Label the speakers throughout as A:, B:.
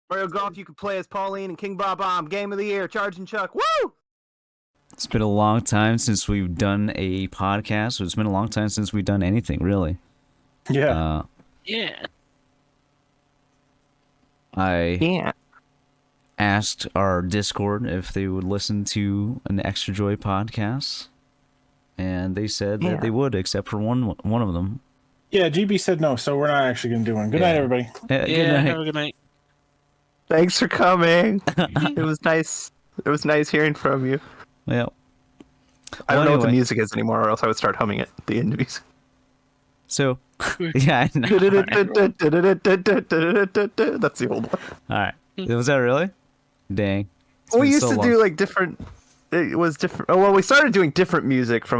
A: Mario Golf, you could play as Pauline and King Bob Bomb. Game of the year, Charging Chuck. Woo!
B: It's been a long time since we've done a podcast. It's been a long time since we've done anything, really.
C: Yeah.
D: Yeah.
B: I asked our Discord if they would listen to an Extra Joy podcast, and they said that they would, except for one of them.
C: Yeah, GB said no, so we're not actually going to do one. Good night, everybody.
B: Good night.
D: Have a good night.
A: Thanks for coming. It was nice. It was nice hearing from you.
B: Yeah.
A: I don't know what the music is anymore, or else I would start humming it. The end music.
B: So, yeah, I know.
A: That's the old one.
B: All right. Was that really? Dang.
A: We used to do like different. It was different. Oh, well, we started doing different music from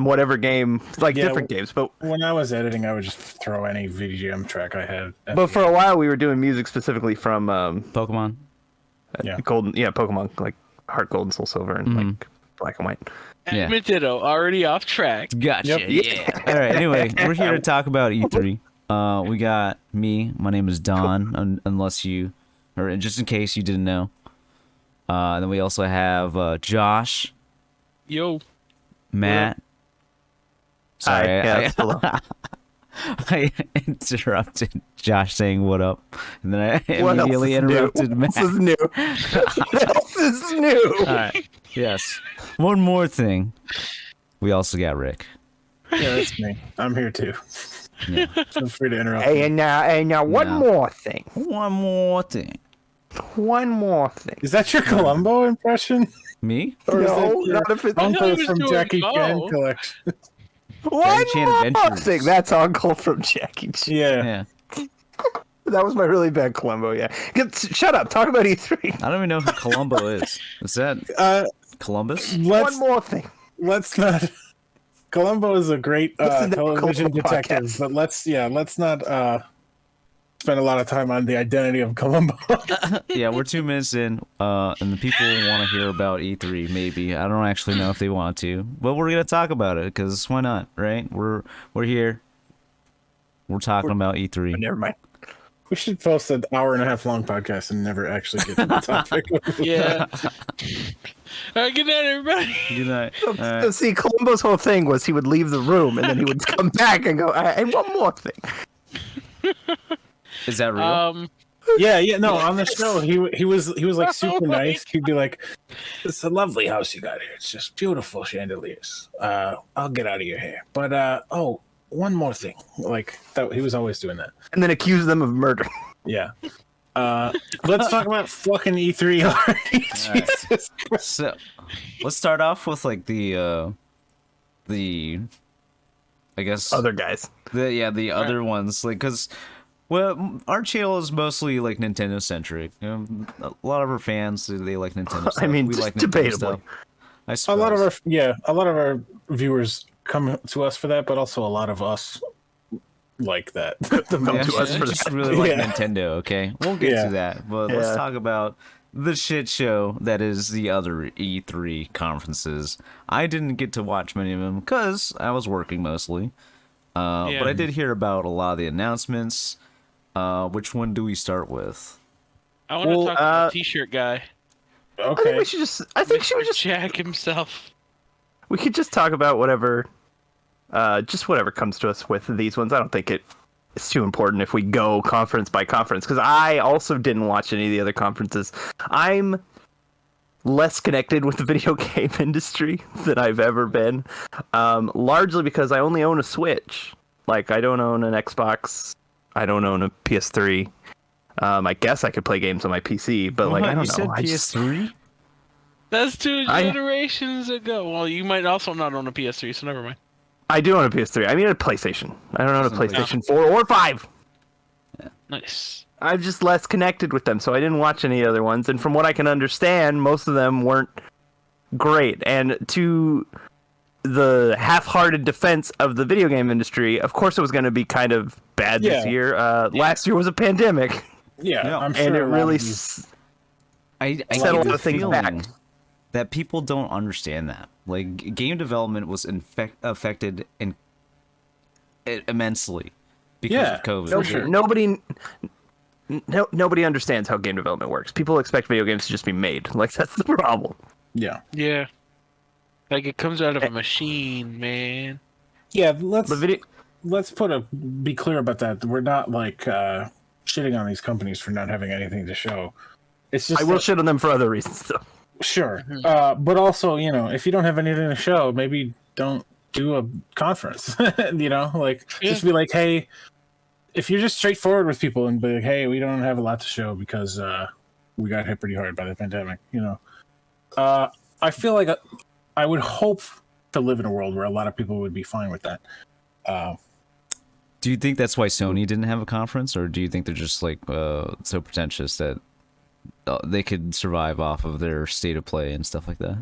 A: whatever game, like different games. But
C: when I was editing, I would just throw any VGM track I had.
A: But for a while, we were doing music specifically from
B: Pokemon.
A: Pokemon, like Heart Gold and Soul Silver, and like Black and White.
B: Yeah.
D: Ditto, already off track.
B: Gotcha. Yeah. All right. Anyway, we're here to talk about E3. We got me. My name is Don. Unless you, or just in case you didn't know. And then we also have Josh.
D: Yo.
B: Matt. Sorry,
A: hello.
B: I interrupted Josh saying "what up," and then I immediately interrupted Matt.
A: This is new. This is new.
B: All right. Yes. One more thing. We also got Rick.
C: Yeah, that's me. I'm here too.
B: Yeah.
C: Feel free to interrupt.
A: Hey, and now, one more thing.
B: One more thing.
A: One more thing.
C: Is that your Columbo impression?
B: Me?
C: Or
A: No,
C: is that
A: not if it's
C: Uncle
D: was
C: from
D: doing
C: Jackie Chan
D: both.
C: collection?
A: one
B: Chan
A: more
B: Adventures.
A: thing. That's Uncle from Jackie Chan.
C: Yeah.
B: Yeah.
A: That was my really bad Columbo. Yeah. Shut up. Talk about E3.
B: I don't even know who Columbo is. Is that Columbus?
A: One more thing.
C: Let's not. Columbo is a great
A: Listen to
C: television
A: Columbo
C: detective,
A: podcast.
C: but let's not spend a lot of time on the identity of Columbo.
B: Yeah, we're 2 minutes in, and the people want to hear about E3. Maybe I don't actually know if they want to, but we're gonna talk about it because why not, right? We're here. We're talking about E3.
A: Never mind.
C: We should post an hour-and-a-half long podcast and never actually get to the topic.
D: Yeah. All right, good night, everybody.
B: Good night. All right.
A: See, Columbo's whole thing was he would leave the room and then he would come back and go, and one more thing.
B: Is that real?
C: Yeah, no. On the show, he was like super nice. He'd be like, "It's a lovely house you got here. It's just beautiful chandeliers. I'll get out of your hair, but one more thing." Like that, he was always doing that.
A: And then accuse them of murder.
C: Yeah. Let's talk about fucking E3 already. Jesus Christ.
B: So, let's start off with like the I guess
A: Other guys.
B: the other ones, like, because our channel is mostly like Nintendo centric. You know, a lot of our fans, they like Nintendo stuff.
A: I mean,
B: we
A: just
B: like Nintendo
A: debatably.
B: stuff. I
C: A
B: suppose.
C: lot of our viewers come to us for that, but also a lot of us like that.
A: Come
B: Yeah,
A: to us
B: I
A: for
B: just
A: that.
B: really like
C: Yeah.
B: Nintendo. Okay, we'll get to that, but let's
A: Yeah.
B: talk about the shit show that is the other E3 conferences. I didn't get to watch many of them because I was working mostly. But I did hear about a lot of the announcements. Which one do we start with?
D: I want to talk about the t-shirt guy.
A: I think
C: Okay.
A: we should just. I think she would just.
D: Jack himself.
A: We could just talk about whatever. Just whatever comes to us with these ones. I don't think it's too important if we go conference by conference because I also didn't watch any of the other conferences. I'm less connected with the video game industry than I've ever been, largely because I only own a Switch. Like, I don't own an Xbox. I don't own a PS3. I guess I could play games on my PC, but like, I don't know. I just,
B: PS3?
D: That's two generations ago. Well, you might also not own a PS3, so never mind.
A: I do own a PS3. I mean a PlayStation. I don't own a PlayStation 4 or 5.
D: Nice.
A: I'm just less connected with them, so I didn't watch any other ones. And from what I can understand, most of them weren't great. And to the half-hearted defense of the video game industry, of course it was going to be kind of bad this year. Last year was a pandemic.
C: Yeah, I'm sure
A: And it
C: a lot
A: really
C: of these-
B: I
A: set a
B: get
A: lot
B: the
A: of things
B: feeling
A: back.
B: that people don't understand that. Like, game development was affected immensely because of COVID.
A: Nobody nobody understands how game development works. People expect video games to just be made. Like, that's the problem.
C: Yeah.
D: Yeah. Like, it comes out of a machine, man.
C: Yeah, let's be clear about that. We're not like shitting on these companies for not having anything to show. It's just
A: I will shit on them for other reasons, though.
C: Sure, but also, if you don't have anything to show, maybe don't do a conference. Just be like, hey, if you're just straightforward with people and be like, hey, we don't have a lot to show because we got hit pretty hard by the pandemic. I feel like I would hope to live in a world where a lot of people would be fine with that.
B: Do you think that's why Sony didn't have a conference, or do you think they're just like so pretentious that they could survive off of their state of play and stuff like that?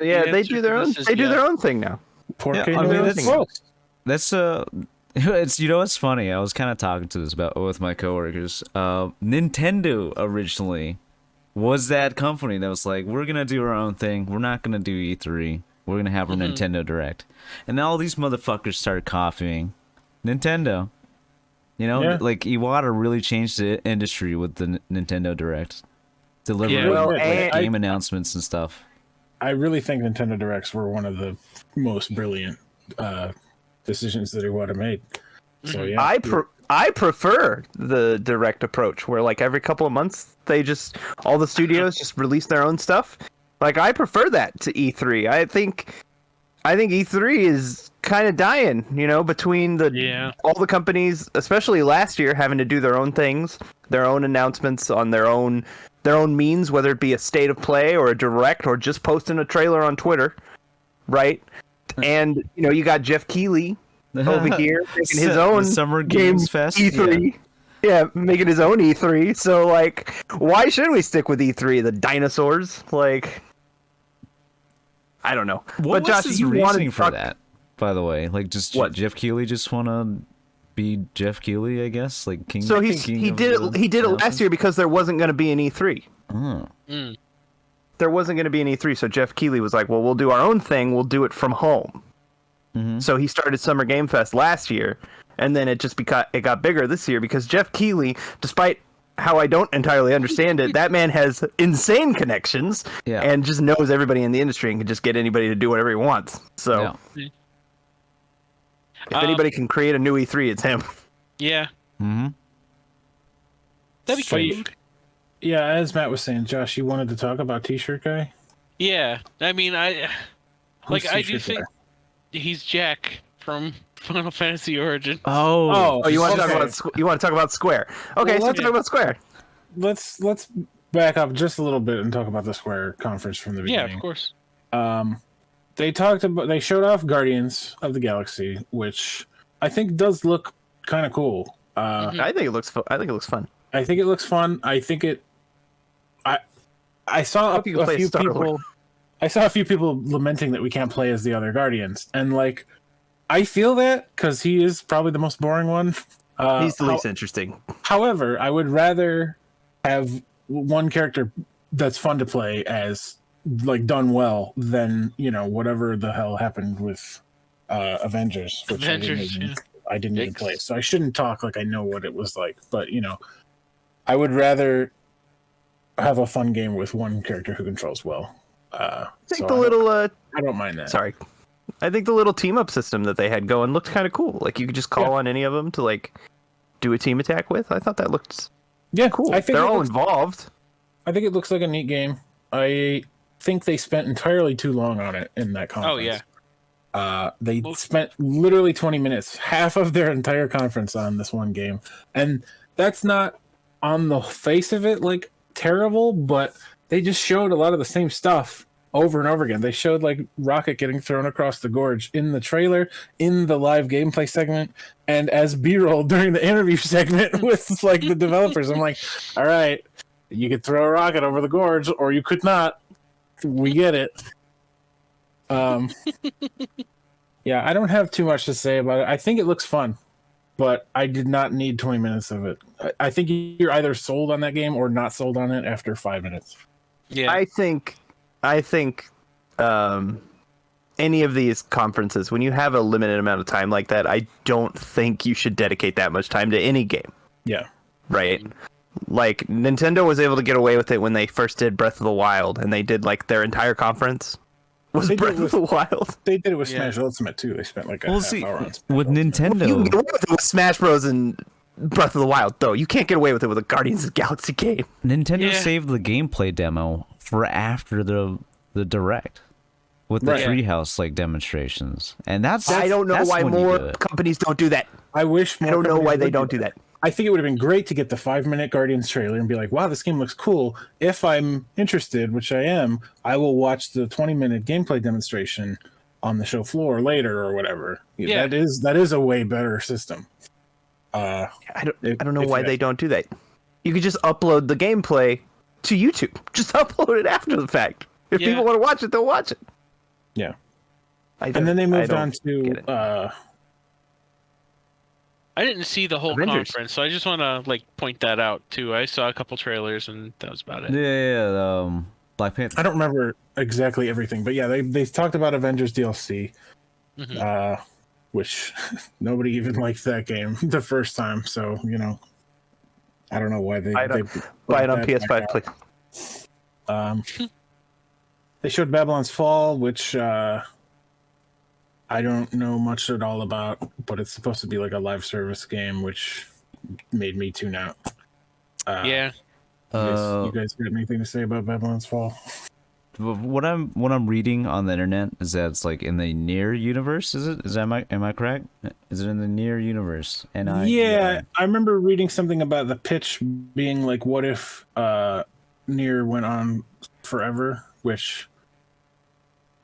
A: Yeah, they do their own. They do their own thing now.
B: Yeah, I mean, that's it's it's funny. I was kind of talking to this about with my coworkers. Nintendo originally was that company that was like, we're gonna do our own thing. We're not gonna do E3. We're gonna have our Nintendo Direct, and all these motherfuckers started copying Nintendo. Like Iwata really changed the industry with the Nintendo Direct, delivering game announcements and stuff.
C: I really think Nintendo Directs were one of the most brilliant decisions that Iwata made. So yeah,
A: I prefer the direct approach, where like every couple of months all the studios just release their own stuff. Like, I prefer that to E3. I think E3 is kind of dying, between all the companies, especially last year, having to do their own things, their own announcements on their own means, whether it be a state of play or a direct or just posting a trailer on Twitter, right? And you got Jeff Keighley over here making his own
B: Summer Games Fest
A: E3. Yeah, making his own E3. So like, why shouldn't we stick with E3? The dinosaurs, like, I don't know.
B: What
A: but Josh,
B: was his reasoning for that? By the way, like, just what? Jeff Keighley just want to be Jeff Keighley, I guess, like King.
A: So he did it last year because there wasn't going to be an E3. There wasn't going to be an E3, so Jeff Keighley was like, "Well, we'll do our own thing. We'll do it from home." So he started Summer Game Fest last year, and then it got bigger this year because Jeff Keighley, despite how I don't entirely understand it, that man has insane connections and just knows everybody in the industry and can just get anybody to do whatever he wants. So if anybody can create a new E3, it's him.
D: Yeah. That'd be cool.
C: Yeah, as Matt was saying, Josh, you wanted to talk about T-shirt guy?
D: Yeah, I mean, I do think he's Jack from Final Fantasy Origin.
A: Oh, you want to talk about Square? Okay, so let's talk about Square.
C: Let's back up just a little bit and talk about the Square conference from the beginning.
D: Yeah, of course.
C: They showed off Guardians of the Galaxy, which I think does look kind of cool.
A: I think it looks fun. I think it looks fun.
C: I think it. I saw a few people. I saw a few people lamenting that we can't play as the other Guardians, and like, I feel that because he is probably the most boring one.
A: He's the least interesting.
C: However, I would rather have one character that's fun to play as, like, done well than whatever the hell happened with Avengers. Which I didn't even play, so I shouldn't talk like I know what it was like. But I would rather have a fun game with one character who controls well. I don't mind that.
A: Sorry. I think the little team up system that they had going looked kind of cool. Like, you could just call on any of them to like do a team attack with. I thought that looked cool. I think they're all involved.
C: I think it looks like a neat game. I think they spent entirely too long on it in that conference. Oh yeah. They spent literally 20 minutes, half of their entire conference on this one game. And that's not on the face of it like terrible, but they just showed a lot of the same stuff over and over again. They showed like Rocket getting thrown across the gorge in the trailer, in the live gameplay segment, and as B-roll during the interview segment with like the developers. I'm like, all right, you could throw a rocket over the gorge, or you could not. We get it. Yeah, I don't have too much to say about it. I think it looks fun, but I did not need 20 minutes of it. I think you're either sold on that game or not sold on it after 5 minutes.
D: Yeah,
A: I think any of these conferences, when you have a limited amount of time like that, I don't think you should dedicate that much time to any game.
C: Yeah.
A: Right? Like Nintendo was able to get away with it when they first did Breath of the Wild, and they did like their entire conference was Breath of the Wild.
C: They did it with Smash Ultimate too. They spent like a half hour on Smash
B: with
C: Ultimate.
B: Nintendo.
A: You can get away with it with Smash Bros. And Breath of the Wild, though. You can't get away with it with a Guardians of the Galaxy game.
B: Nintendo saved the gameplay demo for after the direct with the treehouse like demonstrations, and I
A: don't know why more companies don't do that.
C: I wish more
A: I don't know why they don't do that.
C: I think it would have been great to get the 5-minute Guardians trailer and be like, wow, this game looks cool. If I'm interested, which I am, I will watch the 20-minute gameplay demonstration on the show floor later or whatever.
D: Yeah.
C: That is a way better system.
A: I don't know why they don't do that. You could just upload the gameplay to YouTube. Just upload it after the fact. If people want to watch it, they'll watch it.
C: Yeah. And then they moved on to
D: I didn't see the whole conference, so I just want to like point that out too. I saw a couple trailers, and that was about it.
B: Yeah. Black Panther.
C: I don't remember exactly everything, but yeah, they talked about Avengers DLC, which nobody even liked that game the first time. So I don't know why they
A: buy it on PS5, please.
C: They showed Babylon's Fall, which I don't know much at all about, but it's supposed to be like a live service game, which made me tune out.
D: Yeah.
C: You guys got anything to say about Babylon's Fall?
B: What I'm reading on the internet is that it's like in the near universe. Am I correct? Is it in the near universe?
C: I remember reading something about the pitch being like, what if Nier went on forever, which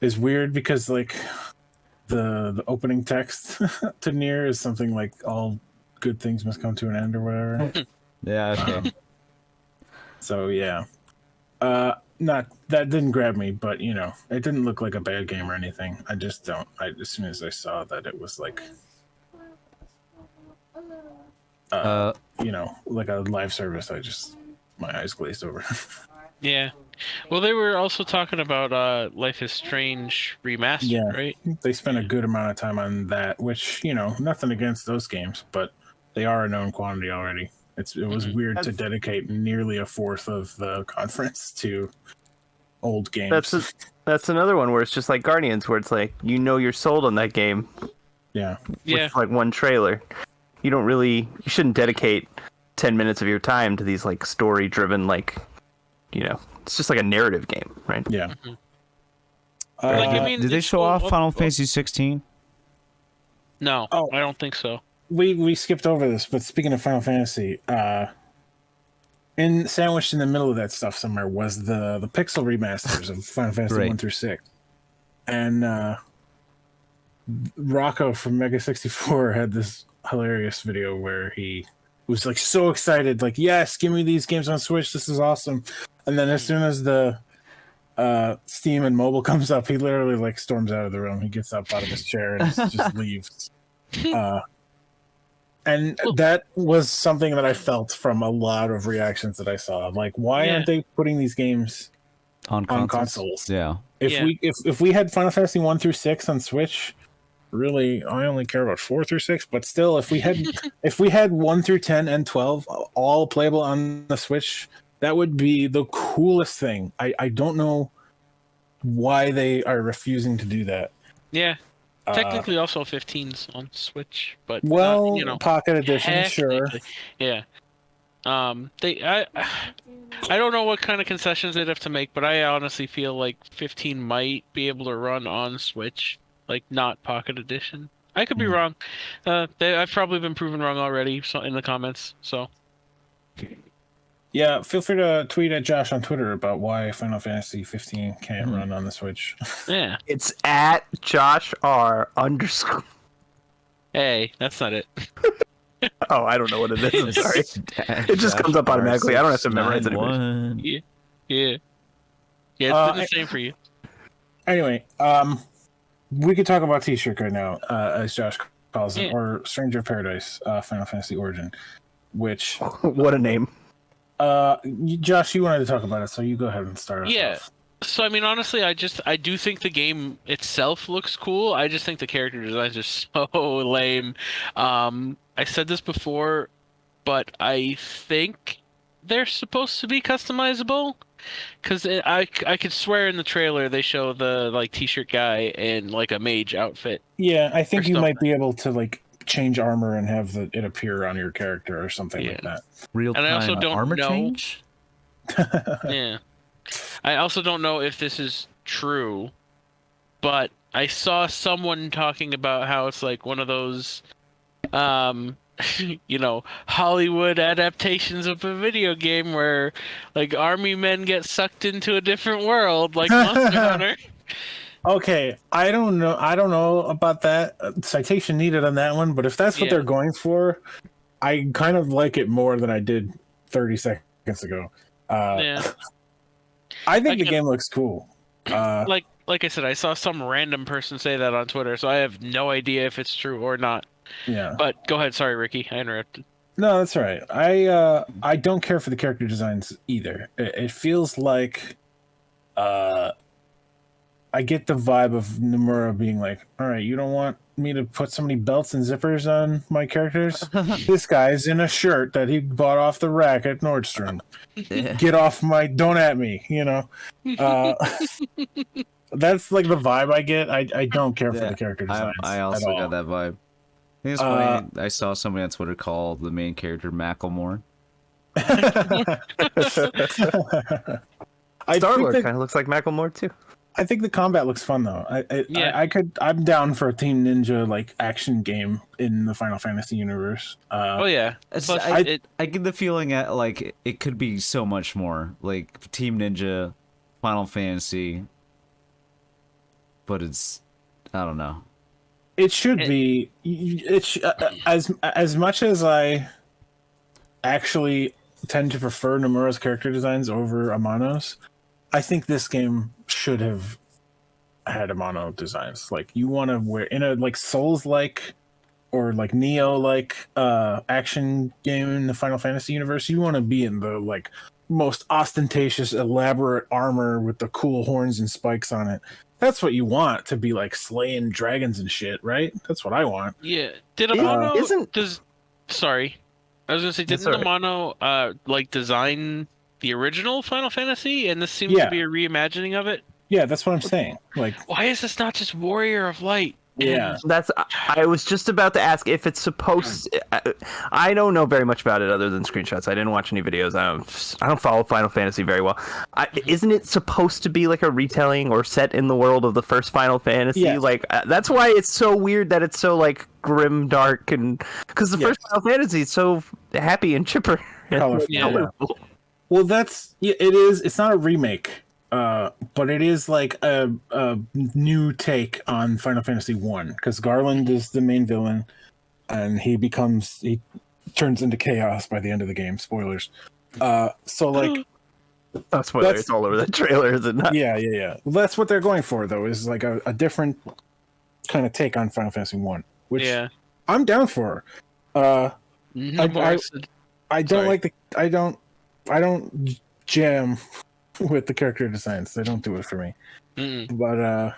C: is weird because like the opening text to Nier is something like all good things must come to an end or whatever.
B: Yeah. Okay.
C: So yeah, that didn't grab me, but it didn't look like a bad game or anything. I just don't. As soon as I saw that it was like, like a live service, my eyes glazed over.
D: Yeah. Well, they were also talking about Life is Strange remastered, right?
C: They spent a good amount of time on that, which nothing against those games, but they are a known quantity already. It was weird to dedicate nearly a fourth of the conference to old games.
A: That's another one where it's just like Guardians, where it's like you're sold on that game.
C: Yeah.
A: With like one trailer. You shouldn't dedicate 10 minutes of your time to these like story driven it's just like a narrative game, right?
C: Yeah.
B: Did they show off Final Fantasy 16?
D: No, I don't think so.
C: We skipped over this, but speaking of Final Fantasy, sandwiched in the middle of that stuff somewhere was the pixel remasters of Final Fantasy 1 through 6. And Rocco from Mega 64 had this hilarious video where he was like so excited, like, yes, give me these games on Switch, this is awesome. And then as soon as the Steam and mobile comes up, he literally like storms out of the room. He gets up out of his chair and just leaves. And that was something that I felt from a lot of reactions that I saw. Like, why aren't they putting these games on consoles?
B: Yeah.
C: If we had Final Fantasy 1 through 6 on Switch, really, I only care about 4 through 6, but still, if we had 1 through 10 and 12 all playable on the Switch, that would be the coolest thing. I don't know why they are refusing to do that.
D: Yeah. Technically, also 15's on Switch, but
C: Pocket Edition, sure.
D: Yeah. I don't know what kind of concessions they'd have to make, but I honestly feel like 15 might be able to run on Switch, like not Pocket Edition. I could be wrong. I've probably been proven wrong already. So in the comments, so.
C: Yeah, feel free to tweet at Josh on Twitter about why Final Fantasy 15 can't run on the Switch.
D: Yeah.
A: It's at Josh R _.
D: Hey, that's not it.
A: Oh, I don't know what it is. I'm sorry. It just comes up automatically. I don't have to memorize it.
D: Yeah. Yeah, it's been the same for you.
C: Anyway, we could talk about T-shirt right now, as Josh calls it, or Stranger of Paradise, Final Fantasy Origin, which...
A: What a name.
C: Josh, you wanted to talk about it, so you go ahead and start us off.
D: So I mean, honestly, I do think the game itself looks cool. I just think the character designs are so lame. I said this before, but I think they're supposed to be customizable. Because I could swear in the trailer they show the like t-shirt guy in like a mage outfit.
C: Yeah, I think
D: Or
C: you might
D: something.
C: be able to like change armor and have it appear on your character or something like that.
B: Real
D: And I also
B: time
D: don't
B: armor
D: know-
B: change.
D: Yeah. I also don't know if this is true, but I saw someone talking about how it's like one of those Hollywood adaptations of a video game where like army men get sucked into a different world like Monster Hunter.
C: Okay, I don't know about that. Citation needed on that one, but if that's what
D: Yeah.
C: they're going for, I kind of like it more than I did 30 seconds ago.
D: Yeah.
C: I think the
D: Again-
C: game looks cool.
D: Like I said, I saw some random person say that on Twitter, so I have no idea if it's true or not.
C: Yeah.
D: But go ahead, sorry Ricky, I interrupted.
C: No, that's all right. I don't care for the character designs either. It feels like I get the vibe of Nomura being like, all right, you don't want me to put so many belts and zippers on my characters? This guy's in a shirt that he bought off the rack at Nordstrom. Get off my, don't at me, That's like the vibe I get. I don't care for the character designs.
B: I also got that vibe. I think it's funny. I saw somebody on Twitter call the main character Macklemore.
A: Star-Lord kind of looks like Macklemore too.
C: I think the combat looks fun though. I'm down for a Team Ninja like action game in the Final Fantasy universe.
D: Oh yeah.
B: It's-
D: Plus,
B: I get the feeling at like it could be so much more like Team Ninja, Final Fantasy, but it's I don't know.
C: It should be. It's as much as I actually tend to prefer Nomura's character designs over Amano's. I think this game should have had Amano designs. Like you want to wear in a like Souls like or like Neo like action game in the Final Fantasy universe. You want to be in the like most ostentatious, elaborate armor with the cool horns and spikes on it. That's what you want to be like slaying dragons and shit, right? That's what I want.
D: yeah. Did Amano
A: isn't-
D: sorry. I was gonna say, didn't
A: That's all right.
D: Amano like design the original Final Fantasy, and this seems to be a reimagining of it?
C: Yeah, that's what I'm saying. Like,
D: Why is this not just Warrior of Light?
C: yeah.
A: That's. I was just about to ask if it's supposed. I don't know very much about it other than screenshots. I didn't watch any videos. I don't follow Final Fantasy very well. Isn't it supposed to be like a retelling or set in the world of the first Final Fantasy?
C: Yes.
A: Like that's why it's so weird that it's so like grim, dark, and because the first Final Fantasy is so happy and chipper. And
C: Colorful.
D: Yeah.
A: colorful.
C: Well, it is. It's not a remake, but it is like a new take on Final Fantasy 1 because Garland is the main villain, and he turns into chaos by the end of the game. Spoilers. So like,
A: Oh, spoiler! It's all over the trailer, is it not?
C: yeah. Well, that's what they're going for, though. Is like a different kind of take on Final Fantasy 1, which
D: Yeah.
C: I'm down for.
D: Nomura said-
C: I don't
D: Sorry.
C: like the. I don't jam with the character designs. They don't do it for me.
D: Mm-mm.
C: But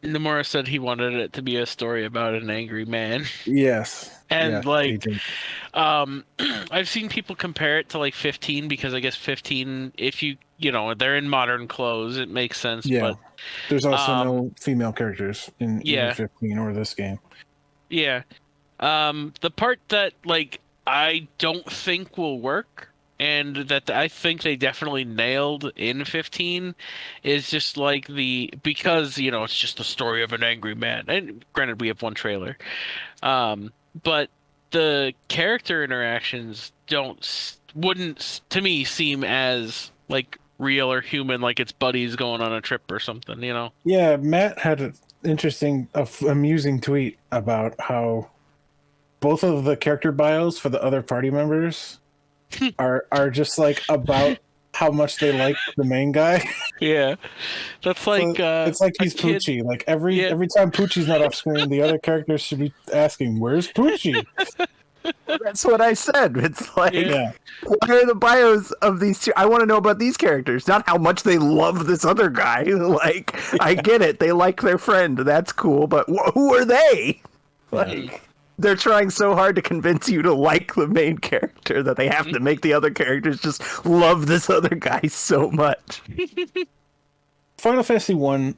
D: Nomura said he wanted it to be a story about an angry man.
C: yes.
D: And
C: Yeah,
D: like
C: me too.
D: I've seen people compare it to like 15 because I guess 15, if they're in modern clothes, it makes sense.
C: Yeah.
D: But
C: There's also no female characters in either 15 or this game.
D: yeah, the part that like I don't think will work and that I think they definitely nailed in 15 is just like because it's just the story of an angry man. And granted, we have one trailer, but the character interactions wouldn't to me seem as like real or human, like it's buddies going on a trip or something.
C: Yeah, Matt had an interesting, amusing tweet about how both of the character bios for the other party members are just like about how much they like the main guy.
D: Yeah, that's like
C: So it's like
D: a
C: he's
D: kid-
C: Poochie. Like every time Poochie's not off screen, the other characters should be asking, "Where's Poochie?"
A: That's what I said. It's like,
C: Yeah,
A: what are the bios of these two? I want to know about these characters, not how much they love this other guy. Like, I get it. They like their friend. That's cool. But who are they? Like, They're trying so hard to convince you to like the main character that they have to make the other characters just love this other guy so much.
C: Final Fantasy 1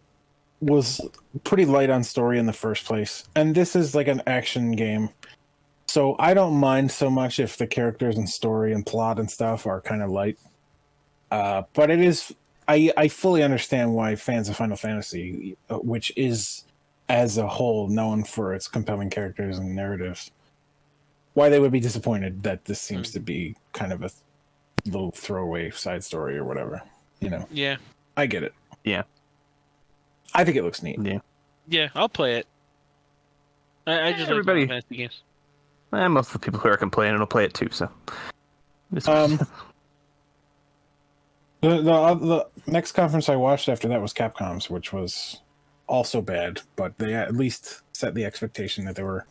C: was pretty light on story in the first place, and this is like an action game. So I don't mind so much if the characters and story and plot and stuff are kind of light. But it is... I fully understand why fans of Final Fantasy, which is as a whole known for its compelling characters and narratives, why they would be disappointed that this seems to be kind of a little throwaway side story or whatever. You know?
D: Yeah.
C: I get it.
A: Yeah.
C: I think it looks neat.
A: Yeah.
D: Yeah, I'll play it. I just like Final Fantasy games.
A: Most of the people who are complaining will play it too, so.
C: The next conference I watched after that was Capcom's, which was also bad, but they at least set the expectation that they were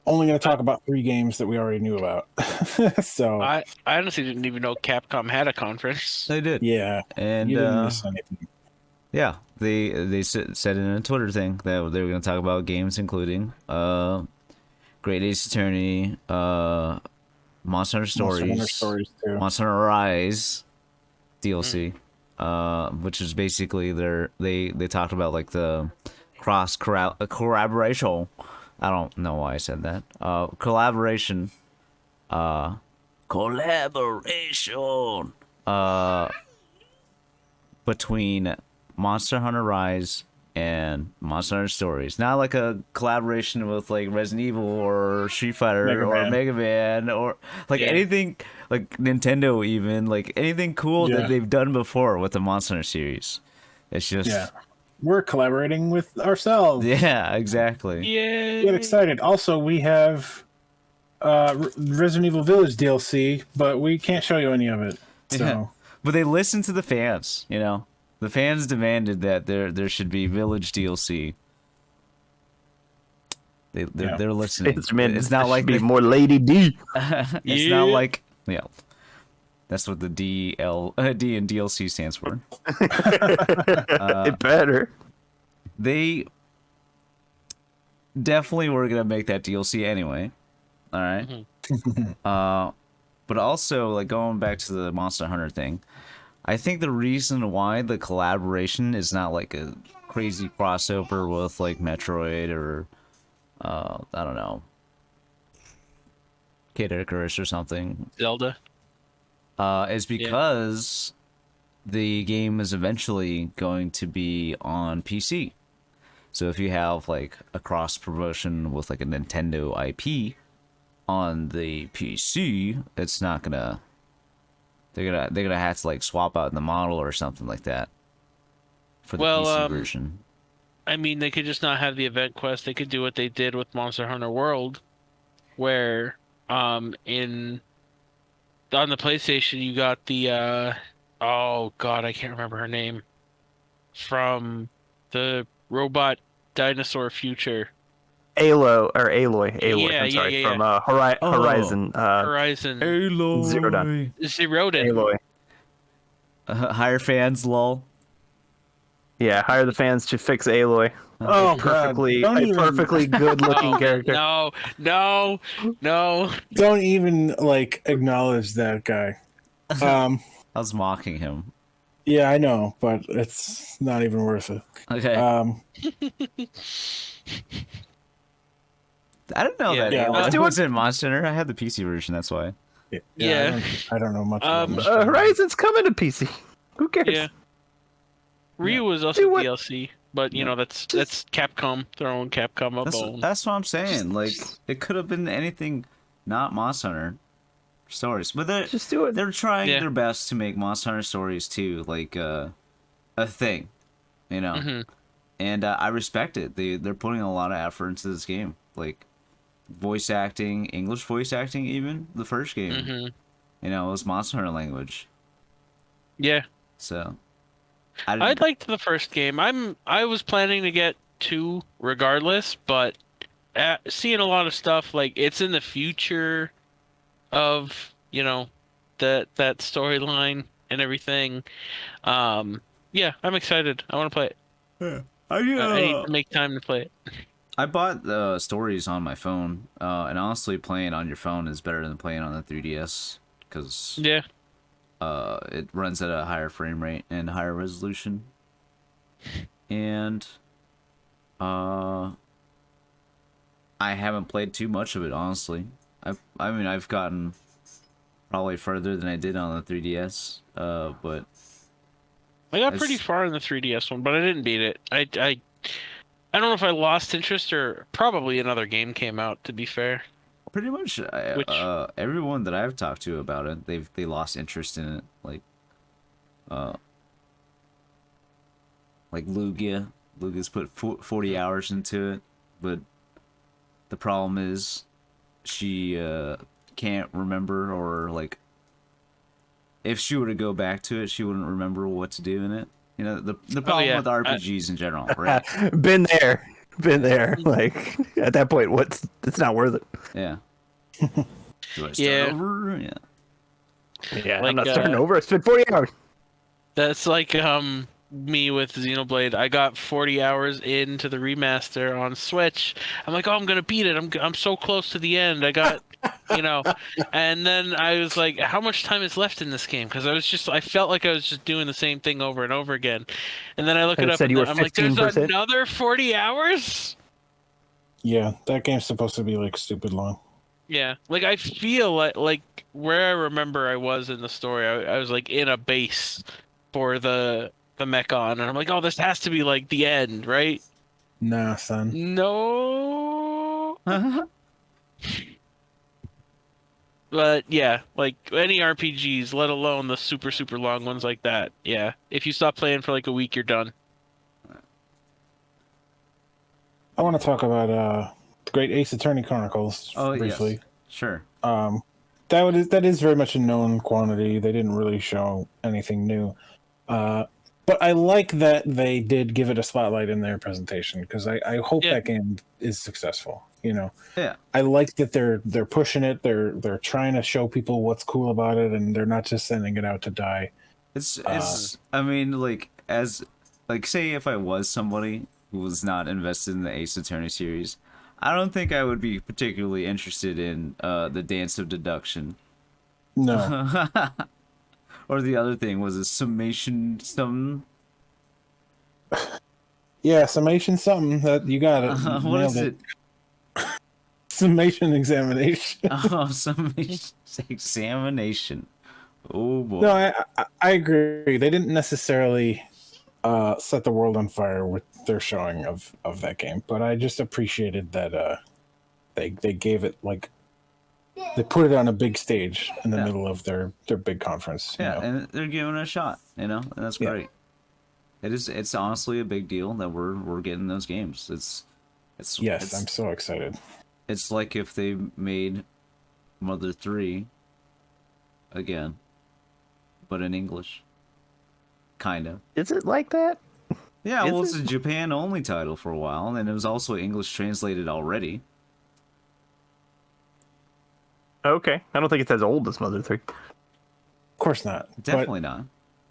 C: only going to talk about 3 games that we already knew about. So
D: I honestly didn't even know Capcom had a conference.
B: They did.
C: yeah,
B: And
C: you didn't miss anything.
B: yeah, they said in a Twitter thing that they were going to talk about games including Great Ace Attorney, Monster Hunter Stories,
C: Too.
B: Monster Hunter Rise DLC, which is basically they talked about like the cross collaboration. I don't know why I said that. Collaboration between Monster Hunter Rise and Monster Hunter Stories. Not like a collaboration with like Resident Evil or Street Fighter or Mega Man or like anything like Nintendo even, like anything cool that they've done before with the Monster Hunter series. It's just
C: we're collaborating with ourselves.
B: Yeah, exactly.
D: Yeah.
C: Get excited. Also, we have Resident Evil Village DLC, but we can't show you any of it. So
B: Yeah. But they listened to the fans, you know. The fans demanded that there should be Village DLC. They're listening. It's not like
A: be more Lady D.
B: It's not like that's what the D and DLC stands for.
A: It better.
B: They definitely were gonna make that DLC anyway. All right. But also like going back to the Monster Hunter thing. I think the reason why the collaboration is not like a crazy crossover with like Metroid or I don't know, Kid Icarus or something,
D: Zelda,
B: is because the game is eventually going to be on PC. So if you have like a cross promotion with like a Nintendo IP on the PC, it's not gonna. They're gonna have to like swap out the model or something like that for the PC version.
D: I mean, they could just not have the event quest. They could do what they did with Monster Hunter World, where on the PlayStation you got the oh god, I can't remember her name, from the robot dinosaur future.
A: Aloy.
D: Yeah,
A: I'm sorry,
D: yeah.
A: from Horizon.
D: Horizon.
B: Aloy.
A: Zero Dawn.
D: Aloy.
B: Hire fans, lol.
C: Yeah,
A: hire the fans to fix Aloy.
C: Oh,
A: perfectly good-looking character.
D: No.
C: Don't even like acknowledge that guy.
B: I was mocking him.
C: Yeah, I know, but it's not even worth it.
B: Okay. I don't know that.
C: Yeah,
B: It was in Monster Hunter. I had the PC version. That's why.
D: Yeah.
C: I don't know much. About
A: Horizon's coming to PC. Who cares?
D: Yeah. Ryu was also DLC, but you know that's Capcom throwing Capcom a bone.
B: That's what I'm saying. Like it could have been anything, not Monster Hunter Stories, but they're
A: just do it.
B: They're trying their best to make Monster Hunter Stories too, like a thing, you know. And I respect it. They're putting a lot of effort into this game, like voice acting, English voice acting, even the first game. You know, it was Monster Hunter language.
D: Yeah.
B: So.
D: I liked the first game. I was planning to get 2 regardless, but seeing a lot of stuff like it's in the future of, you know, that storyline and everything. Yeah, I'm excited. I want to play it.
B: Yeah.
D: I need to make time to play it.
B: I bought the stories on my phone, and honestly, playing on your phone is better than playing on the 3DS because
D: Yeah.
B: it runs at a higher frame rate and higher resolution. And I haven't played too much of it, honestly. I mean, I've gotten probably further than I did on the 3DS, but
D: I got pretty far in the 3DS one, but I didn't beat it. I don't know if I lost interest or probably another game came out, to be fair.
B: pretty much everyone that I've talked to about it, they lost interest in it. Like Lugia's put 40 hours into it, but the problem is she can't remember, or like if she were to go back to it, she wouldn't remember what to do in it. You know, the problem with RPGs in general, right?
A: Been there. Like at that point, it's not worth it.
B: Yeah. Do I start over? Yeah.
A: Yeah,
D: Like,
A: I'm not starting over. I spent 40 hours.
D: That's like me with Xenoblade. I got 40 hours into the remaster on Switch. I'm like, oh, I'm gonna beat it. I'm so close to the end. I got, and then I was like, how much time is left in this game? Because I felt like I was just doing the same thing over and over again. And then I look
A: And
D: it
A: it
D: up,
A: said you were
D: I'm like, there's
A: 15%?
D: another 40 hours.
C: Yeah, that game's supposed to be like stupid long.
D: Yeah, like I feel like where I remember I was in the story, I was like in a base for the Mechon, and I'm like, oh, this has to be like the end, right?
C: Nah, son.
D: No. But yeah, like any RPGs, let alone the super super long ones like that. Yeah, if you stop playing for like a week, you're done.
C: I want to talk about the Great Ace Attorney Chronicles briefly.
B: Yes. Sure.
C: That is very much a known quantity. They didn't really show anything new. But I like that they did give it a spotlight in their presentation, because I hope that game is successful.
B: Yeah.
C: I like that they're pushing it. They're trying to show people what's cool about it, and they're not just sending it out to die.
B: It's I mean, say if I was somebody who was not invested in the Ace Attorney series, I don't think I would be particularly interested in the Dance of Deduction.
C: No.
B: Or the other thing was a summation something.
C: Yeah, summation something. That you got it.
B: What is it?
C: Summation examination.
B: Oh, summation examination. Oh boy.
C: No, I agree. They didn't necessarily set the world on fire with their showing of that game, but I just appreciated that they gave it, like, they put it on a big stage in the middle of their big conference.
B: Yeah, and they're giving it a shot, and that's great. It's honestly a big deal that we're getting those games. It's
C: I'm so excited.
B: It's like if they made Mother 3 again, but in English. Kind of.
A: Is it like that?
B: Yeah, well, it's a Japan-only title for a while, and it was also English translated already.
A: Okay. I don't think it's as old as Mother 3.
C: Of course not.
B: Definitely not.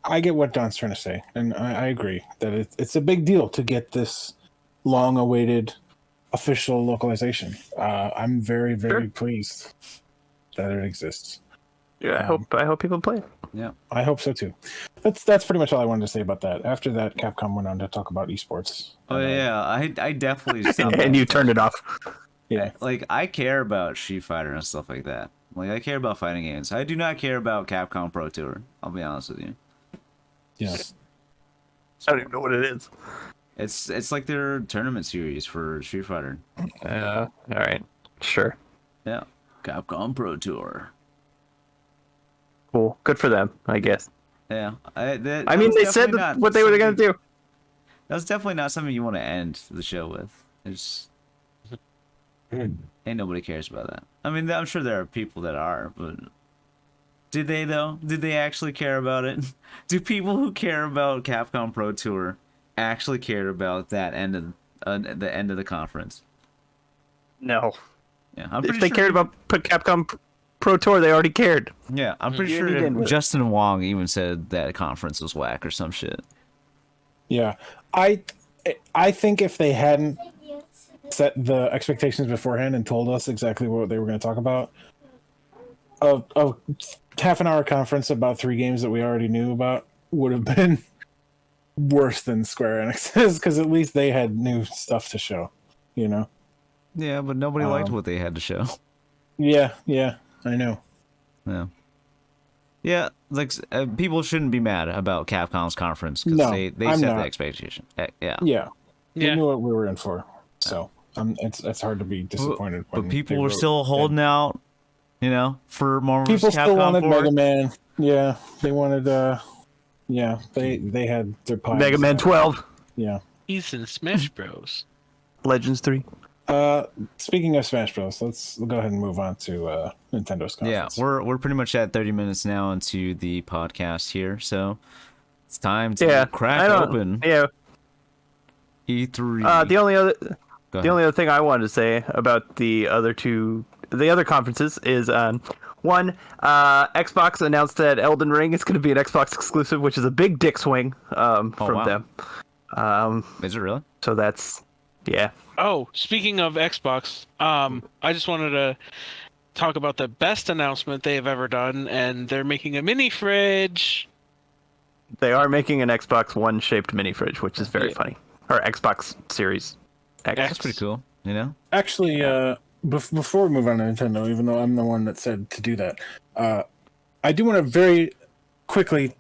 C: I get what Don's trying to say, and I agree that it's a big deal to get this long-awaited official localization. I'm very, very pleased that it exists.
A: Yeah, I hope people play it.
B: Yeah,
C: I hope so too. That's pretty much all I wanted to say about that. After that, Capcom went on to talk about esports.
B: Oh yeah, I definitely stopped.
A: And you turned it off.
C: Yeah,
B: like I care about Street Fighter and stuff like that. Like I care about fighting games. I do not care about Capcom Pro Tour. I'll be honest with you.
C: yeah.
A: I don't even know what it is.
B: It's like their tournament series for Street Fighter.
A: All right, sure.
B: Yeah, Capcom Pro Tour.
A: Cool. Good for them, I guess.
B: Yeah,
A: I mean, they said what they were going to do.
B: That was definitely not something you want to end the show with. Ain't nobody cares about that. I mean, I'm sure there are people that are, but did they though? Did they actually care about it? Do people who care about Capcom Pro Tour actually care about that end of the end of the conference?
A: No.
B: Yeah, I'm
A: If
B: pretty
A: they
B: sure
A: cared about Capcom Pro Tour, they already cared.
B: Yeah, I'm pretty
A: You didn't
B: sure
A: with it.
B: Justin Wong even said that conference was whack or some shit.
C: Yeah, I think if they hadn't set the expectations beforehand and told us exactly what they were going to talk about, a half an hour conference about 3 games that we already knew about would have been worse than Square Enix's, because at least they had new stuff to show, you know?
B: Yeah, but nobody liked what they had to show.
C: Yeah, I know.
B: Yeah. Yeah, like people shouldn't be mad about Capcom's conference because
C: No,
B: they
C: I'm
B: set
C: not.
B: the expectation. Yeah.
C: Yeah. We
D: Yeah.
C: knew what we were in for. So it's hard to be disappointed.
B: But
C: when
B: people
C: they
B: were
C: wrote
B: still holding out, you know, for Marvel
C: People
B: vs. Capcom
C: still wanted
B: 4.
C: Mega Man. Yeah, they wanted. Yeah, they had their pies.
A: Mega Man 12,
C: Yeah.
D: He's in Smash Bros.
A: Legends 3.
C: Speaking of Smash Bros, let's go ahead and move on to Nintendo's
B: Yeah,
C: conference.
B: we're pretty much at 30 minutes now into the podcast here, so it's time to crack open
A: Yeah.
B: E3.
A: The only other
B: Go ahead.
A: the only other thing I wanted to say about the other conferences is one, Xbox announced that Elden Ring is going to be an Xbox exclusive, which is a big dick swing from
B: wow.
A: them.
B: Is it really?
A: So that's
D: Oh, speaking of Xbox, I just wanted to talk about the best announcement they have ever done, and they're making a mini fridge.
A: They are making an Xbox One shaped mini fridge, which is very funny. Or Xbox Series X.
B: That's pretty cool, you know?
C: Actually, before we move on to Nintendo, even though I'm the one that said to do that, I do want to very quickly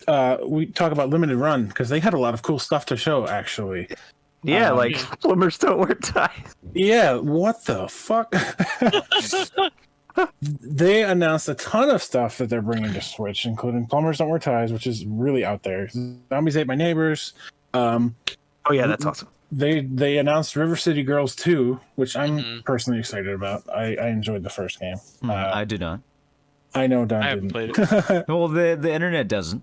C: we talk about Limited Run, because they had a lot of cool stuff to show, actually.
A: Yeah, like plumbers don't wear ties.
C: Yeah, what the fuck? They announced a ton of stuff that they're bringing to Switch, including Plumbers Don't Wear Ties, which is really out there. Zombies Ate My Neighbors.
A: Oh yeah, that's awesome.
C: They announced River City Girls 2, which I'm personally excited about. I enjoyed the first game.
B: I do not.
C: I know Don
D: I haven't
C: didn't.
D: played it.
B: Well, the internet doesn't.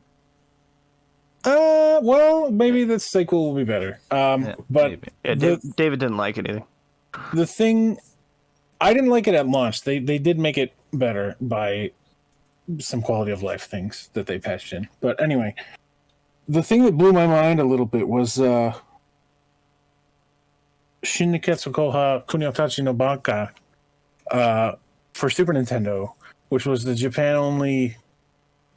C: Well, maybe the sequel will be better.
B: Yeah,
C: but
B: maybe.
A: Yeah, David didn't like it either.
C: the thing, I didn't like it at launch. They did make it better by some quality of life things that they patched in. But anyway, the thing that blew my mind a little bit was Shin Niketsu Koha Kuniotachi no Banka for Super Nintendo, which was the Japan-only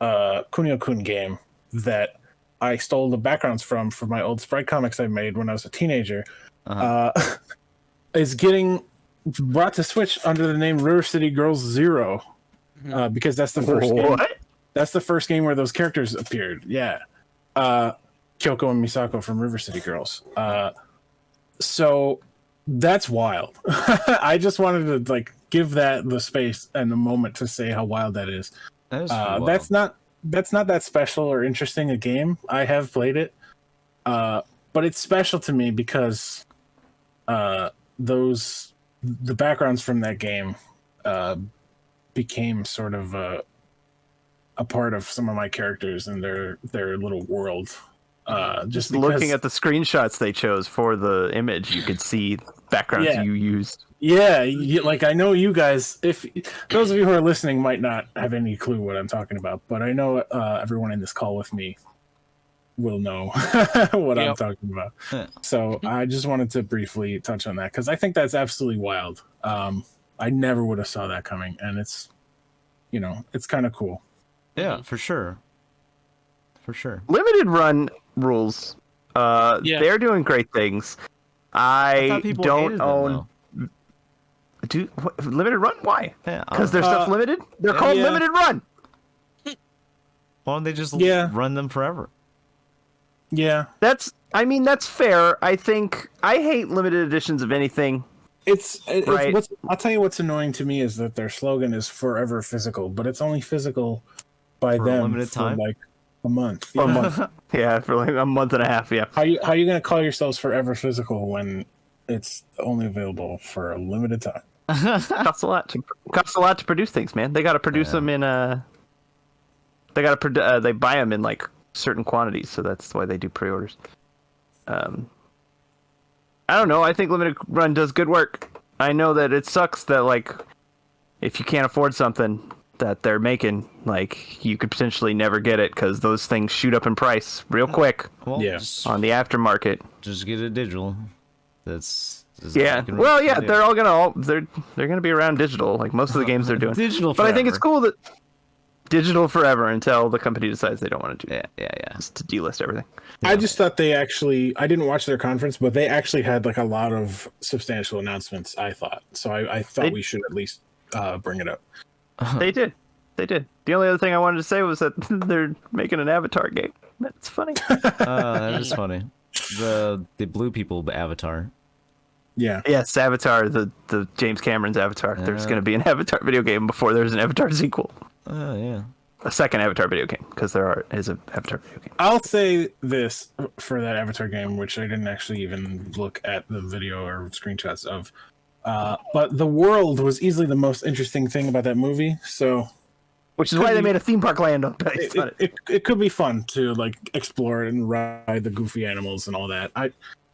C: Kunio-kun game that I stole the backgrounds from for my old sprite comics I made when I was a teenager, is getting brought to Switch under the name River City Girls Zero, because that's the first game. That's the first game where those characters appeared. Yeah, Kyoko and Misako from River City Girls. So that's wild. I just wanted to give that the space and the moment to say how wild that is.
B: That is wild.
C: That's not that special or interesting a game. I have played it, but it's special to me because the backgrounds from that game became sort of a part of some of my characters and their little world. Just
A: looking at the screenshots they chose for the image, you could see backgrounds you used.
C: Yeah, I know you guys, if those of you who are listening might not have any clue what I'm talking about, but I know everyone in this call with me will know what I'm talking about. So I just wanted to briefly touch on that because I think that's absolutely wild. I never would have saw that coming, and it's kind of cool.
B: Yeah, for sure. For sure.
A: Limited Run rules. They're doing great things. I
B: thought people
A: don't
B: hated them,
A: own.
B: though.
A: Limited Run? Why?
B: Yeah,
A: Because their stuff's limited? They're called Limited Run.
B: Why don't they just run them forever?
C: Yeah.
A: That's fair. I think I hate limited editions of anything.
C: It's
A: right.
C: I'll tell you what's annoying to me is that their slogan is forever physical, but it's only physical by
B: For
C: them
B: a limited time?
C: for a month.
A: For a month. Yeah, for a month and a half, yeah.
C: How you going to call yourselves forever physical when it's only available for a limited time?
A: Costs a lot to produce things, man. They got to produce them in they buy them in certain quantities, so that's why they do pre-orders. I don't know. I think Limited Run does good work. I know that it sucks that if you can't afford something that they're making, you could potentially never get it because those things shoot up in price real quick.
B: Well,
C: yeah.
A: On the aftermarket.
B: Just get it digital. That's
A: Yeah. Well, yeah, they're all gonna they're gonna be around digital, like most of the games they're doing.
B: Digital
A: But I think it's
B: forever.
A: cool that digital forever until the company decides they don't want to do
B: Yeah, yeah.
A: just to delist everything.
C: I just thought they actually, I didn't watch their conference, but they actually had like a lot of substantial announcements, I thought. So I thought we should at least bring it up.
A: They did. They did. The only other thing I wanted to say was that they're making an Avatar game. That's funny.
B: That is funny. The blue people Avatar.
C: Yeah.
A: Yes, Avatar, the James Cameron's Avatar. There's going to be an Avatar video game before there's an Avatar sequel.
B: Oh, yeah.
A: A second Avatar video game, because there is an Avatar video game.
C: I'll say this for that Avatar game, which I didn't actually even look at the video or screenshots of. But the world was easily the most interesting thing about that movie. So,
A: which is why they made a theme park land on based on it.
C: It could be fun to like explore and ride the goofy animals and all that.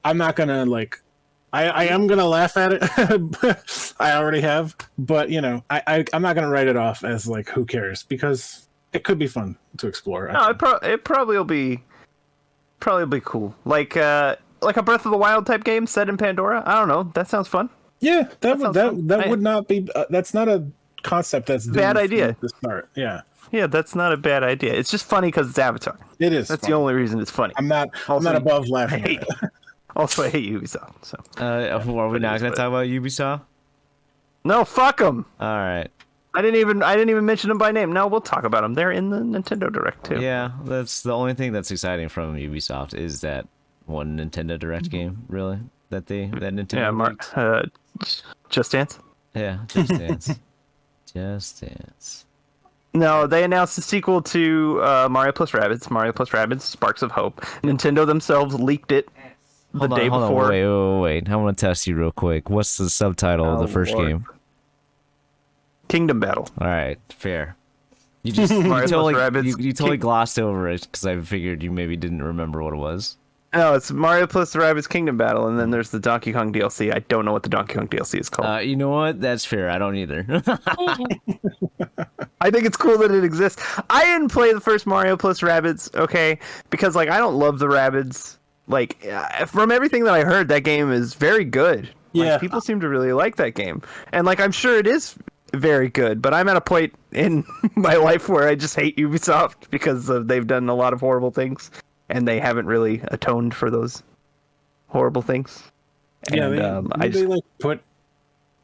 C: I'm not gonna like. I am gonna laugh at it. I already have, but you know, I'm not gonna write it off as like who cares, because it could be fun to explore.
A: No, it probably will be cool. Like a Breath of the Wild type game set in Pandora. I don't know. That sounds fun.
C: Yeah, that
A: fun.
C: would not be. That's not a concept that's
A: bad idea
C: to start. Yeah.
A: Yeah, that's not a bad idea. It's just funny because it's Avatar.
C: It is.
A: That's
C: funny.
A: the only reason it's funny.
C: I'm not above laughing at it.
A: Also, I hate Ubisoft. So.
B: Are we not going to talk about Ubisoft?
A: No, fuck them.
B: All right.
A: I didn't even mention them by name. No, we'll talk about them. They're in the Nintendo Direct too.
B: Yeah, that's the only thing that's exciting from Ubisoft is that one Nintendo Direct game, really, that Nintendo.
A: Yeah, Just Dance.
B: Yeah, Just Dance. Just Dance.
A: No, they announced the sequel to Mario plus Rabbids, Mario plus Rabbids Sparks of Hope. Nintendo themselves leaked it the day before.
B: Wait. I want to test you real quick. What's the subtitle of the first game?
A: Kingdom Battle.
B: All right, fair. You just you totally glossed over it because I figured you maybe didn't remember what it was.
A: No, it's Mario plus Rabbids Kingdom Battle, and then there's the Donkey Kong DLC. I don't know what the Donkey Kong DLC is called.
B: You know what? That's fair. I don't either.
A: I think it's cool that it exists. I didn't play the first Mario plus Rabbids, okay, because like I don't love the Rabbids. Like from everything that I heard, that game is very good.
C: Yeah,
A: like, people seem to really like that game, and like I'm sure it is very good. But I'm at a point in my life where I just hate Ubisoft because they've done a lot of horrible things, and they haven't really atoned for those horrible things.
C: Yeah,
A: and,
C: they like put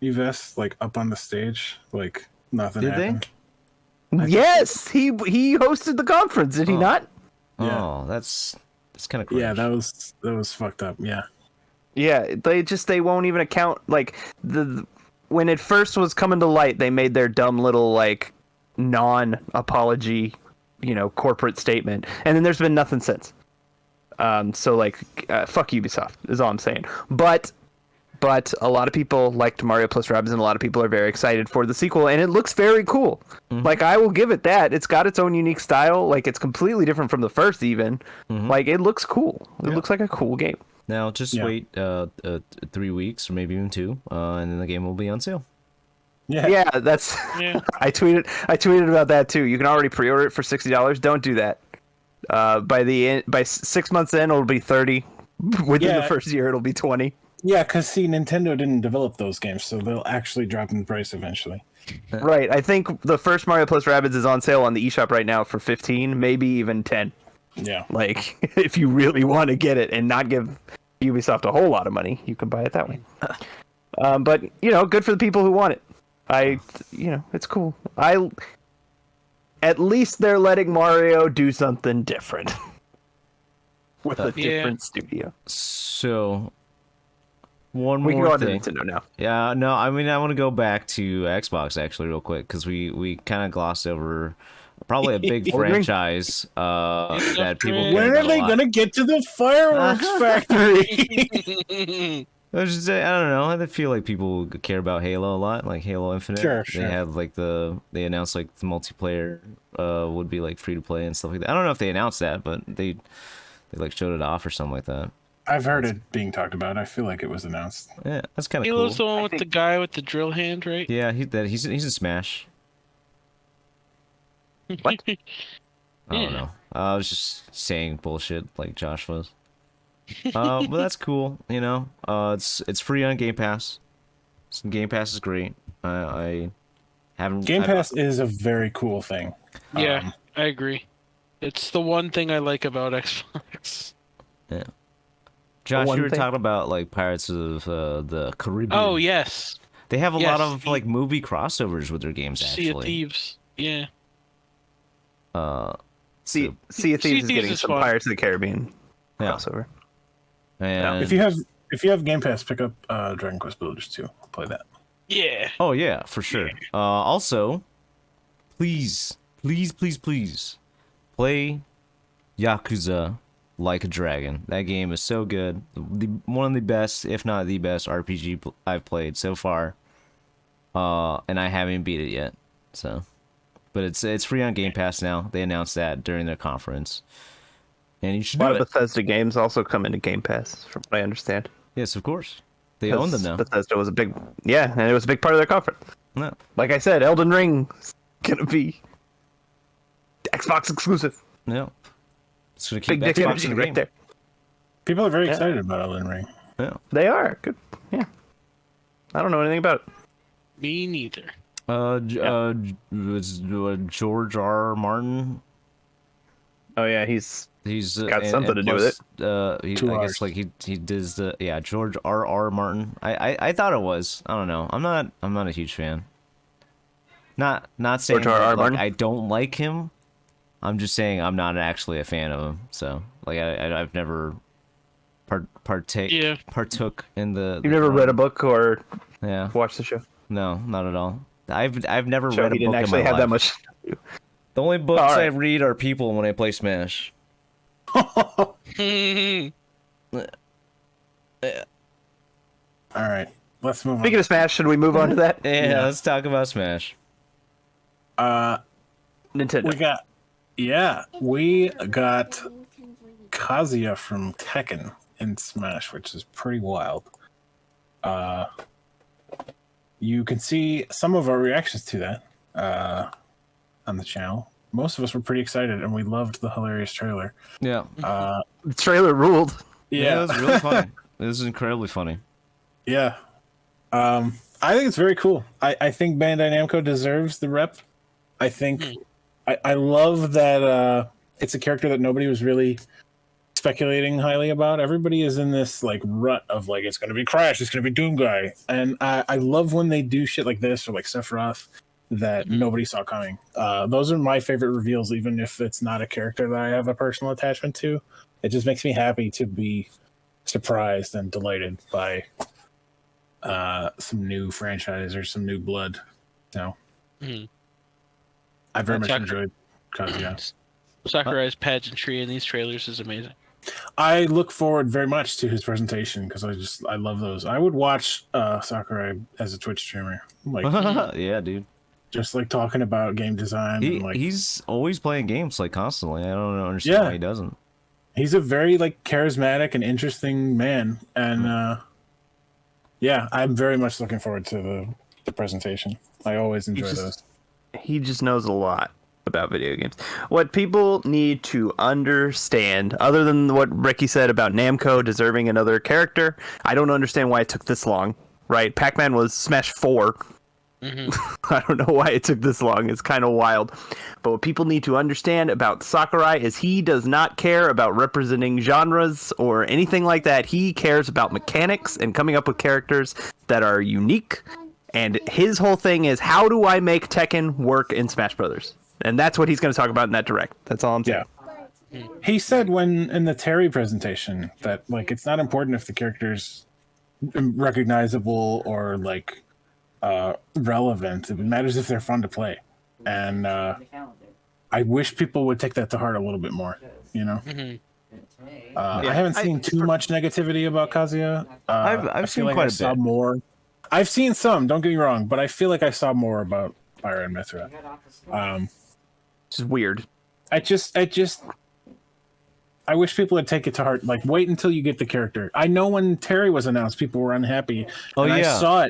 C: Yves like up on the stage, like nothing
B: Did
C: happened.
A: Yes, he hosted the conference, did he not?
C: Yeah.
B: Oh, that's kind of crazy.
C: Yeah, that was fucked up. Yeah.
A: Yeah, they won't even account like when it first was coming to light, they made their dumb little like non-apology, corporate statement, and then there's been nothing since. So like, fuck Ubisoft is all I'm saying. But a lot of people liked Mario plus Rabbids, and a lot of people are very excited for the sequel, and it looks very cool. Mm-hmm. Like, I will give it that. It's got its own unique style. Like, it's completely different from the first, even. Mm-hmm. Like, it looks cool. It looks like a cool game.
B: Now, just wait 3 weeks, or maybe even 2, and then the game will be on sale.
A: Yeah, that's... Yeah. I tweeted about that, too. You can already pre-order it for $60. Don't do that. By 6 months in, it'll be $30. Within the first year, it'll be $20.
C: Yeah, because see, Nintendo didn't develop those games, so they'll actually drop in price eventually.
A: Right. I think the first Mario plus Rabbids is on sale on the eShop right now for $15, maybe even $10.
C: Yeah.
A: Like, if you really want to get it and not give Ubisoft a whole lot of money, you can buy it that way. But, good for the people who want it. It's cool. At least they're letting Mario do something different. With a different studio.
B: So... One
A: we
B: more
A: can go
B: thing.
A: on to Nintendo now.
B: Yeah, no, I mean, I want to go back to Xbox actually real quick because we kind of glossed over probably a big franchise that people.
C: When are they gonna get to the fireworks factory?
B: I don't know. I feel like people care about Halo a lot, like Halo Infinite.
C: Sure.
B: They have like they announced like the multiplayer would be like free to play and stuff like that. I don't know if they announced that, but they like showed it off or something like that.
C: I've heard it being talked about. I feel like it was announced.
B: Yeah, that's kind of cool.
D: Halo's the one with the guy with the drill hand, right?
B: Yeah, he's in Smash.
A: What?
B: I don't know. I was just saying bullshit like Josh was. But that's cool. You know, it's free on Game Pass. Game Pass is great. I haven't.
C: Game Pass is a very cool thing.
D: Yeah, I agree. It's the one thing I like about Xbox.
B: Yeah. Josh,
A: One
B: you were
A: thing-
B: talking about like Pirates of the Caribbean.
D: Oh yes,
B: They have a
D: yes,
B: lot of like movie crossovers with their games.
D: Sea of
B: Actually,
D: Thieves. Yeah.
A: Sea of
D: Sea
A: Thieves is
D: Thieves
A: getting
D: is
A: some
D: fun.
A: Pirates of the Caribbean
B: Yeah.
A: crossover.
B: And
C: If you have Game Pass, pick up Dragon Quest Builders 2. Play that.
D: Yeah.
B: oh yeah, for sure. Also, please play Yakuza Like a Dragon. That game is so good. One of the best, if not the best, RPG I've played so far. And I haven't beat it yet. So, but it's free on Game Pass now. They announced that during their conference, and you should
A: A lot
B: do
A: of
B: it.
A: Bethesda games also come into Game Pass, from what I understand.
B: Yes, of course. They own them now.
A: Bethesda was a big, and it was a big part of their conference.
B: No.
A: Like I said, Elden Ring is gonna be Xbox exclusive.
B: No. It's gonna keep
A: Big dick
B: Xbox
A: energy
B: in the
A: right
B: game.
A: there.
C: People are very excited about Elden Ring.
B: Yeah.
A: They are good. Yeah. I don't know anything about it.
D: Me neither.
B: Was George R. Martin.
A: Oh yeah, he's
B: He's
A: Got something to do with
B: it. I
C: 2
B: guess
C: hours.
B: like he does the George R. R. Martin. I thought it was. I don't know. I'm not a huge fan. Not saying
A: George R. R.
B: that, like,
A: Martin?
B: I don't like him. I'm just saying I'm not actually a fan of him. So like I've never partook in the.
A: you've never read a book or
B: Yeah.
A: watched the show.
B: No, not at all. I've never
A: Show
B: read a
A: he didn't
B: book
A: actually
B: in my
A: have that
B: life.
A: much.
B: The only books
A: All right.
B: I read are people when I play Smash.
C: All right, let's move
A: Speaking of Smash, should we move on to that?
B: Yeah, let's talk about Smash.
C: on.
A: Nintendo.
C: We got Kazuya from Tekken in Smash, which is pretty wild. You can see some of our reactions to that on the channel. Most of us were pretty excited, and we loved the hilarious trailer.
B: Yeah.
A: The trailer ruled.
B: Yeah, it was really funny. It was incredibly funny.
C: Yeah. I think it's very cool. I think Bandai Namco deserves the rep. I think I love that it's a character that nobody was really speculating highly about. Everybody is in this like rut of like it's gonna be Crash, it's gonna be Doom Guy. And I love when they do shit like this or like Sephiroth that nobody saw coming. Those are my favorite reveals, even if it's not a character that I have a personal attachment to. It just makes me happy to be surprised and delighted by some new franchise or some new blood. So I very much enjoyed Kazuya.
D: Sakurai's pageantry in these trailers is amazing.
C: I look forward very much to his presentation because I love those. I would watch Sakurai as a Twitch streamer, like
B: Yeah, dude.
C: just like talking about game design. and like
B: He's always playing games like constantly. I don't understand why he doesn't.
C: he's a very like charismatic and interesting man, and yeah, I'm very much looking forward to the presentation. I always enjoy those.
A: He just knows a lot about video games. What people need to understand, other than what Ricky said about Namco deserving another character, I don't understand why it took this long, right? Pac-Man was Smash 4. I don't know why it took this long. It's kind of wild. But what people need to understand about Sakurai is he does not care about representing genres or anything like that. He cares about mechanics and coming up with characters that are unique. And his whole thing is, how do I make Tekken work in Smash Brothers? And that's what he's going to talk about in that direct. That's all I'm saying.
C: Yeah. He said when in the Terry presentation that like it's not important if the character's recognizable or like relevant. It matters if they're fun to play. And I wish people would take that to heart a little bit more, you know? I haven't seen too much negativity about Kazuya.
B: I've seen quite a bit.
C: More. I've seen some, don't get me wrong, but I feel like I saw more about Pyra and Mithra.
A: It's just weird.
C: I wish people would take it to heart. Like, wait until you get the character. I know when Terry was announced, people were unhappy.
B: Oh,
C: and
B: yeah.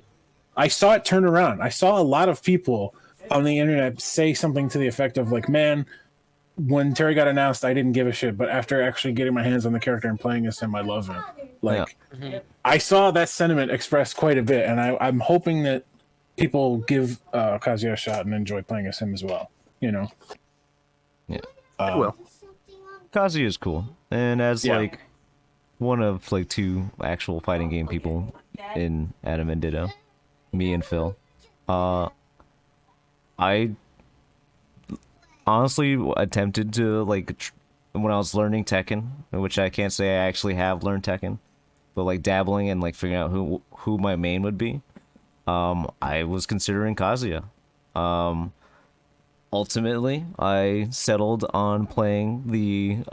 C: I saw it turn around. I saw a lot of people on the internet say something to the effect of like, man, when Terry got announced, I didn't give a shit. But after actually getting my hands on the character and playing as him, I love him. Like, I saw that sentiment expressed quite a bit, and I'm hoping that people give Kazuya a shot and enjoy playing as him as well. You know.
B: Yeah.
A: Well,
B: Kazuya is cool, and as
C: Yeah.
B: like one of like 2 actual fighting game people in Adam and Ditto, me and Phil, I honestly attempted to like when I was learning Tekken, which I can't say I actually have learned Tekken, but like dabbling and like figuring out who my main would be. I was considering Kazuya. Ultimately, I settled on playing the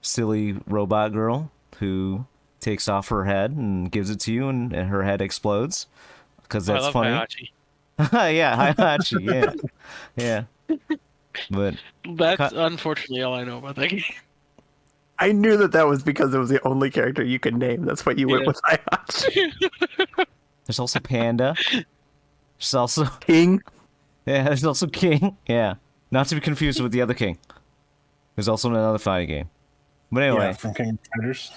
B: silly robot girl who takes off her head and gives it to you, and her head explodes. Because that's funny.
D: Hayachi.
B: Yeah, Hayachi. Yeah. But
D: That's unfortunately all I know about that game.
A: I knew that was because it was the only character you could name. That's why you went with Hayachi.
B: there's also Panda. There's also
A: King.
B: Yeah, there's also King. Yeah. Not to be confused with the other King. There's also another fighting game. But anyway.
C: Yeah, from King of Fighters.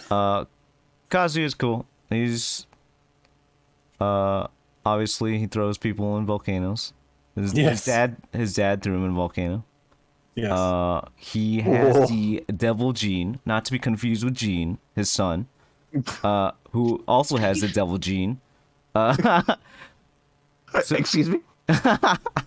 B: Kazuya is cool. He's obviously he throws people in volcanoes. His dad threw him in a volcano.
C: Yes.
B: He has the devil gene, not to be confused with Gene, his son, who also has the devil gene.
A: Excuse me?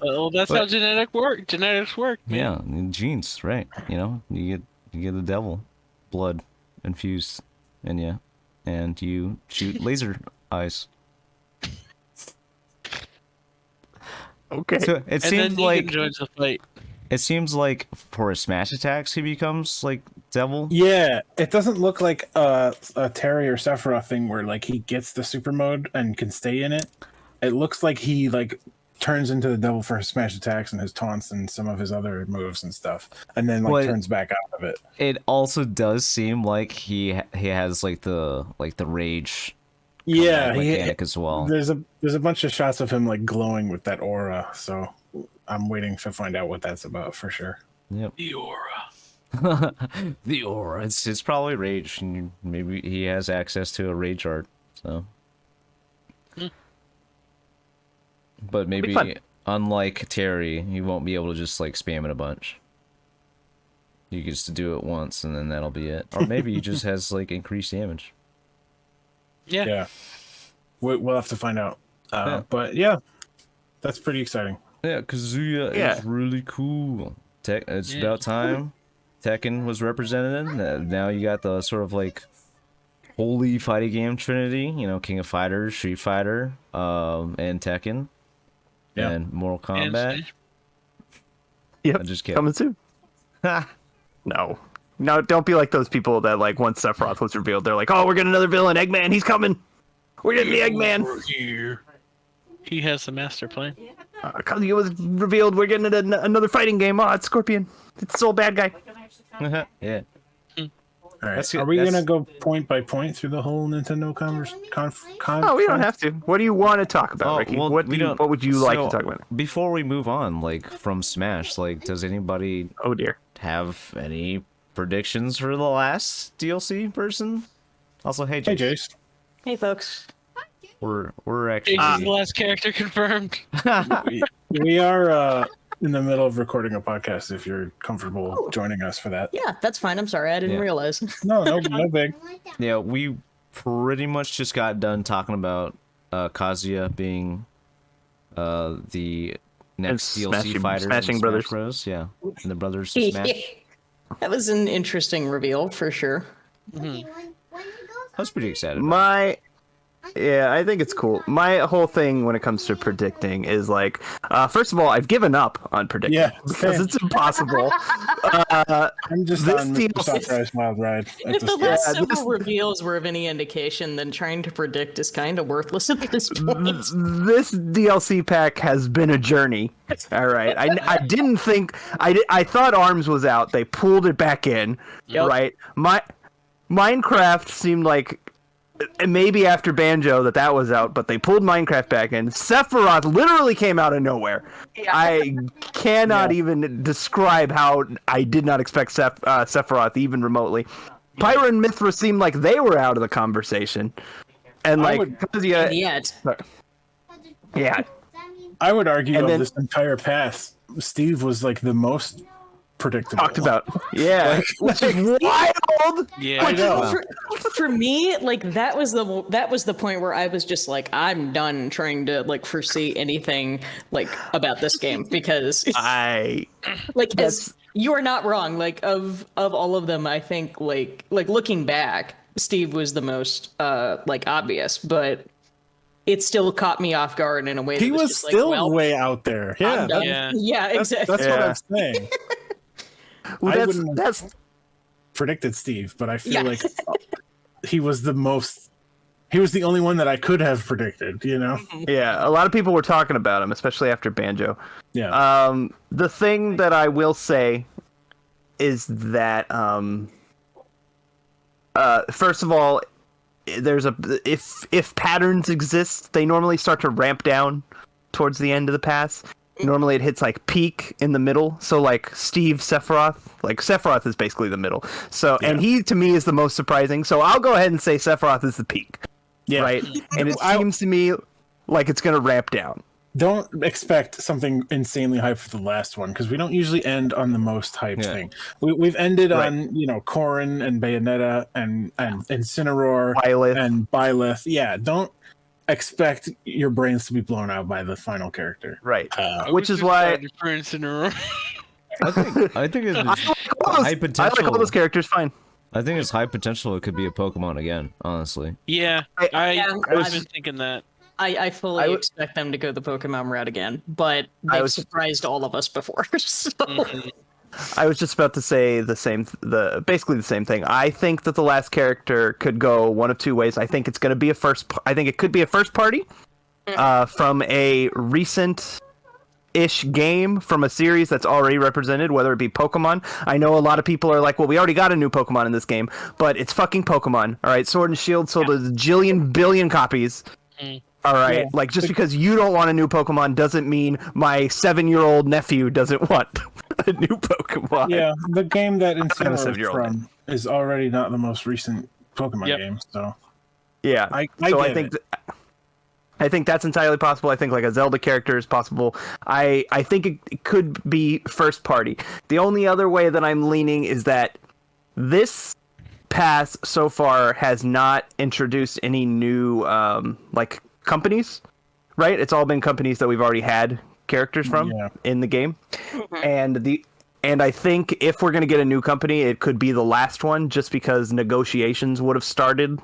D: Well, that's how genetics work. Man.
B: Yeah, genes, right? You know, you get the devil blood infused in you, and you shoot laser eyes.
A: Okay.
B: So it
D: And
B: seems
D: then
B: like
D: Negan joins the fight.
B: it seems like for his smash attacks he becomes like devil.
C: Yeah, it doesn't look like a Terry or Sephiroth thing where like he gets the super mode and can stay in it. It looks like he like turns into the devil for his smash attacks and his taunts and some of his other moves and stuff, and then like turns back out of it.
B: It also does seem like he has like the rage.
C: Yeah,
B: mechanic as well.
C: There's a bunch of shots of him like glowing with that aura, so I'm waiting to find out what that's about for sure.
B: Yep.
D: The aura.
B: The aura. It's probably rage, and maybe he has access to a rage art. So. But maybe unlike Terry, he won't be able to just like spam it a bunch. He gets to do it once, and then that'll be it. Or maybe he just has like increased damage.
D: Yeah.
C: We'll have to find out. But yeah, that's pretty exciting.
B: Yeah, Kazuya is really cool. It's about time Tekken was represented. Now you got the sort of like holy fighting game trinity. You know, King of Fighters, Street Fighter, and Tekken.
C: Yeah.
B: And Mortal Kombat.
D: And
A: Yep.
B: I just kidding.
A: Coming soon. No, don't be like those people that like once Sephiroth was revealed, they're like, "Oh, we're getting another villain, Eggman. He's coming. We're getting the Eggman."
D: Here. He has the master plan.
A: Kazuya was revealed. We're getting another fighting game. Oh, it's Scorpion. It's the sole bad guy.
B: Yeah.
C: All right. Are we gonna go point by point through the whole Nintendo
A: Oh, we don't have to. What do you want to talk about, Ricky?
B: Well,
A: what would you like to talk about?
B: Before we move on, like from Smash, like does anybody
A: Oh dear.
B: have any predictions for the last DLC person? Also, hey
C: Hey,
B: Jace.
C: Jace.
E: Hey, folks.
B: We're actually
D: Jace is the last character confirmed.
C: We are in the middle of recording a podcast. If you're comfortable joining us for that.
E: Yeah, that's fine. I'm sorry. I didn't realize.
C: No big.
B: Yeah, we pretty much just got done talking about Kazuya being the next DLC fighter
A: Smashing
B: in
A: Brothers.
B: Smash Bros. Yeah, and the brothers Smash.
E: That was an interesting reveal for sure.
B: I was pretty excited. About
A: Yeah, I think it's cool. My whole thing when it comes to predicting is like, first of all, I've given up on predicting because
C: same.
A: it's impossible.
C: I'm just
A: This
C: on
A: DLC
C: Mr. Sakurai's wild ride.
E: If the last several reveals were of any indication, then trying to predict is kind of worthless at this point.
A: This DLC pack has been a journey. All right, I didn't think I thought Arms was out. They pulled it back in.
E: Yep.
A: Right, Minecraft seemed like and maybe after Banjo that was out, but they pulled Minecraft back in. Sephiroth literally came out of nowhere.
E: Yeah.
A: I cannot even describe how I did not expect Sephiroth even remotely. Pyra and Mithra seemed like they were out of the conversation, and like Kazuya,
E: Yet.
A: yeah,
C: I would argue
A: And
C: of
A: then-
C: this entire path, Steve was like the most predictable.
A: talked about, yeah, which is wild.
D: Yeah.
C: I know.
E: For me, like that was the point where I was just like, I'm done trying to like foresee anything like about this game because like as you are not wrong. Like of all of them, I think like looking back, Steve was the most like obvious, but it still caught me off guard in a way.
C: He
E: that
C: was
E: just
C: still
E: like, well,
C: way out there. Yeah,
E: I'm done.
D: Yeah.
E: Yeah, exactly.
C: that's what I'm saying.
A: Well,
C: I wouldn't
A: that's
C: predicted Steve, but I feel
E: Yeah.
C: like he was the most. He was the only one that I could have predicted. You know?
A: yeah. A lot of people were talking about him, especially after Banjo.
C: Yeah.
A: The thing that I will say is that first of all, there's if patterns exist, they normally start to ramp down towards the end of the pass. Normally it hits like peak in the middle. So like Sephiroth is basically the middle. So and he to me is the most surprising. So I'll go ahead and say Sephiroth is the peak.
C: Yeah.
A: Right? And it seems to me like it's gonna ramp down.
C: Don't expect something insanely hyped for the last one because we don't usually end on the most hyped thing. We've ended on Corrin and Bayonetta and Incineroar
A: Byleth.
C: and Byleth. Yeah, don't expect your brains to be blown out by the final character.
A: Right.
D: I
A: Which
D: was
A: is why
D: difference in a row.
B: I think it's
A: I
B: high
A: like
B: potential.
A: all those characters fine.
B: I think it's high potential. It could be a Pokemon again. Honestly.
D: Yeah,
E: Yeah,
D: I've been thinking that.
E: I fully expect them to go the Pokemon route again, but they've surprised all of us before. So.
A: I was just about to say basically the same thing. I think that the last character could go one of two ways. I think it's going to be I think it could be a first party from a recent-ish game from a series that's already represented, whether it be Pokemon. I know a lot of people are like, well, we already got a new Pokemon in this game, but it's fucking Pokemon. All right, Sword and Shield sold a jillion billion copies. All right, like just because you don't want a new Pokemon doesn't mean my 7-year-old nephew doesn't want a new Pokemon.
C: Yeah, the game that
A: have a
C: Incineroar is
A: 7-year-old
C: from is already not the most recent Pokemon game. So
A: yeah,
C: I
A: think that's entirely possible. I think like a Zelda character is possible. I think it could be first party. The only other way that I'm leaning is that this pass so far has not introduced any new like companies, right? It's all been companies that we've already had characters from in the game. And I think if we're going to get a new company, it could be the last one just because negotiations would have started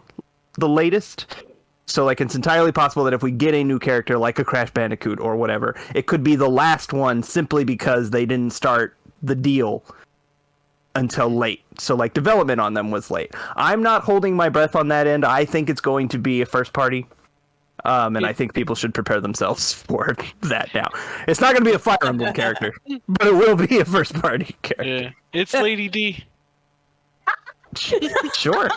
A: the latest. So like it's entirely possible that if we get a new character like a Crash Bandicoot or whatever, it could be the last one simply because they didn't start the deal until late. So like development on them was late. I'm not holding my breath on that end. I think it's going to be a first party. And I think people should prepare themselves for that now. It's not going to be a Fire Emblem character, but it will be a first party character.
D: Yeah, it's Lady D.
A: Sure.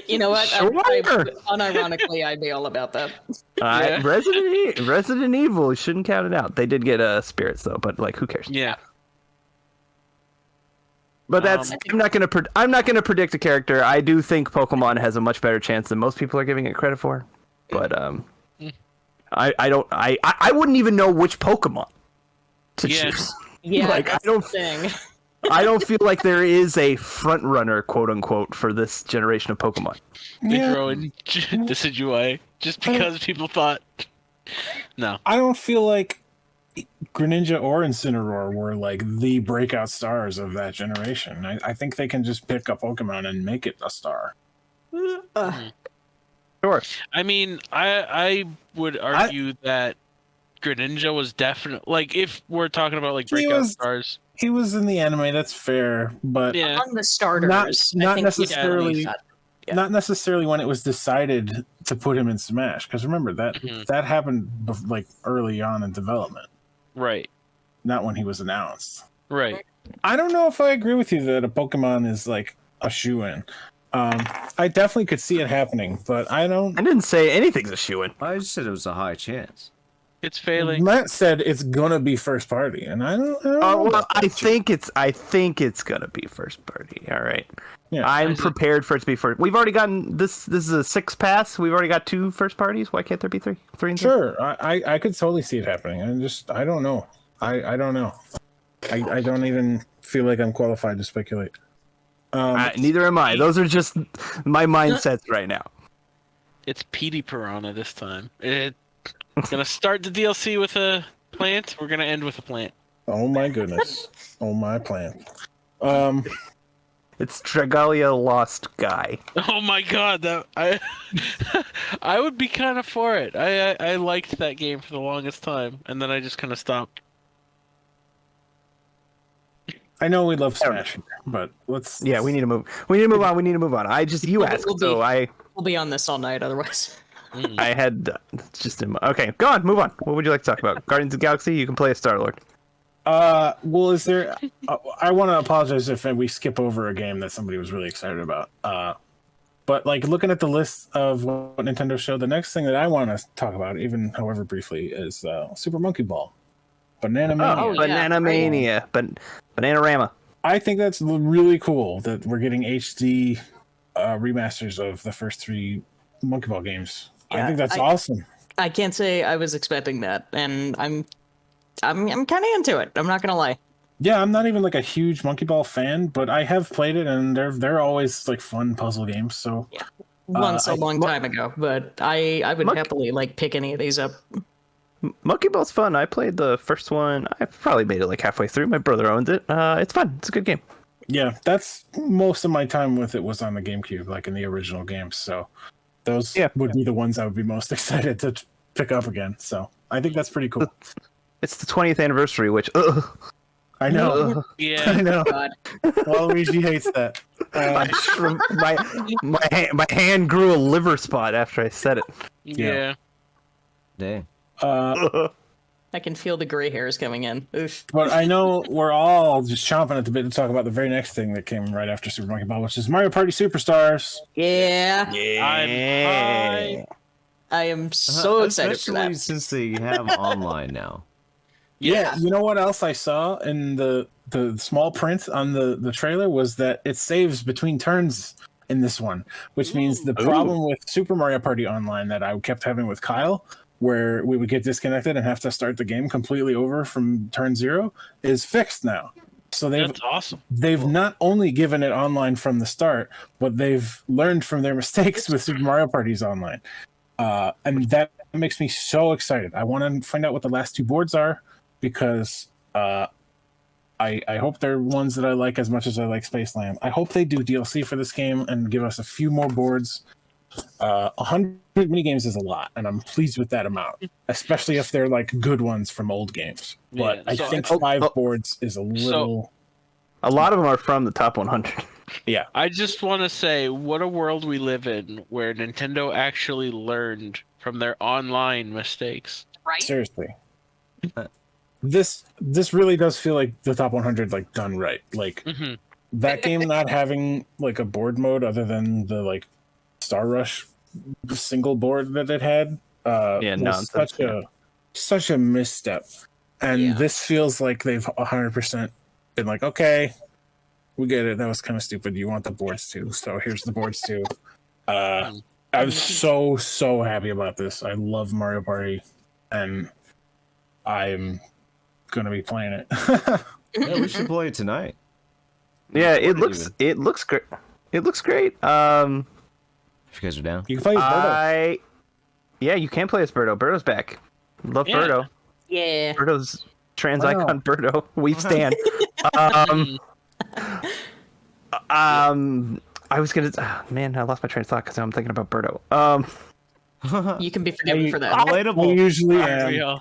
E: You know what?
A: Sure.
E: Unironically, I'd be all about that.
D: Yeah.
A: Resident Evil shouldn't count it out. They did get spirits though, but like who cares?
D: Yeah.
A: But that's I'm not gonna predict a character. I do think Pokemon has a much better chance than most people are giving it credit for. But I wouldn't even know which Pokemon to choose.
E: Yeah,
A: like
E: that's the thing.
A: I don't feel like there is a front runner, quote unquote, for this generation of Pokemon.
D: They throw in Decidueye just because people thought. No.
C: I don't feel like Greninja or Incineroar were like the breakout stars of that generation. I think they can just pick a Pokemon and make it a star.
A: Sure.
D: I mean, I would argue that Greninja was definitely like if we're talking about like breakout stars.
C: He was in the anime, that's fair, but
D: Yeah.
E: On the starters,
C: not
E: I think
C: necessarily. Not necessarily when it was decided to put him in Smash, because remember that happened like early on in development,
D: Right.
C: not when he was announced.
D: Right.
C: I don't know if I agree with you that a Pokemon is like a shoe-in. I definitely could see it happening, but I don't.
A: I didn't say anything's a shoo-in.
B: I just said it was a high chance.
D: It's failing.
C: Matt said it's gonna be first party, and I don't know
A: Oh well,
C: about
A: I
C: that.
A: think it's gonna be first party. All right.
C: Yeah.
A: I'm prepared for it to be first. We've already gotten this. This is a 6 pass. We've already got 2 first parties. Why can't there be 3? 3 and 3?
C: Sure, I could totally see it happening. I don't know. I don't know. I don't even feel like I'm qualified to speculate.
A: Neither am I. Those are just my mindsets right now.
D: It's Petey Piranha this time. It's gonna start the DLC with a plant. We're gonna end with a plant.
C: Oh my goodness. Oh my plan.
A: It's Dragalia Lost Guy.
D: Oh my god, that I would be kind of for it. I liked that game for the longest time, and then I just kind of stopped.
C: I know we love Smash, but let's.
A: Yeah, we need to move. We need to move on. We need to move on. You asked, so
E: We'll be on this all night otherwise.
A: I had just okay. Go on, move on. What would you like to talk about? Guardians of the Galaxy. You can play as Star-Lord.
C: Well, is there? I want to apologize if we skip over a game that somebody was really excited about. But like looking at the list of what Nintendo showed, the next thing that I want to talk about, even however briefly, is Super Monkey Ball, Banana Mania.
A: Oh, Banana Mania, but Bananarama.
C: I think that's really cool that we're getting HD remasters of the first 3 Monkey Ball games.
E: Yeah,
C: I think that's awesome.
E: I can't say I was expecting that, and I'm kind of into it. I'm not gonna lie.
C: Yeah, I'm not even like a huge Monkey Ball fan, but I have played it, and they're always like fun puzzle games. So
E: yeah, once a long time ago, but I would happily like pick any of these up.
A: Monkey Ball's fun. I played the first one. I probably made it like halfway through. My brother owns it. It's fun. It's a good game.
C: Yeah, that's most of my time with it was on the GameCube, like in the original games. So those would be the ones I would be most excited to pick up again. So I think that's pretty cool.
A: It's the 20th anniversary, which
C: I know.
D: Yeah.
C: I know.
E: God.
C: Waluigi hates that.
A: my hand grew a liver spot after I said it.
D: Yeah.
B: Dang.
E: I can feel the gray hairs coming in. Oof.
C: But I know we're all just chomping at the bit to talk about the very next thing that came right after Super Monkey Ball, which is Mario Party Superstars.
E: Yeah.
A: Yeah.
E: I am so excited for
B: Especially
E: that.
B: since they have online now.
C: Yeah, you know what else I saw in the small print on the trailer was that it saves between turns in this one, which means the problem with Super Mario Party Online that I kept having with Kyle, where we would get disconnected and have to start the game completely over from turn 0, is fixed now. So
D: That's awesome.
C: They've not only given it online from the start, but they've learned from their mistakes with Super Mario Party's online. And that makes me so excited. I want to find out what the last 2 boards are, because I hope they're ones that I like as much as I like Spaceland. I hope they do DLC for this game and give us a few more boards. 100 minigames is a lot, and I'm pleased with that amount, especially if they're like good ones from old games. But I think 5 boards is a little...
A: A lot of them are from the top 100.
C: Yeah.
D: I just want to say, what a world we live in where Nintendo actually learned from their online mistakes.
E: Right?
C: Seriously. This really does feel like the top 100 like done right. Like that game not having like a board mode other than the like Star Rush single board that it had was such a misstep. And this feels like they've 100% been like, okay, we get it. That was kind of stupid. You want the boards too, so here's the boards too. I'm so happy about this. I love Mario Party, and I'm gonna be playing it.
B: Yeah, we should play it tonight.
A: Yeah, it looks great. It looks great.
B: If you guys are down.
C: You can play as Birdo.
A: Yeah, you can play as Birdo. Birdo's back. Love Birdo.
E: Yeah.
A: Birdo's trans icon Birdo. We stand. I was gonna. Man, I lost my train of thought because I'm thinking about Birdo.
E: You can be forgiven for that.
C: Relatable. Usually am.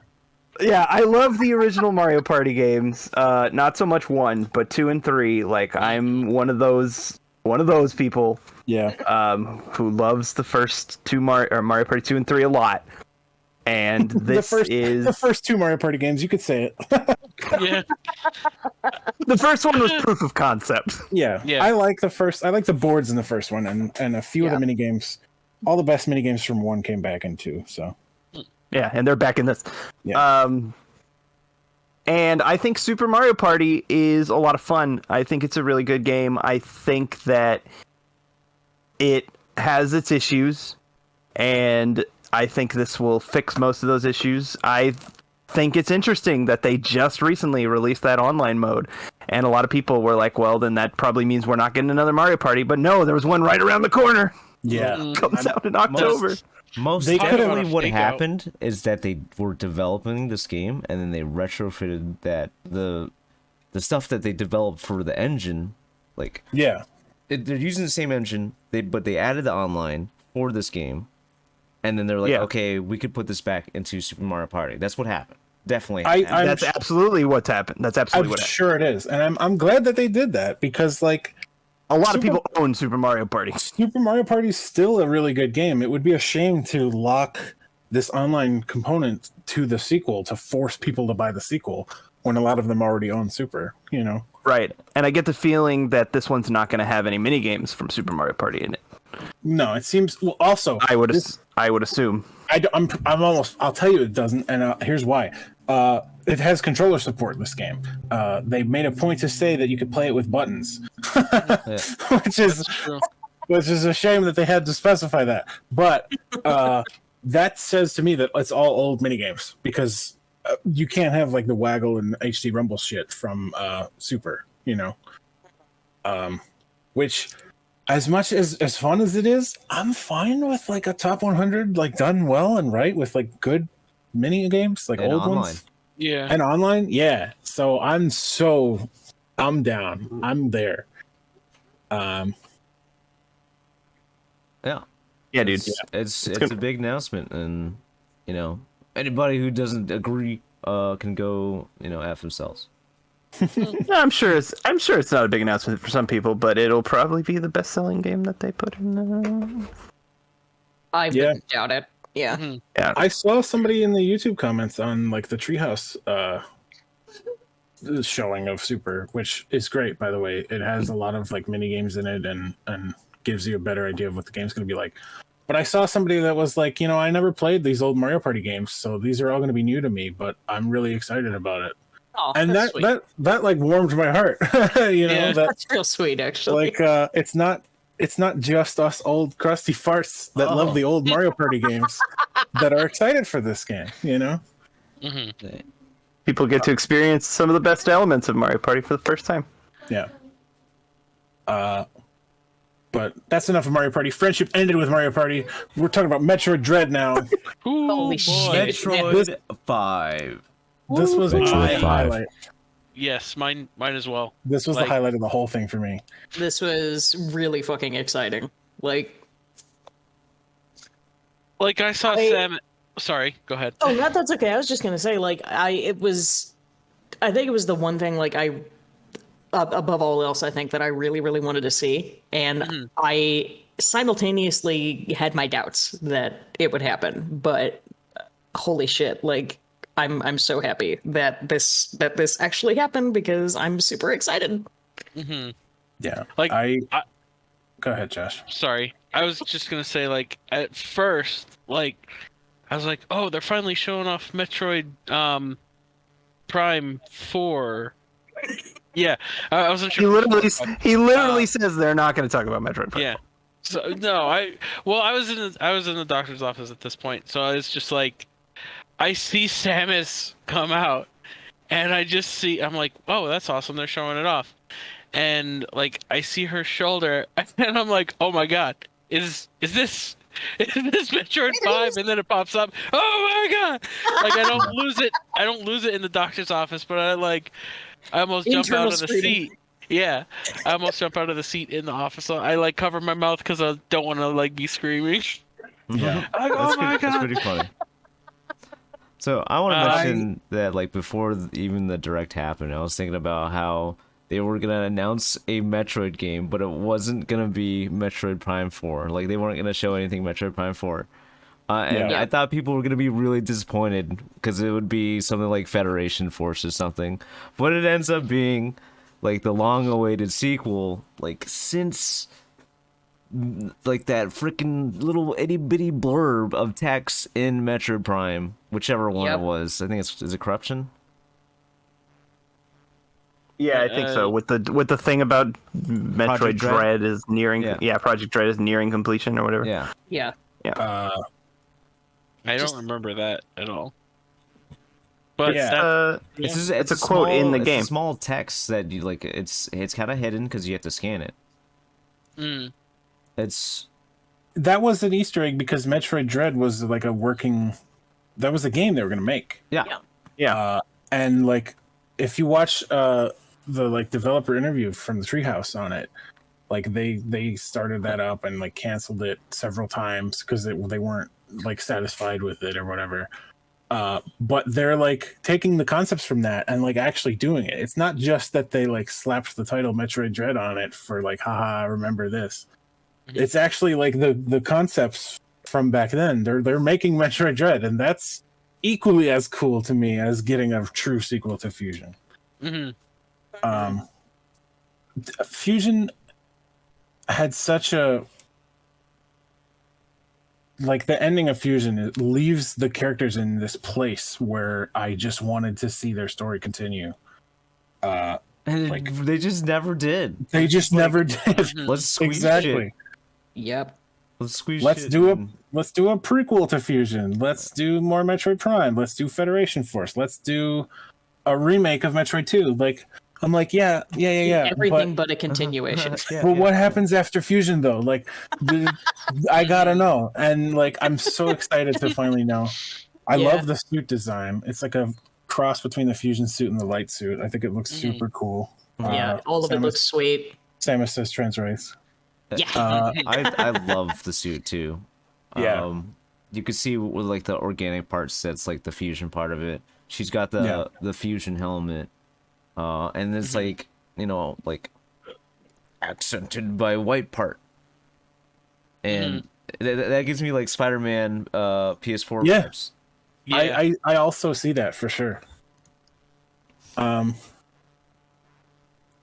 A: Yeah, I love the original Mario Party games. Not so much 1, but 2 and 3. Like I'm one of those people.
C: Yeah.
A: Who loves the first 2 Mario Party 2 and 3 a lot. And this
C: the first 2 Mario Party games, you could say it.
D: Yeah.
A: The first one was proof of concept.
C: Yeah. I like the boards in the first one, and a few of the mini games. All the best mini games from 1 came back in 2. So.
A: Yeah, and they're back in this.
C: Yeah.
A: And I think Super Mario Party is a lot of fun. I think it's a really good game. I think that it has its issues, and I think this will fix most of those issues. I think it's interesting that they just recently released that online mode, and a lot of people were like, well, then that probably means we're not getting another Mario Party. But no, there was one right around the corner.
C: Yeah.
A: Comes out in October.
B: Most definitely what happened is that they were developing this game and then they retrofitted that the stuff that they developed for the engine, like
C: they're
B: using the same engine, but they added the online for this game, and then they're like, okay, we could put this back into Super Mario Party. That's what happened. Definitely.
A: That's absolutely what's happened. That's absolutely what happened.
C: Sure it is, and I'm glad that they did that because like.
A: A lot of people own Super Mario Party.
C: Super Mario Party is still a really good game. It would be a shame to lock this online component to the sequel to force people to buy the sequel when a lot of them already own Super, you know?
A: Right. And I get the feeling that this one's not going to have any mini games from Super Mario Party in it.
C: No, it seems. Well, also,
A: I would assume.
C: I'm almost. I'll tell you, it doesn't, and here's why. It has controller support in this game. They made a point to say that you could play it with buttons, which is a shame that they had to specify that. But that says to me that it's all old minigames because you can't have like the waggle and HD rumble shit from Super, you know. Which, as much as fun as it is, I'm fine with like a top 100 like done well and right with like good mini games like
B: and
C: old
B: online.
C: ones.
D: Yeah.
C: And online, yeah. So I'm down. I'm there.
B: Yeah.
A: Yeah, dude.
B: It's a big announcement, and you know anybody who doesn't agree can go F themselves.
A: I'm sure it's not a big announcement for some people, but it'll probably be the best-selling game that they put in.
E: I wouldn't doubt it. Yeah.
D: Mm-hmm.
A: Yeah.
C: I saw somebody in the YouTube comments on like the Treehouse showing of Super, which is great, by the way. It has a lot of like mini games in it and gives you a better idea of what the game's going to be like. But I saw somebody that was like, I never played these old Mario Party games, so these are all going to be new to me, but I'm really excited about it.
E: Oh,
C: and that like warmed my heart.
E: That's real sweet, actually.
C: Like it's not just us old crusty farts that love the old Mario Party games that are excited for this game,
D: Mm-hmm.
A: People get to experience some of the best elements of Mario Party for the first time.
C: Yeah. But that's enough of Mario Party. Friendship ended with Mario Party. We're talking about Metroid Dread now.
E: Holy shit.
B: Metroid 5.
C: This was my highlight.
D: Yes, mine as well.
C: This was the highlight of the whole thing for me.
E: This was really fucking exciting. Like
D: I saw Sam. Sorry, go ahead.
E: Oh, no, that's okay. I was just gonna say, I think it was the one thing, above all else, I think that I really, really wanted to see, and I simultaneously had my doubts that it would happen. But holy shit! I'm so happy that this actually happened because I'm super excited.
D: Mm-hmm.
C: Yeah. Go ahead, Josh.
D: Sorry, I was just gonna say, at first, I was like, oh, they're finally showing off Metroid Prime 4. Yeah, I wasn't sure.
A: He literally says they're not going to talk about Metroid Prime.
D: Yeah. So no, I was in the doctor's office at this point, so I was just like, I see Samus come out, and I'm like, oh, that's awesome. They're showing it off, and I see her shoulder, and I'm like, oh my god, is this Metroid 5? And then it pops up. Oh my god! I don't lose it in the doctor's office, but I almost jump out of the seat. Yeah, I almost jump out of the seat in the office. So I cover my mouth because I don't want to be screaming.
C: Yeah,
D: oh my god,
B: that's pretty funny. So I want to mention that before even the direct happened, I was thinking about how they were gonna announce a Metroid game, but it wasn't gonna be Metroid Prime 4. They weren't gonna show anything Metroid Prime 4. And
E: Yeah.
B: I thought people were gonna be really disappointed because it would be something like Federation Force or something, but it ends up being like the long-awaited sequel, like since like that freaking little itty-bitty blurb of text in Metroid Prime, whichever one
E: Yep.
B: it was. I think is it Corruption?
A: Yeah, I think so. With the thing about Metroid
B: Project Dread?
A: Dread is nearing,
B: Yeah.
A: Project Dread is nearing completion or whatever.
B: Yeah.
E: Yeah.
D: I don't remember that at all. But
C: Yeah.
D: that,
A: It's a quote in the game.
B: It's a small text that you like. It's kind of hidden because you have to scan it. It's
C: That was an Easter egg because Metroid Dread was like a working. That was a game they were gonna make.
A: Yeah.
C: And like, if you watch the like developer interview from the Treehouse on it, like they started that up and like canceled it several times because they weren't like satisfied with it or whatever. But they're like taking the concepts from that and like actually doing it. It's not just that they like slapped the title Metroid Dread on it for like, haha, remember this. It's actually like the concepts from back then. They're making Metroid Dread, and that's equally as cool to me as getting a true sequel to Fusion. Fusion had such a like the ending of Fusion, it leaves the characters in this place where I just wanted to see their story continue.
B: and
C: like-
B: they just never did.
C: They just never did.
B: Let's squeeze
C: Exactly.
B: shit.
E: Yep.
B: Let's squeeze.
C: Let's
B: shit
C: do
B: in.
C: a prequel to Fusion. Let's do more Metroid Prime. Let's do Federation Force. Let's do a remake of Metroid 2. Like I'm like, yeah.
E: Everything but a continuation.
C: But what happens after Fusion though? Like I gotta know. And like I'm so excited to finally know. I
E: Yeah.
C: love the suit design. It's like a cross between the Fusion suit and the light suit. I think it looks super cool.
E: Yeah, all of it looks sweet.
C: Samus says transrace.
E: Yeah.
B: I love the suit too.
C: Yeah.
B: You could see with like the organic parts that's like the fusion part of it. She's got the fusion helmet, and it's like like accented by white part, and that gives me like Spider-Man PS4
C: Yeah.
B: vibes.
C: I also see that for sure.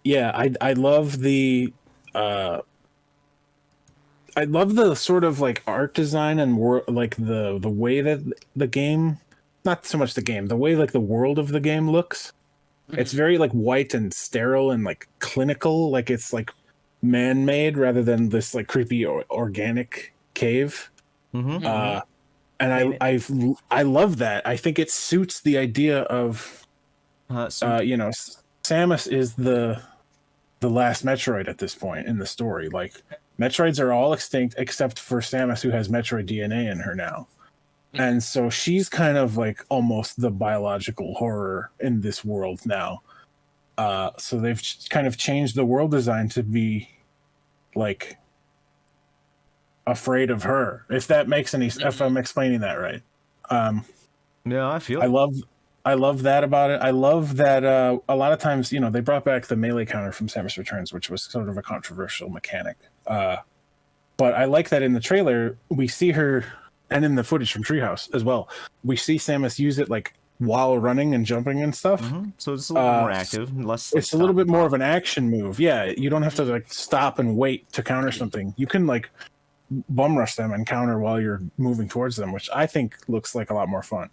C: Yeah, I love the I love the sort of like art design and like the way that the game, not so much the game, the way like the world of the game looks. It's very like white and sterile and like clinical, like it's like man-made rather than this like creepy organic cave. And I love that. I think it suits the idea of Samus is the last Metroid at this point in the story. Like Metroids are all extinct except for Samus, who has Metroid DNA in her now. And so she's kind of like almost the biological horror in this world now. So they've kind of changed the world design to be like afraid of her. If that makes any if I'm explaining that right.
B: Yeah, I feel.
C: I love that about it. I love that a lot of times, they brought back the melee counter from Samus Returns, which was sort of a controversial mechanic. But I like that in the trailer, we see her, and in the footage from Treehouse as well, we see Samus use it like while running and jumping and stuff.
B: So it's a little more active, less.
C: It's a little bit more of an action move. Yeah, you don't have to like stop and wait to counter something. You can like bum rush them and counter while you're moving towards them, which I think looks like a lot more fun.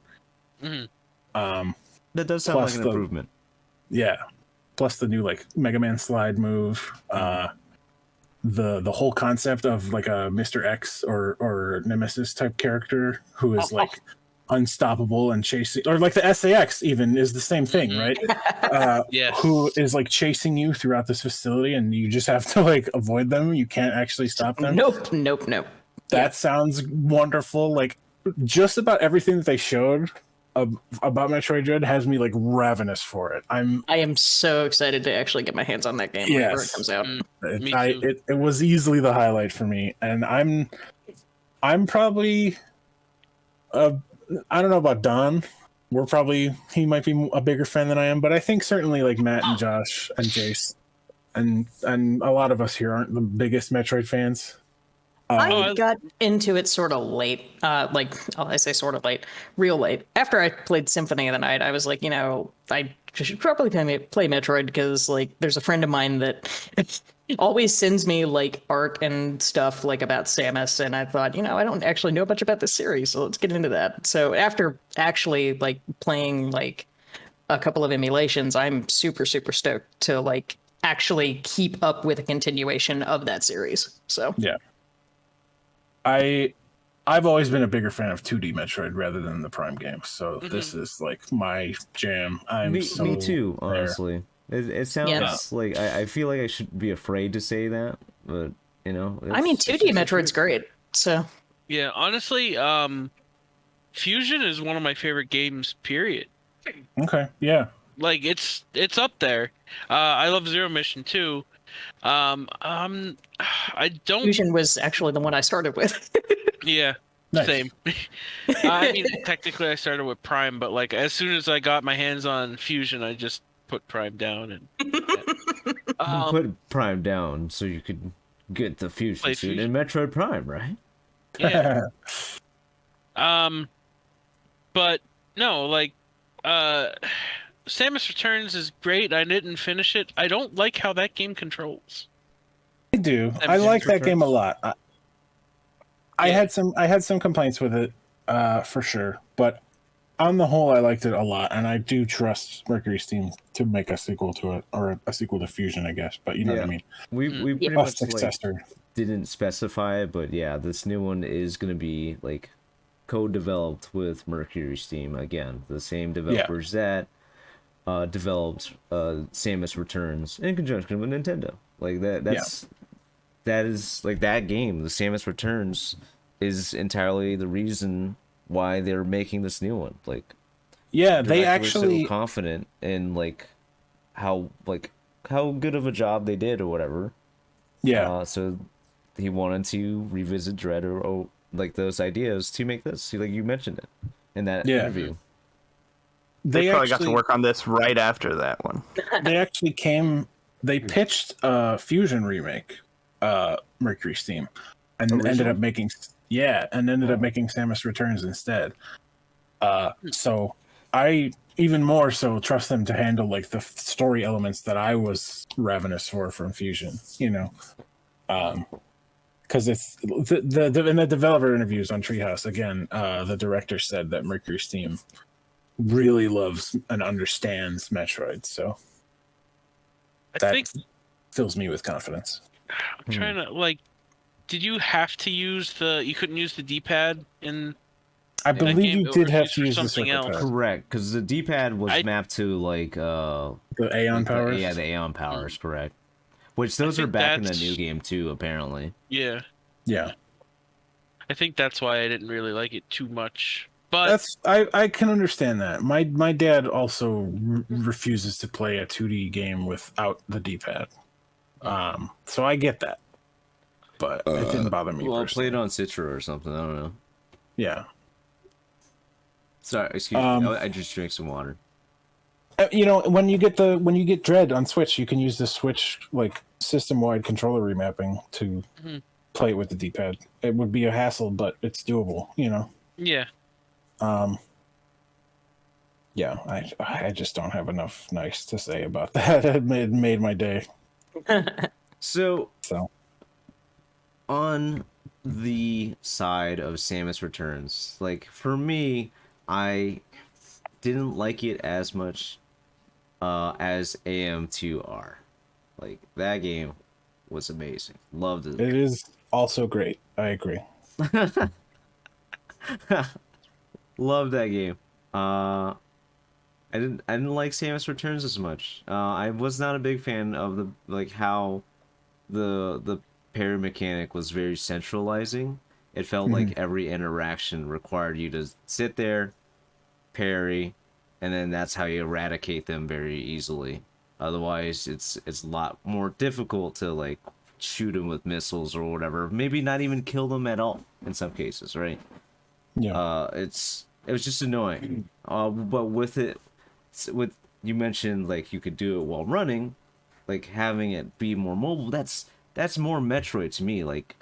B: That does sound like an improvement.
C: Yeah. Plus the new like Mega Man slide move. The whole concept of like a Mr. X or Nemesis type character who is like unstoppable and chasing, or like the SAX even is the same thing, right?
D: Yes.
C: Who is like chasing you throughout this facility and you just have to like avoid them. You can't actually stop them.
E: Nope.
C: That sounds wonderful. Like just about everything that they showed about Metroid Dread has me like ravenous for it. I
E: am so excited to actually get my hands on that game whenever it comes out.
D: Me too.
C: It was easily the highlight for me, and I'm probably I don't know about Don. He might be a bigger fan than I am, but I think certainly like Matt and Josh and Jace and a lot of us here aren't the biggest Metroid fans.
E: I got into it sort of late. I say sort of late, real late. After I played Symphony of the Night, I was like, I should probably play Metroid because, like, there's a friend of mine that always sends me, like, art and stuff, like, about Samus, and I thought, I don't actually know much about this series, so let's get into that. So after actually, like, playing, like, a couple of emulations, I'm super, super stoked to, like, actually keep up with a continuation of that series. So
C: yeah. I've always been a bigger fan of 2D Metroid rather than the Prime games, so this is like my jam.
B: Me too, honestly. It sounds like I feel like I should be afraid to say that, but
E: I mean, 2D Metroid's great. So
D: yeah, honestly, Fusion is one of my favorite games. Period.
C: Okay, yeah.
D: Like it's up there. I love Zero Mission too. I don't.
E: Fusion was actually the one I started with.
D: Yeah,
C: Nice.
D: same. I mean, technically, I started with Prime, but like as soon as I got my hands on Fusion, I just put Prime down and.
B: You put Prime down so you could get the Fusion suit in Metroid Prime, right?
D: Yeah. But no, like, Samus Returns is great. I didn't finish it. I don't like how that game controls.
C: I do. I like that game a lot. I had some complaints with it, for sure, but on the whole, I liked it a lot, and I do trust Mercury Steam to make a sequel to it, or a sequel to Fusion, I guess. But you know what I mean.
B: We pretty much
C: successor.
B: Didn't specify it, but yeah, this new one is gonna be like co-developed with Mercury Steam again, the same developers that developed Samus Returns in conjunction with Nintendo. Like that is like that game, the Samus Returns, is entirely the reason why they're making this new one. Like,
C: yeah, they
B: were
C: actually
B: so confident in how good of a job they did or whatever.
C: Yeah.
B: So he wanted to revisit Dread or like those ideas to make this. Like you mentioned it in that interview.
A: They probably got to work on this right after that one.
C: They pitched a Fusion remake, Mercury Steam, and ended up making Samus Returns instead. So I even more so trust them to handle like the story elements that I was ravenous for from Fusion, because it's in the developer interviews on Treehouse again, the director said that Mercury Steam really loves and understands Metroid, so that fills me with confidence.
D: I'm trying to like. Did you have to use you couldn't use the D-pad in?
C: I believe you did have to use
D: something else.
B: Correct, because the D-pad was mapped to like the
C: Aeon powers.
B: The Aeon powers, correct. Which those are back in the new game too, apparently.
D: Yeah.
C: Yeah.
D: I think that's why I didn't really like it too much. But
C: I can understand that. My dad also refuses to play a 2D game without the D-pad. So I get that. But it didn't bother me.
B: Well, I'll play it on Citra or something. I don't know.
C: Yeah.
B: Sorry, excuse me. I just drank some water.
C: When you get Dread on Switch, you can use the Switch like system-wide controller remapping to play it with the D-pad. It would be a hassle, but it's doable.
D: Yeah.
C: Yeah. I just don't have enough nice to say about that. It made my day.
B: So. On the side of Samus Returns, like for me, I didn't like it as much as AM2R. Like that game was amazing. Loved it.
C: It is also great. I agree.
B: Loved that game. I didn't like Samus Returns as much. I was not a big fan of how the parry mechanic was very centralizing. It felt like every interaction required you to sit there, parry, and then that's how you eradicate them very easily. Otherwise, it's a lot more difficult to like shoot them with missiles or whatever. Maybe not even kill them at all in some cases, right?
C: Yeah.
B: It was just annoying. But with you mentioned like you could do it while running, like having it be more mobile. That's more Metroid to me. Like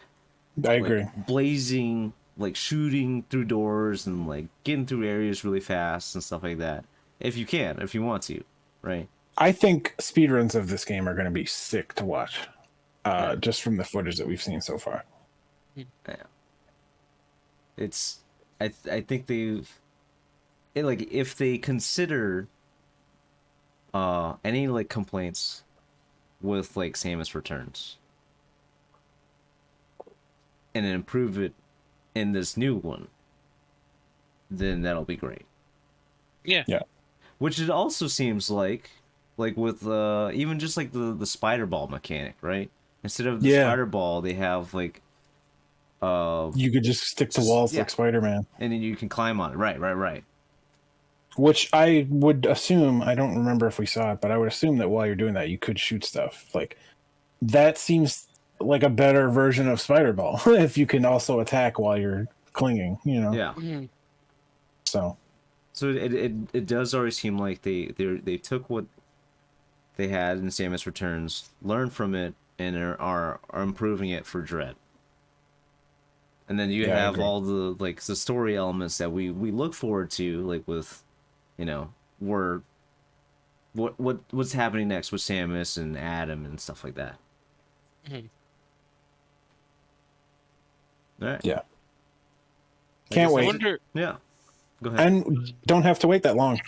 C: I agree.
B: Like, blazing, like shooting through doors and like getting through areas really fast and stuff like that. If you want to, right?
C: I think speedruns of this game are going to be sick to watch, just from the footage that we've seen so far.
B: Yeah. It's, I think like if they consider any like complaints with like Samus Returns and then improve it in this new one, then that'll be great.
D: Yeah.
B: Which it also seems like with even just like the spider ball mechanic, right? Instead of the spider ball, they have like
C: you could just stick to walls like Spider-Man,
B: and then you can climb on it. Right.
C: Which I would assume, I don't remember if we saw it, but I would assume that while you're doing that, you could shoot stuff. Like, that seems like a better version of Spider Ball if you can also attack while you're clinging, you know?
B: Yeah.
C: So
B: it does already seem like they took what they had in Samus Returns, learned from it, and are improving it for Dread. And then you have all the like the story elements that we look forward to, like with, you know, what's happening next with Samus and Adam and stuff like that. All right.
C: Yeah. Can't wait.
B: Yeah. Go ahead.
C: And don't have to wait that long.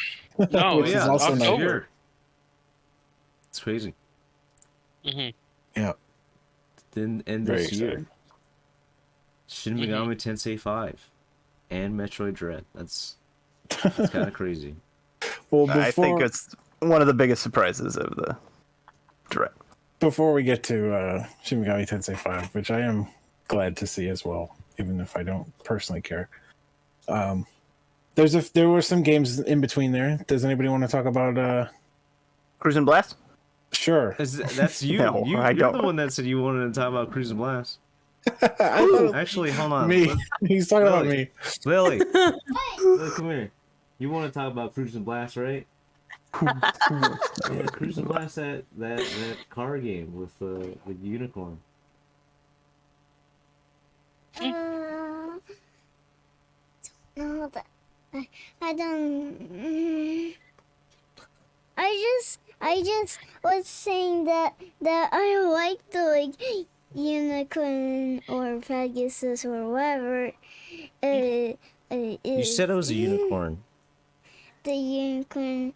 D: No,
C: which is also
D: October.
B: It's crazy.
C: Yeah.
B: Then end
C: Very
B: this year.
C: excited.
B: Shin Megami Tensei 5 and Metroid Dread. That's kind of crazy.
C: Well,
A: I think it's one of the biggest surprises of the Dread.
C: Before we get to Shin Megami Tensei 5, which I am glad to see as well, even if I don't personally care. There were some games in between there. Does anybody want to talk about
A: Cruis'N Blast?
C: Sure.
B: That's you.
A: No,
B: You're the one that said you wanted to talk about Cruis'N Blast. Actually, hold on.
C: Me. He's talking about me.
B: Lily, come here. You want to talk about Cruis'N Blast, right? Yeah, Cruis'N Blast, that car game with the unicorn.
F: No, I don't. I just was saying that I like the unicorn or Pegasus or whatever.
B: You said it was a unicorn.
F: The unicorn.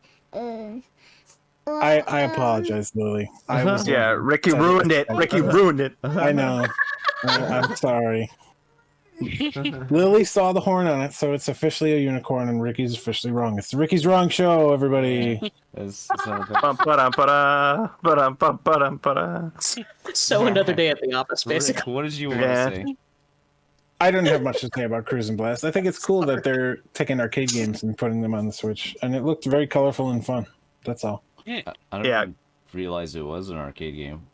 C: I apologize, Lily. I was
A: Ricky ruined it. Ricky ruined it.
C: I know. I'm sorry. Lily saw the horn on it, so it's officially a unicorn, and Ricky's officially wrong. It's the Ricky's Wrong Show, everybody.
E: So another day at the office, basically.
B: Rick, what did you want to say?
C: I don't have much to say about Cruis'N Blast. I think it's cool that they're taking arcade games and putting them on the Switch, and it looked very colorful and fun. That's all.
B: I don't even realize it was an arcade game.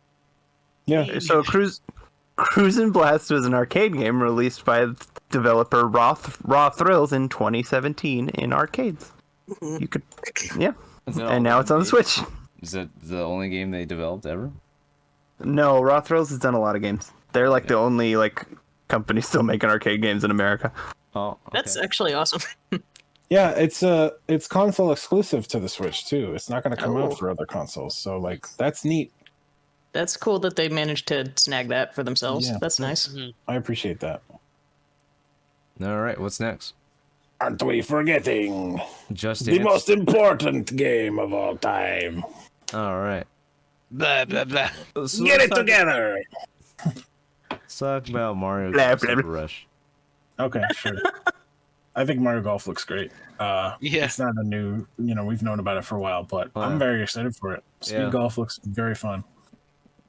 C: Yeah.
A: So Cruis'N Blast was an arcade game released by developer Raw Thrills in 2017 in arcades. You could, and now it's on the Switch.
B: Is that the only game they developed ever?
A: No, Raw Thrills has done a lot of games. They're like the only company still making arcade games in America.
B: Oh, okay.
E: That's actually awesome.
C: Yeah, it's console exclusive to the Switch too. It's not going to come out for other consoles, so that's neat.
E: That's cool that they managed to snag that for themselves.
C: Yeah.
E: That's nice.
C: I appreciate that.
B: All right, what's next?
C: Aren't we forgetting
B: Just
C: the
B: Dance?
C: most important game of all time?
B: All right.
D: Blah, blah, blah.
B: So
C: Get it
B: let's
C: together!
B: talk about Mario
A: Blah,
B: Golf
A: blah,
B: Super
A: blah.
B: Rush.
C: Okay, sure. I think Mario Golf looks great. It's not a new, we've known about it for a while, but I'm very excited for it. Speed golf looks very fun.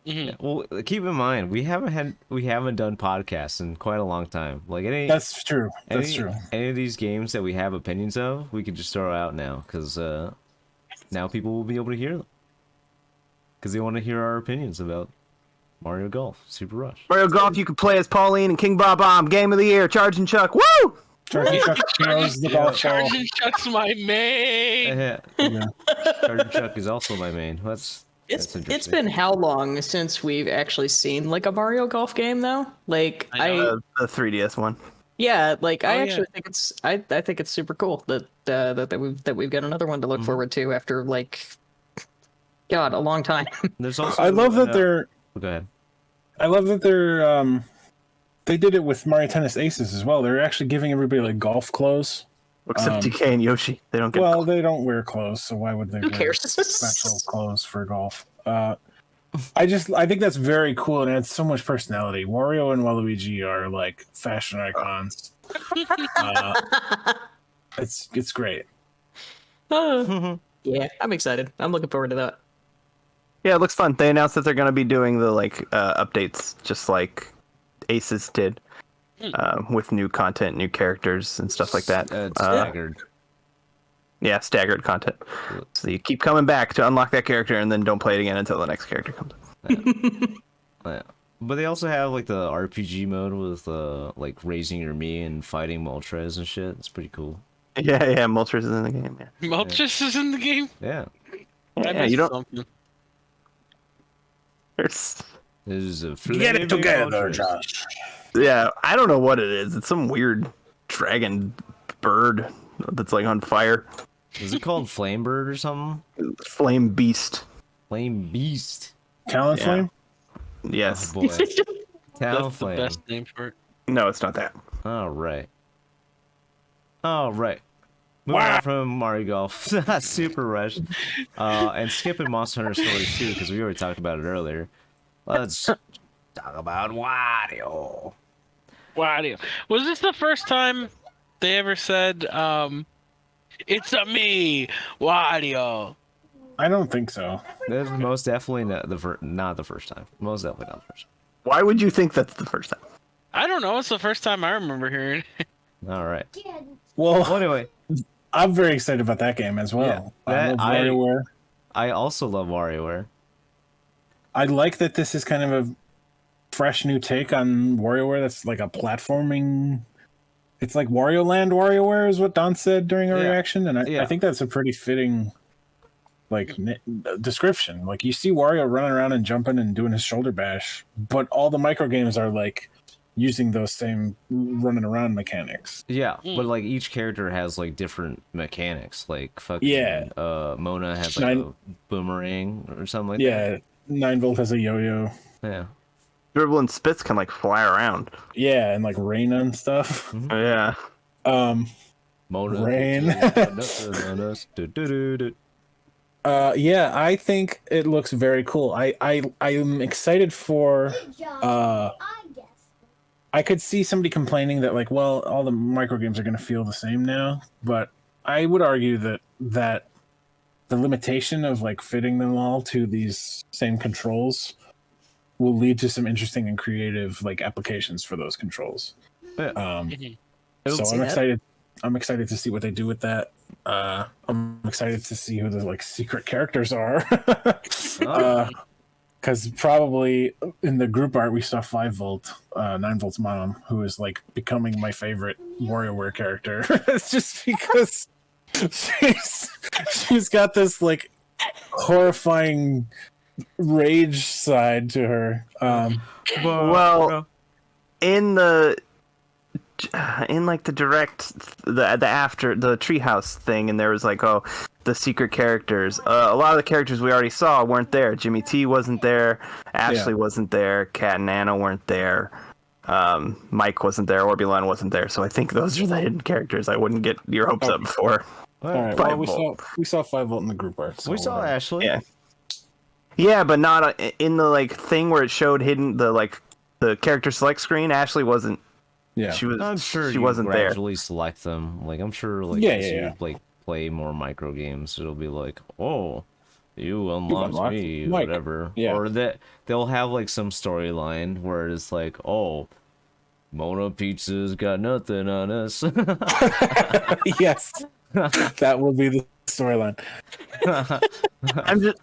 B: Yeah, well, keep in mind we haven't done podcasts in quite a long time.
C: That's true.
B: Any of these games that we have opinions of, we could just throw out now because now people will be able to hear them because they want to hear our opinions about Mario Golf Super Rush.
A: Mario Golf, you can play as Pauline and King Bob Bomb. Game of the year, Charging Chuck. Woo!
C: Charging Chuck knows the golf ball.
D: Charging Chuck's my main.
B: Charging Chuck is also my main.
E: It's been how long since we've actually seen like a Mario Golf game though? Like
A: the 3DS one.
E: Yeah, like I
D: Oh,
E: actually think it's I think it's super cool that we've got another one to look forward to after like God, a long time.
B: There's also
C: I love that they're.
B: Go ahead.
C: I love that they're. They did it with Mario Tennis Aces as well. They're actually giving everybody like golf clothes.
A: Except DK and Yoshi, they don't get.
C: Well, they don't wear clothes, so why would they wear
E: cares?
C: special clothes for golf? I think that's very cool and adds so much personality. Wario and Waluigi are like fashion icons. It's great.
E: Yeah, I'm excited. I'm looking forward to that.
A: Yeah, it looks fun. They announced that they're going to be doing the updates, just like Aces did, with new content, new characters, and stuff like that.
B: Staggered.
A: Yeah, staggered content. So you keep coming back to unlock that character, and then don't play it again until the next character comes.
B: Yeah. But they also have like the RPG mode with like raising your me and fighting Moltres and shit. It's pretty cool.
A: Yeah, Moltres is in the game. Yeah.
D: Moltres is in the game.
B: Yeah.
A: Yeah, you don't.
D: Something.
A: There's.
B: There's a
C: Get it together,
B: Moltres.
C: Josh.
A: Yeah, I don't know what it is. It's some weird dragon bird that's like on fire.
B: Is it called Flame Bird or something?
A: Flame beast.
B: Flame Beast.
C: Talonflame?
A: Yes.
B: Oh boy.
D: That's
B: Talon
D: the
B: Flame.
D: best name for it.
A: No, it's not that.
B: All right. Moving on from Mario Golf, Super Rush, and skipping Monster Hunter Stories 2 because we already talked about it earlier. Let's talk about Wario.
D: Wario. Was this the first time they ever said, "It's a me, Wario"?
C: I don't think so.
B: This is most definitely not the first time. Most definitely not the first time.
A: Why would you think that's the first time?
D: I don't know. It's the first time I remember hearing it.
B: All right.
C: Well,
B: Well, anyway,
C: I'm very excited about that game as well.
B: Yeah,
C: I love WarioWare.
B: I also love WarioWare.
C: I like that this is kind of a fresh new take on WarioWare. That's like a platforming. It's like Wario Land WarioWare is what Don said during our reaction, and I think that's a pretty fitting description. Like you see Wario running around and jumping and doing his shoulder bash, but all the micro games are like using those same running around mechanics.
B: Yeah, but like each character has like different mechanics. Like fucking Mona has like a boomerang or something like that.
C: Yeah, 9-Volt has a yo-yo.
B: Yeah.
A: Dribble and Spitz can like fly around.
C: Yeah, and like rain and stuff.
A: Yeah.
B: Mona.
C: Rain. Yeah, I think it looks very cool. I'm excited for I could see somebody complaining that like, well, all the micro games are going to feel the same now, but I would argue that the limitation of like fitting them all to these same controls will lead to some interesting and creative like applications for those controls. So I'm excited. I'm excited to see what they do with that. I'm excited to see who the like secret characters are. Because probably in the group art we saw 5-Volt, 9-Volt's mom, who is like becoming my favorite WarioWare character. It's just because she's got this like horrifying rage side to her.
A: Well, in like the direct, the after the treehouse thing, and there was like, oh, the secret characters. A lot of the characters we already saw weren't there. Jimmy T wasn't there. Ashley wasn't there. Kat and Anna weren't there. Mike wasn't there. Orbulon wasn't there. So I think those are the hidden characters. I wouldn't get your hopes up before.
C: All right. Well, we saw 5-Volt in the group art. So
B: We saw Ashley.
A: Yeah. Yeah, but not in the like thing where it showed hidden the character select screen. Ashley wasn't.
C: Yeah.
A: She was.
B: I'm sure
A: she
B: you
A: wasn't there.
B: gradually select them. Like I'm sure, like as you like play more micro games, it'll be like, oh, you unlocked me,
C: Mike.
B: whatever.
C: Yeah.
B: Or that they'll have like some storyline where it's like, oh, Mona Pizza's got nothing on us.
C: Yes, that will be the storyline.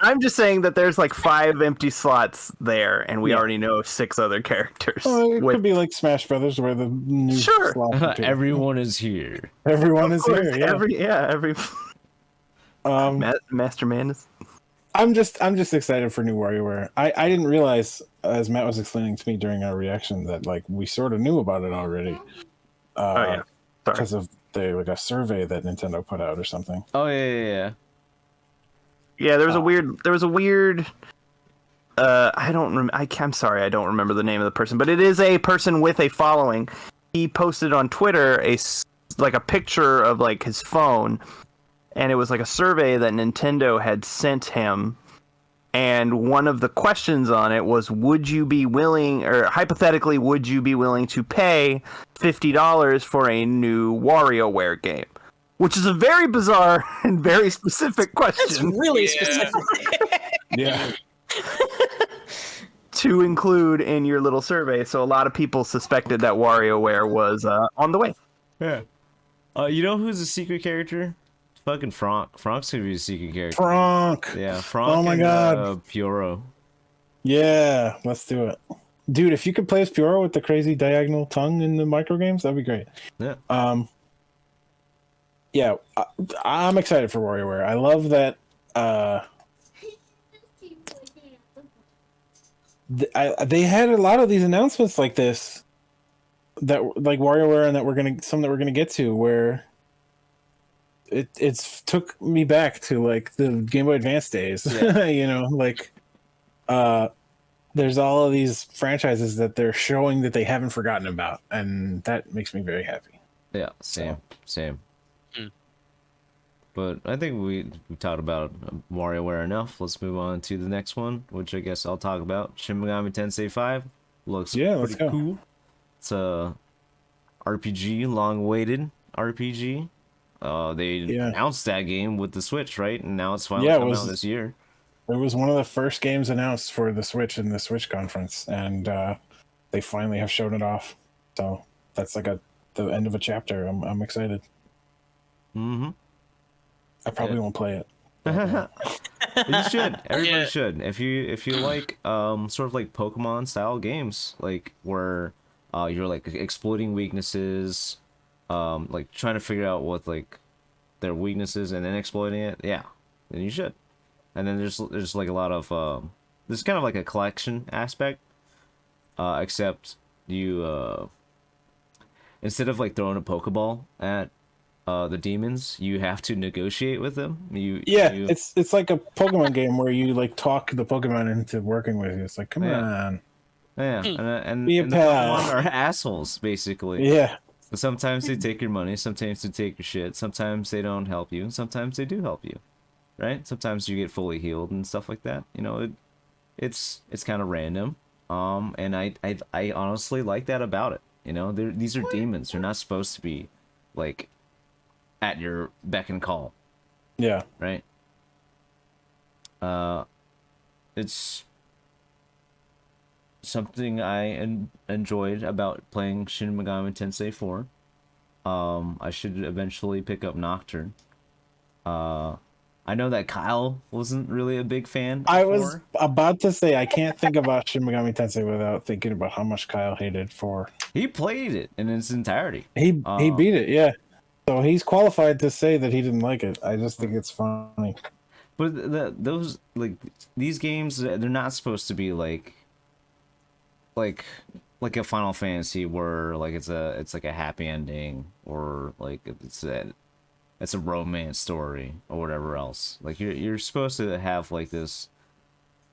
A: I'm just saying that there's like 5 empty slots there, and we already know 6 other characters.
C: Oh, it could be like Smash Brothers, where the new slots appear.
B: Everyone is here.
C: Everyone is
A: course,
C: here. Yeah.
A: Every Master Madness.
C: I'm just excited for new WarioWare. I didn't realize, as Matt was explaining to me during our reaction, that like we sort of knew about it already.
A: Oh yeah,
C: because of a survey that Nintendo put out or something.
B: Oh yeah.
A: Yeah, there was a weird. I'm sorry, I don't remember the name of the person, but it is a person with a following. He posted on Twitter a picture of like his phone, and it was like a survey that Nintendo had sent him. And one of the questions on it was, would you be willing, or hypothetically, would you be willing to pay $50 for a new WarioWare game? Which is a very bizarre and very specific question.
E: It's really specific.
C: Yeah.
A: To include in your little survey. So a lot of people suspected that WarioWare was on the way.
B: Yeah. You know who's a secret character? Fucking Frank. Frank's gonna be a secret character.
C: Frank.
B: Yeah, Frank.
C: Oh my god.
B: Pyoro.
C: Yeah, let's do it. Dude, if you could play as Pyoro with the crazy diagonal tongue in the micro games, that'd be great.
B: Yeah.
C: Yeah, I'm excited for WarioWare. I love that. They had a lot of these announcements like this, that like WarioWare, and that we're gonna get to, where it's took me back to like the Game Boy Advance days.
B: Yeah.
C: You know, like there's all of these franchises that they're showing that they haven't forgotten about, and that makes me very happy.
B: Yeah, same. But I think we talked about WarioWare enough. Let's move on to the next one, which I guess I'll talk about. Shin Megami Tensei 5 looks
C: let's
B: pretty
C: go.
B: cool. It's a RPG, long-awaited RPG. They announced that game with the Switch, right? And now it's finally coming out this year.
C: It was one of the first games announced for the Switch in the Switch conference, and they finally have shown it off. So that's like the end of a chapter. I'm excited.
B: Mm-hmm.
C: I probably won't play it.
B: You should. Everybody should. If you like sort of like Pokemon style games, like where you're like exploiting weaknesses, like trying to figure out what like their weaknesses and then exploiting it, yeah, then you should. And then there's like a lot of there's kind of like a collection aspect, except you instead of like throwing a Pokeball at the demons, you have to negotiate with them.
C: It's like a Pokemon game where you like talk the Pokemon into working with you. It's like, come on,
B: and
C: be a
B: the
C: pal.
B: Pokemon are assholes basically.
C: Yeah.
B: But sometimes they take your money, sometimes they take your shit, sometimes they don't help you, and sometimes they do help you, right? Sometimes you get fully healed and stuff like that. You know, it's kind of random. And I honestly like that about it. You know, these are demons. They're not supposed to be like at your beck and call.
C: Yeah.
B: Right? It's something I enjoyed about playing Shin Megami Tensei 4. I should eventually pick up Nocturne. I know that Kyle wasn't really a big fan.
C: I was about to say, I can't think about Shin Megami Tensei without thinking about how much Kyle hated 4.
B: He played it in its entirety.
C: He beat it, yeah. So he's qualified to say that he didn't like it. I just think it's funny.
B: But those like these games, they're not supposed to be like a Final Fantasy where like it's like a happy ending, or like it's a romance story or whatever else. Like you're supposed to have like this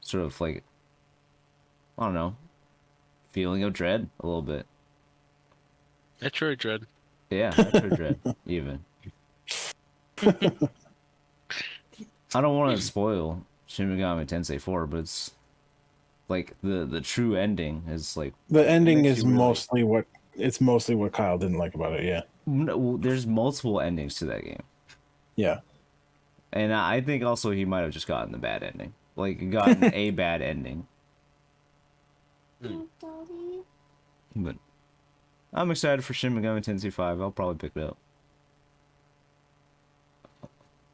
B: sort of like, I don't know, feeling of dread a little bit.
D: Metroid Dread.
B: Yeah, Metroid Dread even. I don't want to spoil Shin Megami Tensei 4, but it's like the true ending is like
C: the ending is mostly what Kyle didn't like about it. Yeah.
B: No, there's multiple endings to that game.
C: Yeah.
B: And I think also he might have just gotten the bad ending. Like, gotten a bad ending. But I'm excited for Shin Megami Tensei 5. I'll probably pick it up.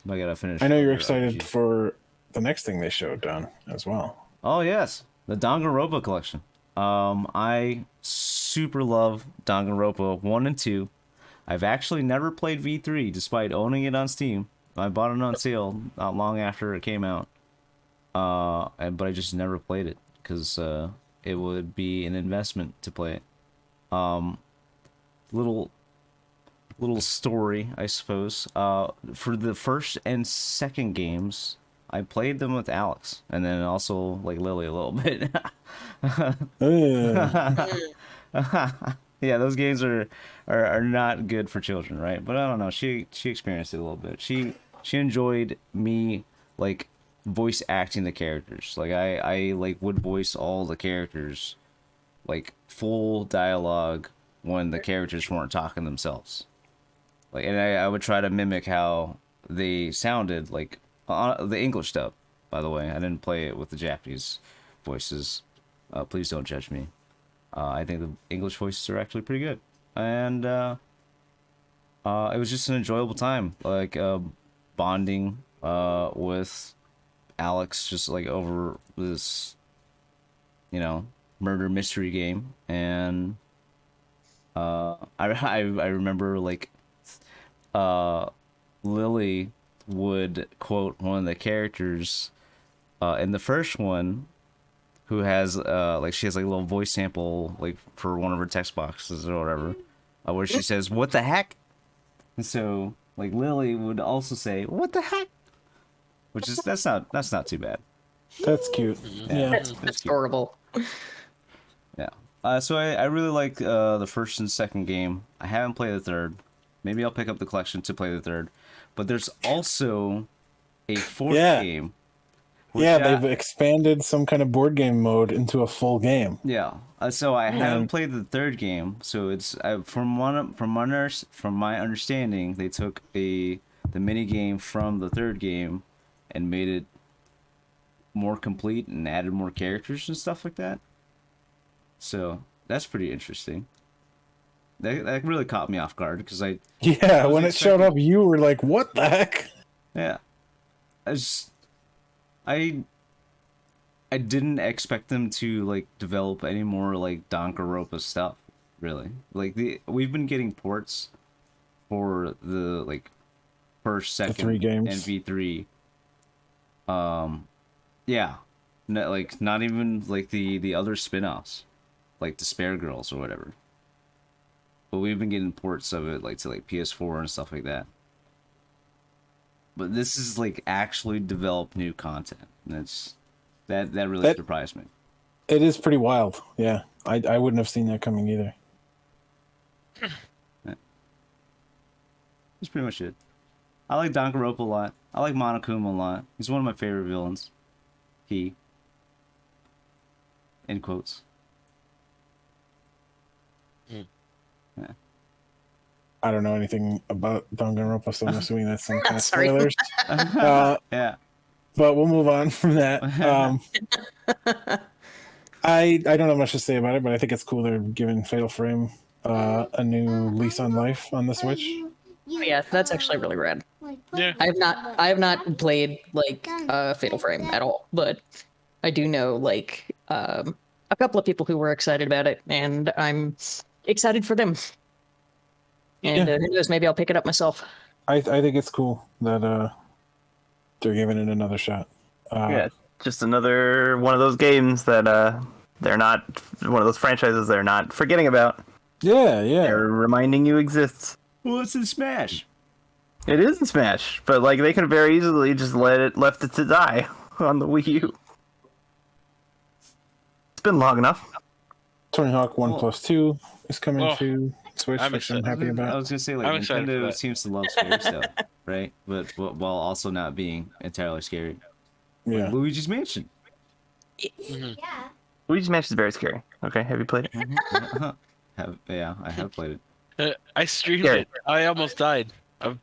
B: I gotta finish.
C: I know you're excited for the next thing they showed, Don, as well.
B: Oh, yes. The Danganronpa collection. I super love Danganronpa 1 and 2. I've actually never played V3 despite owning it on Steam. I bought it on sale not long after it came out. but I just never played it because it would be an investment to play it. Little story, I suppose. For the first and second games, I played them with Alex, and then also like Lily a little bit. Yeah, those games are not good for children, right? But I don't know. She experienced it a little bit. She enjoyed me like voice acting the characters. Like I like would voice all the characters like full dialogue when the characters weren't talking themselves. Like, and I would try to mimic how they sounded like the English dub. By the way, I didn't play it with the Japanese voices. Please don't judge me. I think the English voices are actually pretty good, and it was just an enjoyable time, like bonding with Alex, just like over this, murder mystery game, and I remember like Lily would quote one of the characters in the first one, who has like she has like a little voice sample like for one of her text boxes or whatever, where she says "What the heck?" And so like Lily would also say "What the heck," which is that's not too bad.
C: That's cute. Yeah,
E: That's adorable.
B: Yeah. So I really like the first and second game. I haven't played the third. Maybe I'll pick up the collection to play the third. But there's also a fourth game.
C: They've expanded some kind of board game mode into a full game.
B: Yeah. So I haven't played the third game. So it's from my understanding, they took the mini game from the third game and made it more complete and added more characters and stuff like that. So that's pretty interesting. That really caught me off guard because when
C: it showed up, you were like, "What the heck?"
B: Yeah, I didn't expect them to like develop any more like Danganronpa stuff. Really, like we've been getting ports for the like first, second,
C: the 3 games
B: and V3. Yeah, not even like the other spin-offs, like the Spare Girls or whatever. But we've been getting ports of it like to like PS4 and stuff like that. But this is like actually developed new content. And that really surprised me.
C: It is pretty wild. Yeah. I wouldn't have seen that coming either.
B: Yeah. That's pretty much it. I like Danganronpa a lot. I like Monokuma a lot. He's one of my favorite villains. He. In quotes. Yeah.
C: I don't know anything about Danganronpa, so I'm assuming that's some kind of
E: Sorry.
C: spoilers.
B: Yeah.
C: But we'll move on from that. I don't have much to say about it, but I think it's cool they're giving Fatal Frame a new lease on life on the Switch.
E: Yeah, that's actually really rad.
D: Yeah.
E: I have not played like Fatal Frame at all, but I do know like a couple of people who were excited about it, and I'm excited for them. And who knows, maybe I'll pick it up myself.
C: I think it's cool that they're giving it another shot.
A: Just another one of those games that they're not one of those franchises they're not forgetting about.
C: Yeah.
A: They're reminding you exists.
B: Well, it's in Smash.
A: It is in Smash, but like they could very easily just left it to die on the Wii U. It's been long enough.
C: Tony Hawk 1+2 is coming to Switch, which I'm happy about.
B: I was gonna say like Nintendo seems to love scary stuff, right? But while also not being entirely scary.
C: Yeah.
B: Like Luigi's Mansion.
F: Yeah.
A: Luigi's Mansion is very scary. Okay, have you played it?
B: I have played it.
D: I streamed it. I almost died of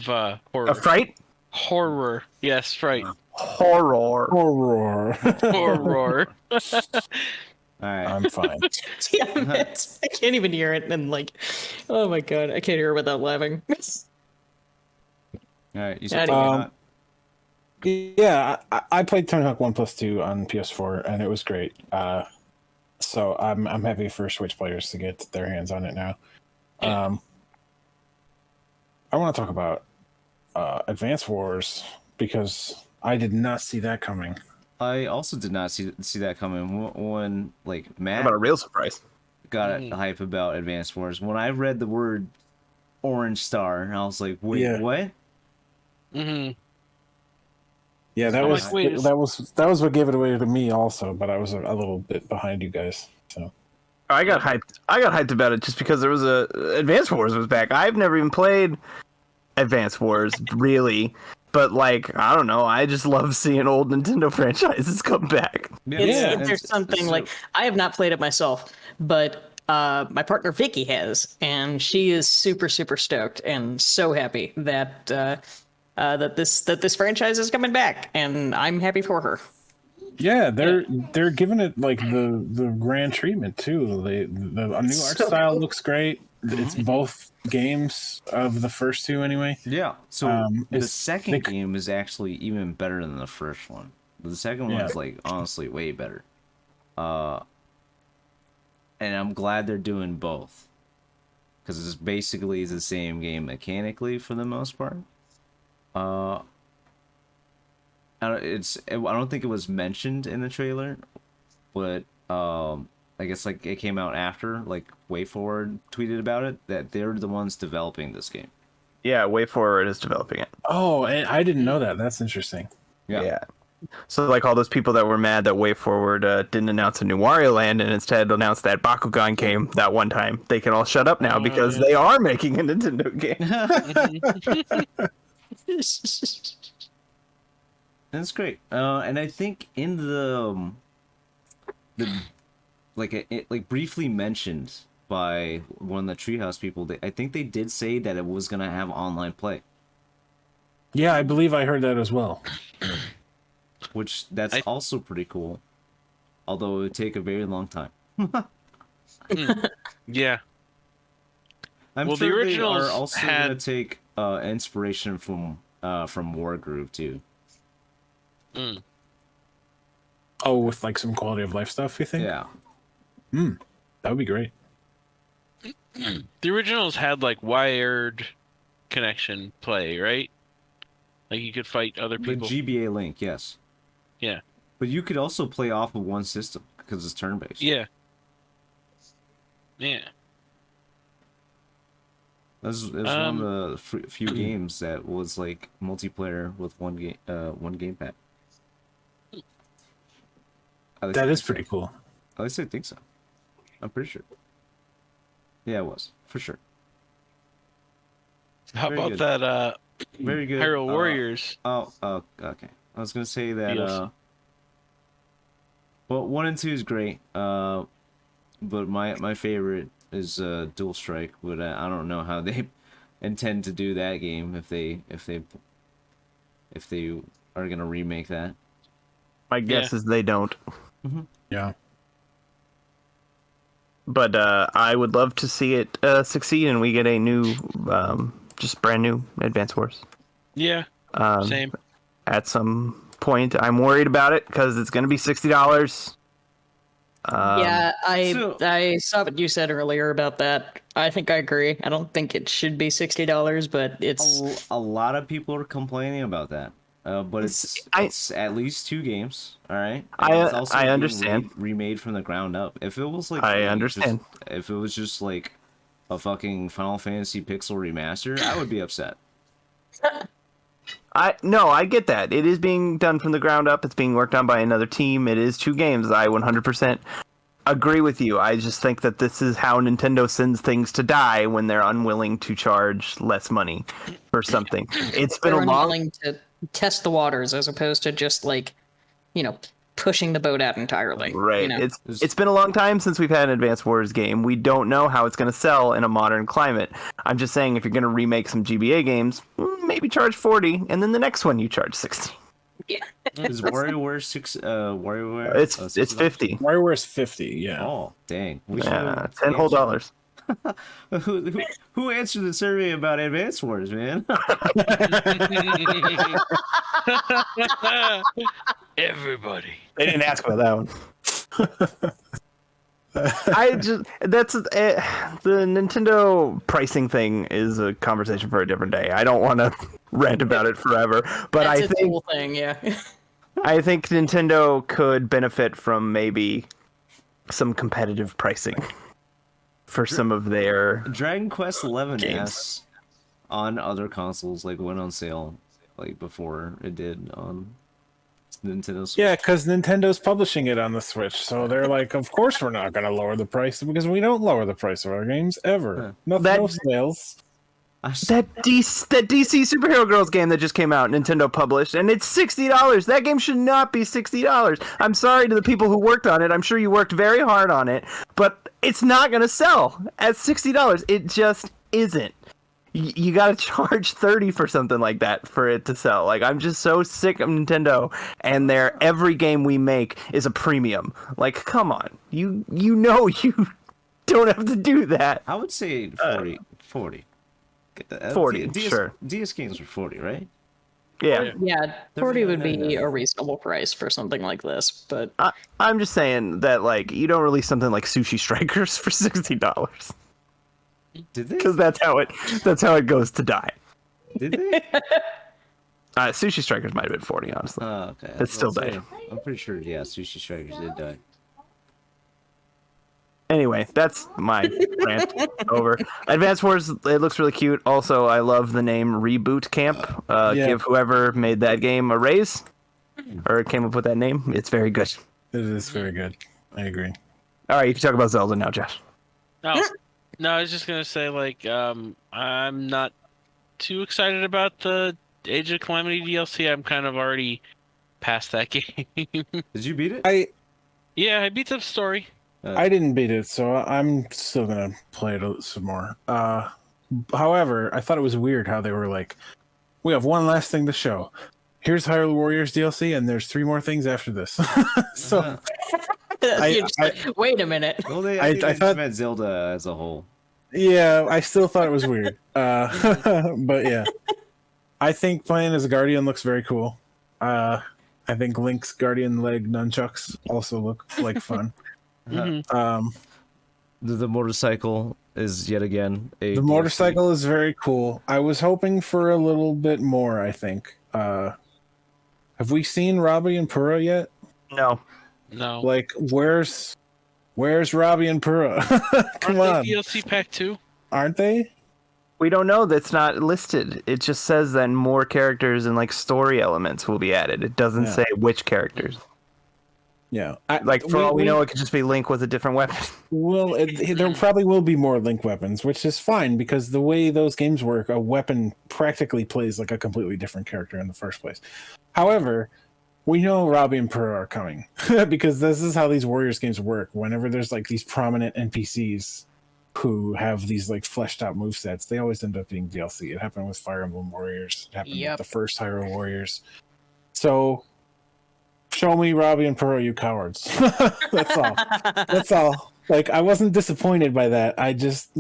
D: horror.
A: A fright?
D: Horror. Yes, fright.
A: Horror.
D: Horror.
B: All right.
C: I'm fine.
E: Damn it. I can't even hear it, and like, oh my god, I can't hear it without laughing.
B: All right. You said
C: yeah, I played Tony Hawk 1+2 on PS4, and it was great. So I'm happy for Switch players to get their hands on it now. I want to talk about Advance Wars because I did not see that coming.
B: I also did not see that coming. When like
A: How
B: Matt
A: about a real surprise?
B: got hype about Advance Wars, when I read the word Orange Star, I was like, wait, what?
D: Mm-hmm.
C: Yeah, that
D: I'm
C: was
D: like, wait,
C: that was what gave it away to me also, but I was a little bit behind you guys. So
A: I got hyped. I got hyped about it just because there was Advance Wars was back. I've never even played Advance Wars really, but like I don't know. I just love seeing old Nintendo franchises come back.
E: There's something like I have not played it myself, but my partner Vicky has, and she is super stoked and so happy that that this franchise is coming back, and I'm happy for her.
C: yeah, they're giving it like the grand treatment too. The new art style looks great. It's both games of the first two anyway.
B: Yeah. So the second
C: they-
B: game is actually even better than the first one. The second one's like honestly way better. And I'm glad they're doing both, because it's basically the same game mechanically for the most part. I don't think it was mentioned in the trailer, but I guess like it came out after, like WayForward tweeted about it, that they're the ones developing this game.
A: Yeah, WayForward is developing it.
C: Oh, and I didn't know that. That's interesting.
A: Yeah. So like all those people that were mad that WayForward didn't announce a new Wario Land and instead announced that Bakugan game that one time, they can all shut up now because they are making a Nintendo game.
B: That's great. And I think in the like briefly mentioned by one of the Treehouse people, I think they did say that it was gonna have online play.
C: Yeah, I believe I heard that as well.
B: Which that's also pretty cool, although it would take a very long time.
D: Yeah.
B: I'm
D: Well,
B: sure
D: the originals
B: they are also
D: had...
B: gonna take inspiration from Wargroove too.
C: Oh, with like some quality of life stuff, you think?
B: Yeah.
C: That would be great.
D: The originals had like wired connection play, right? Like you could fight other
B: The
D: people.
B: GBA Link, yes.
D: Yeah.
B: But you could also play off of one system because it's turn-based.
D: Yeah. Yeah.
B: This is one of the few games that was like multiplayer with one gamepad.
C: That is pretty cool.
B: At least I think so. I'm pretty sure. Yeah, it was for sure.
D: How
B: Very
D: about
B: good.
D: that?
B: Very good.
D: Hyrule Warriors.
B: Okay. I was gonna say that.
D: DLC.
B: Well, 1 and 2 is great. But my favorite is Dual Strike. But I don't know how they intend to do that game if they are gonna remake that.
A: My guess is they don't.
C: Yeah.
A: But I would love to see it succeed and we get a new, just brand new Advance Wars.
D: Yeah. Same.
A: At some point, I'm worried about it because it's going to be $60.
E: Yeah, I saw what you said earlier about that. I think I agree. I don't think it should be $60, but it's
B: a lot of people are complaining about that. But it's at least 2 games, all right. And it's also
A: I
B: being
A: understand.
B: Remade from the ground up. If it was like
A: I understand.
B: If it was just like a fucking Final Fantasy Pixel remaster, I would be upset.
A: I get that. It is being done from the ground up. It's being worked on by another team. It is 2 games. I 100% agree with you. I just think that this is how Nintendo sends things to die when they're unwilling to charge less money for something. It's been
E: unwilling to test the waters as opposed to just like, pushing the boat out entirely.
A: Right. It's been a long time since we've had an Advance Wars game. We don't know how it's going to sell in a modern climate. I'm just saying if you're going to remake some GBA games, maybe charge $40 and then the next one you charge $60.
E: Yeah.
B: Is WarioWare WarioWare?
A: It's $50.
C: WarioWare is $50. Yeah.
B: Oh dang!
A: Yeah, $10 whole dollars.
B: Who answered the survey about Advance Wars, man?
D: Everybody.
A: They didn't ask about that one. The Nintendo pricing thing is a conversation for a different day. I don't want to rant about it forever, but
E: That's
A: I
E: a
A: think
E: cool thing, yeah.
A: I think Nintendo could benefit from maybe some competitive pricing for some of their
B: Dragon Quest XI
A: games.
B: S on other consoles like went on sale like before it did on Nintendo Switch.
C: Yeah, because Nintendo's publishing it on the Switch, so they're like, of course we're not going to lower the price because we don't lower the price of our games ever. No sales.
A: That DC Superhero Girls game that just came out, Nintendo published, and it's $60. That game should not be $60. I'm sorry to the people who worked on it. I'm sure you worked very hard on it, but it's not going to sell at $60. It just isn't. You got to charge $30 for something like that for it to sell. Like, I'm just so sick of Nintendo, and every game we make is a premium. Like, come on. You know you don't have to do that.
B: I would say 40.
A: 40, sure.
B: DS games were 40, right?
A: Yeah.
E: Yeah, 40 would be a reasonable price for something like this, but...
A: I'm just saying that, like, you don't release something like Sushi Strikers for $60.
B: Did they?
A: Because that's how it goes to die.
B: Did they?
A: Sushi Strikers might have been 40, honestly.
B: Oh, okay.
A: It's still died.
B: I'm pretty sure, yeah, Sushi Strikers did die.
A: Anyway, that's my rant over. Advance Wars, it looks really cute. Also, I love the name Reboot Camp. Give whoever made that game a raise, or came up with that name. It's very good.
C: It is very good. I agree.
A: All right, you can talk about Zelda now, Josh.
D: No, I was just gonna say, like, I'm not too excited about the Age of Calamity DLC. I'm kind of already past that game.
B: Did you beat it?
C: I
D: beat the story.
C: I didn't beat it, so I'm still gonna play it some more. However, I thought it was weird how they were like, we have one last thing to show. Here's Hyrule Warriors DLC, and there's 3 more things after this. So
E: wait a minute.
B: Well, I thought meant Zelda as a whole.
C: Yeah, I still thought it was weird. But yeah, I think playing as a Guardian looks very cool. I think Link's Guardian leg nunchucks also look like fun.
B: The motorcycle is yet again a
C: the motorcycle is very cool. I was hoping for a little bit more, I think. Have we seen Robbie and Pura yet?
A: No.
C: Like, where's Robbie and Pura? Come on.
D: DLC pack 2?
C: Aren't they?
A: We don't know. That's not listed. It just says that more characters and like story elements will be added. It doesn't say which characters.
C: Yeah.
A: For all we know, it could just be Link with a different weapon.
C: Well, there probably will be more Link weapons, which is fine because the way those games work, a weapon practically plays like a completely different character in the first place. However, we know Robbie and Pura are coming because this is how these Warriors games work. Whenever there's like these prominent NPCs who have these like fleshed out movesets, they always end up being DLC. It happened with Fire Emblem Warriors. It happened with the first Hyrule Warriors. So show me Robbie and Pura, you cowards. That's all. That's all. Like, I wasn't disappointed by that. I just,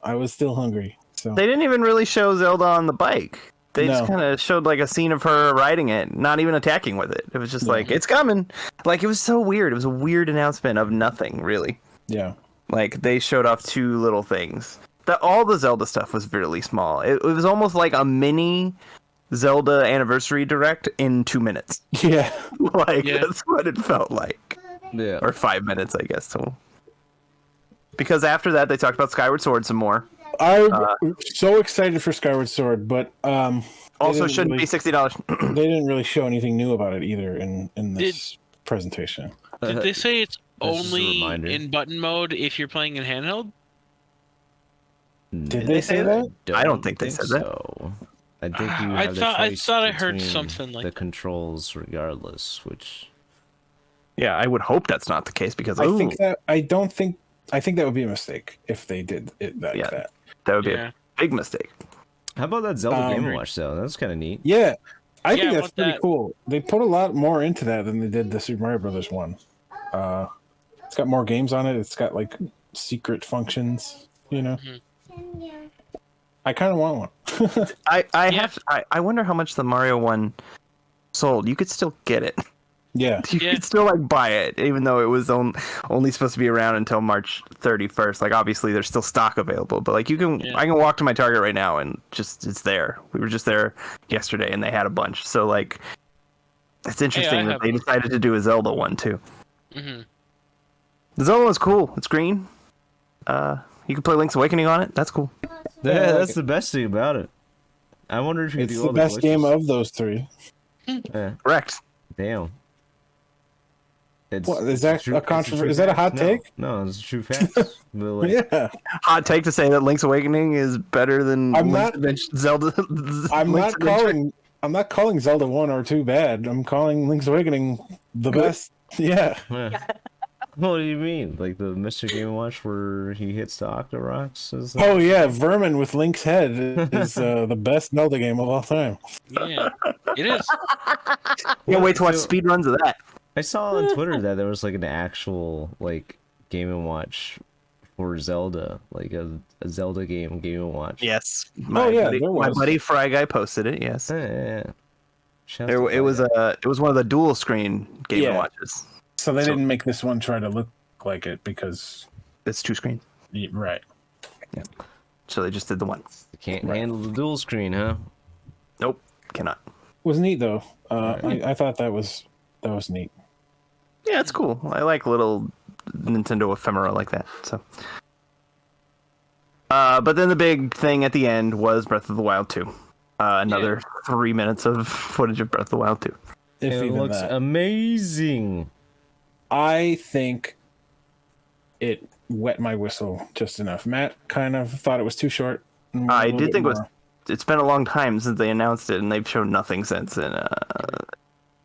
C: I was still hungry. So
A: they didn't even really show Zelda on the bike. They just kind of showed like a scene of her riding it, not even attacking with it. It was just like, it's coming. Like, it was so weird. It was a weird announcement of nothing, really.
C: Yeah.
A: Like, they showed off 2 little things. All the Zelda stuff was really small. It was almost like a mini Zelda Anniversary Direct in 2 minutes.
C: Yeah.
A: That's what it felt like.
B: Yeah.
A: Or 5 minutes, I guess. Because after that, they talked about Skyward Sword some more.
C: I'm so excited for Skyward Sword, but
A: also shouldn't be $60.
C: They didn't really show anything new about it either in this presentation.
D: Did they say it's only in button mode if you're playing in handheld?
C: Did they say that?
A: I don't think they said that.
B: I think you
D: I
B: have
D: thought I heard something like
B: the controls regardless, which
A: yeah, I would hope that's not the case because
C: I think that would be a mistake if they did it like that.
A: That would be a big mistake.
B: How about that Zelda Game & Watch though? That's kind of neat.
C: Yeah, I think that's pretty cool. They put a lot more into that than they did the Super Mario Brothers one. It's got more games on it. It's got like secret functions, I kind of want one.
A: I wonder how much the Mario one sold. You could still get it.
C: Yeah.
A: You could still like buy it, even though it was only supposed to be around until March 31st. Like, obviously there's still stock available, but like I can walk to my Target right now and just it's there. We were just there yesterday and they had a bunch. So like It's interesting that they decided to do a Zelda one too.
D: Mm-hmm.
A: The Zelda one's cool. It's green. You can play Link's Awakening on it. That's cool.
B: Yeah, that's the best thing about it. I wonder if you could
C: It's
B: do
C: the
B: all
C: best
B: glitches.
C: game of those three.
B: Yeah.
A: Correct.
B: Damn. It's,
C: What, is that
B: true-
C: a
B: it's true
C: controversy? Is that a
B: fact.
C: hot take?
B: No, it's a true fact. But, like,
C: Yeah.
A: Hot take to say that Link's Awakening is better than
C: I'm
A: Link's
C: not-
A: Adventure- Zelda.
C: I'm
A: Link's
C: not
A: Adventure.
C: calling Zelda 1 or 2 bad. I'm calling Link's Awakening the best. Yeah.
B: yeah. What do you mean? Like the Mr. Game & Watch where he hits the Octoroks? Is that...
C: Oh yeah, Vermin with Link's head is the best Zelda game of all time.
D: Yeah, it is.
A: Can't wait to watch
B: So-
A: speedruns of that.
B: I saw on Twitter that there was like an actual like Game & Watch for Zelda, like a Zelda Game & Watch.
A: Yes.
C: yeah,
A: buddy,
C: there
A: my
C: was.
A: buddy Fry Guy posted it. Yes.
B: Yeah. Shout out
A: It,
B: to
A: it was
B: Fire.
A: it was one of the dual screen Game
C: Yeah.
A: Watches.
C: So they
A: So-
C: didn't make this one try to look like it because
A: It's 2 screens,
C: right.
A: so they just did the one.
B: You can't handle the dual screen, huh?
A: Nope, cannot.
C: Was neat though. I thought that was neat.
A: Yeah, it's cool. I like little Nintendo ephemera like that. So, but then the big thing at the end was Breath of the Wild 2. Another 3 minutes of footage of Breath of the Wild 2.
C: If
B: It
C: even
B: looks
C: that.
B: amazing.
C: I think it wet my whistle just enough. Matt kind of thought it was too short.
A: I did think it was. It's been a long time since they announced it, and they've shown nothing since. And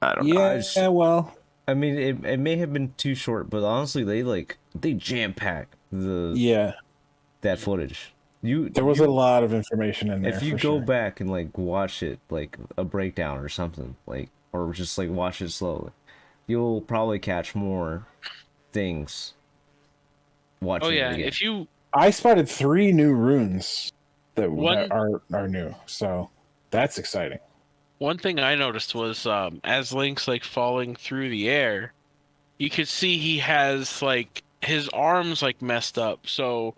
A: I don't know.
C: Yeah, well,
B: I mean, it may have been too short, but honestly, they jam pack that footage.
C: there was a lot of information in there.
B: If you
C: for
B: go
C: sure.
B: back and like watch it, like a breakdown or something, like or just like watch it slowly, you'll probably catch more things. Watching
D: Oh yeah,
B: it again.
D: if you
C: I spotted 3 new runes that
D: One-
C: are new, so that's exciting.
D: one thing I noticed was as Link's like falling through the air, you could see he has like his arms like messed up. So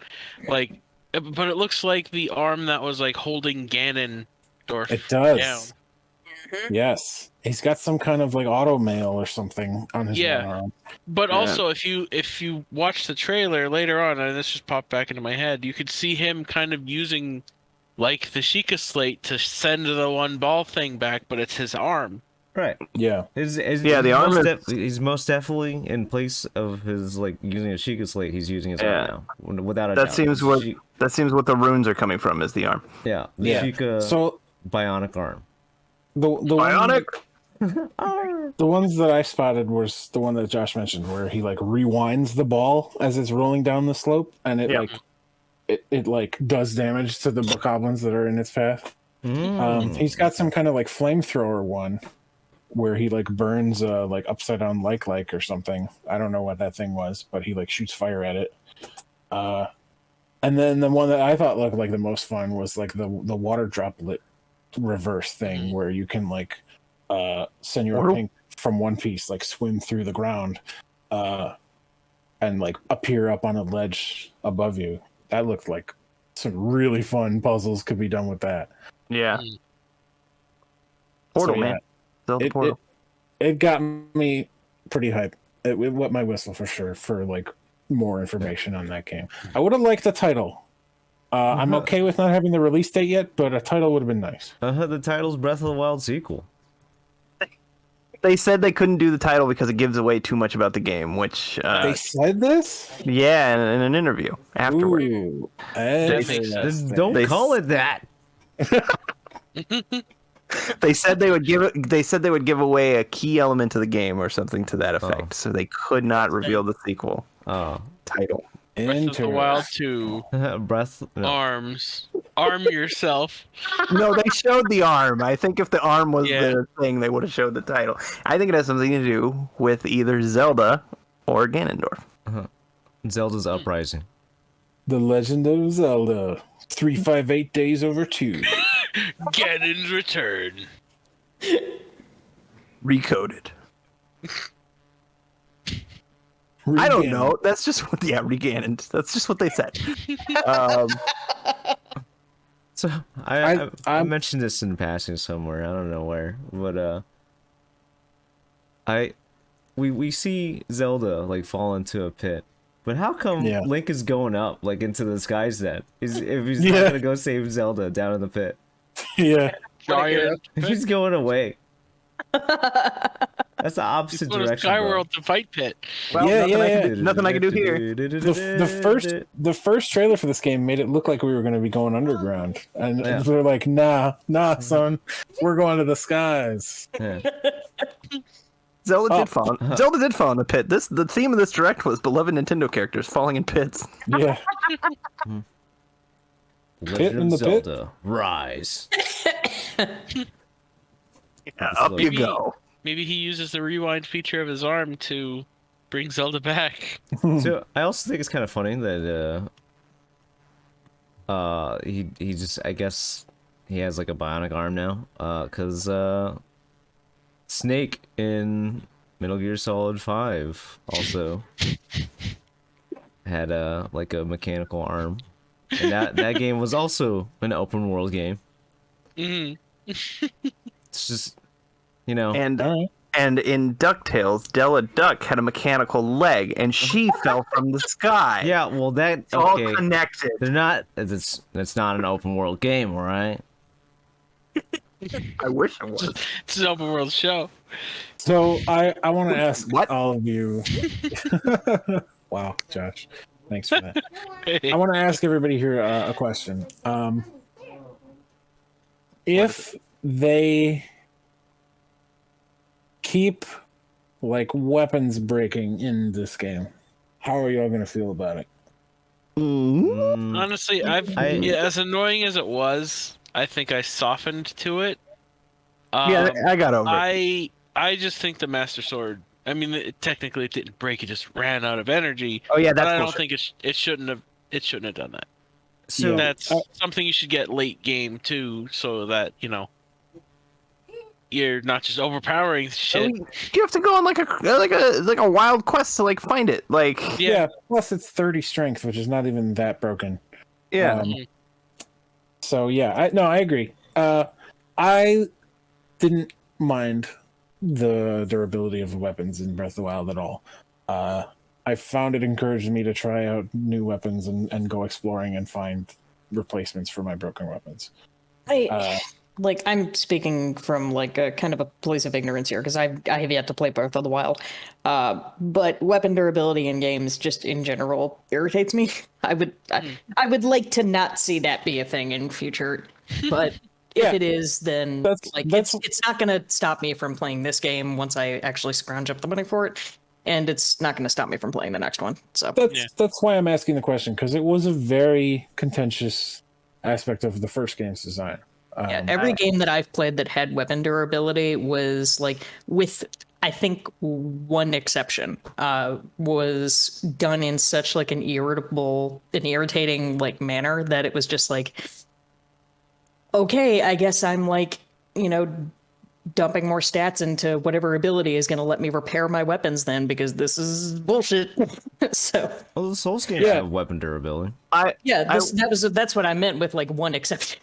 D: like, but it looks like the arm that was like holding Ganondorf
C: It does.
D: down.
C: Yes, he's got some kind of like auto mail or something on his
D: Yeah.
C: one arm.
D: But
A: Yeah.
D: also, if you watch the trailer later on, and this just popped back into my head, you could see him kind of using like the Sheikah slate to send the one ball thing back, but it's his arm.
B: right.
C: Yeah,
A: Yeah, the arm is-
B: he's most definitely in place of his like using a Sheikah slate. He's using his
A: Yeah.
B: arm now, without a doubt.
A: That seems what the runes are coming from is the arm.
B: Yeah, the
C: yeah.
B: Sheikah
C: So
B: bionic arm.
C: the
A: Bionic.
C: The ones that I spotted was the one that Josh mentioned, where he like rewinds the ball as it's rolling down the slope, and it
A: Yeah.
C: like it like does damage to the bokoblins that are in its path. He's got some kind of like flamethrower one, where he like burns like upside down like or something. I don't know what that thing was, but he like shoots fire at it. And then the one that I thought looked like the most fun was like the water droplet reverse thing, where you can like Senora Pink from One Piece like swim through the ground and like appear up on a ledge above you. That looked like some really fun puzzles could be done with that.
A: Yeah.
D: Mm.
A: Portal,
C: So, yeah,
A: man. Zelda Portal.
C: it got me pretty hyped. It wet my whistle for sure for like more information on that game. I would have liked the title. I'm okay with not having the release date yet, but a title would have been nice.
B: The title's Breath of the Wild sequel.
A: They said they couldn't do the title because it gives away too much about the game, which
C: They said this?
A: yeah, in an interview afterward.
C: Ooh,
D: That makes sense.
B: Don't
A: They-
B: call it that.
A: They said they would give away a key element to the game or something to that effect, so they could not reveal the sequel
B: Oh,
A: title.
D: Breath of the Wild 2,
B: Breath. No.
D: arms, arm yourself.
A: No, they showed the arm. I think if the arm was
D: Yeah.
A: their thing, they would have showed the title. I think it has something to do with either Zelda or Ganondorf.
B: Zelda's Uprising.
C: The Legend of Zelda. 358 days over 2.
D: Ganon's return.
A: Recoded. I don't know. That's just what Reganon. That's just what they said.
B: So I
C: I-
B: mentioned this in passing somewhere. I don't know where, but we see Zelda like fall into a pit, but how come
C: Yeah.
B: Link is going up like into the skies then? If he's not gonna go save Zelda down in the pit,
C: Yeah.
D: Giant.
B: he's going away. That's the opposite
D: Go to
B: direction.
D: Skyworld to fight Pit.
A: Well,
C: Yeah,
A: nothing I can do here.
C: The first trailer for this game made it look like we were going to be going underground, and
B: Yeah.
C: we were like, nah, son, we're going to the skies.
B: Yeah.
A: Zelda did fall in the pit. The theme of this direct was beloved Nintendo characters falling in pits.
C: Yeah.
B: Legend
C: in
B: of
C: the pit?
B: Zelda, rise.
A: Up you go.
D: Maybe he uses the rewind feature of his arm to bring Zelda back.
B: So I also think it's kind of funny that he just, I guess he has like a bionic arm now, cause Snake in Metal Gear Solid 5 also had like a mechanical arm, and that game was also an open world game.
D: Mm-hmm.
B: It's just, you know,
A: And in DuckTales, Della Duck had a mechanical leg, and she fell from the sky.
B: yeah, well that
A: It's all
B: okay.
A: connected.
B: They're not. It's not an open world game, all right?
A: I wish it was.
D: It's an open world show.
C: So I want to ask
A: What?
C: all of you. Wow, Josh, thanks for that. I want to ask everybody here a question. If they keep like weapons breaking in this game, how are y'all gonna feel about it?
D: Honestly, yeah, as annoying as it was, I think I softened to it.
A: Yeah, I got over it.
D: I just think the Master Sword. I mean, technically, it didn't break; it just ran out of energy.
A: Oh yeah,
D: But
A: that's
D: I don't
A: bullshit.
D: think it shouldn't have. It shouldn't have done that.
B: So
D: That's something you should get late game too, so that you're not just overpowering shit.
A: You have to go on like a wild quest to like find it. Like
C: Yeah. Plus, it's 30 strength, which is not even that broken.
A: yeah.
C: So yeah, I agree. I didn't mind the durability of the weapons in Breath of the Wild at all. I found it encouraged me to try out new weapons and go exploring and find replacements for my broken weapons.
E: I'm speaking from like a kind of a place of ignorance here because I have yet to play Breath of the Wild. But weapon durability in games just in general irritates me. I would like to not see that be a thing in future, but if it is, then it's not going to stop me from playing this game once I actually scrounge up the money for it, and it's not going to stop me from playing the next one. So
C: that's why I'm asking the question, because it was a very contentious aspect of the first game's design.
E: Every game that I've played that had weapon durability was like, with I think one exception, was done in such like an irritating like manner that it was just like, okay, I guess I'm like, dumping more stats into whatever ability is going to let me repair my weapons then, because this is bullshit. So
B: well, the Souls games have weapon durability.
E: that's what I meant with like one exception.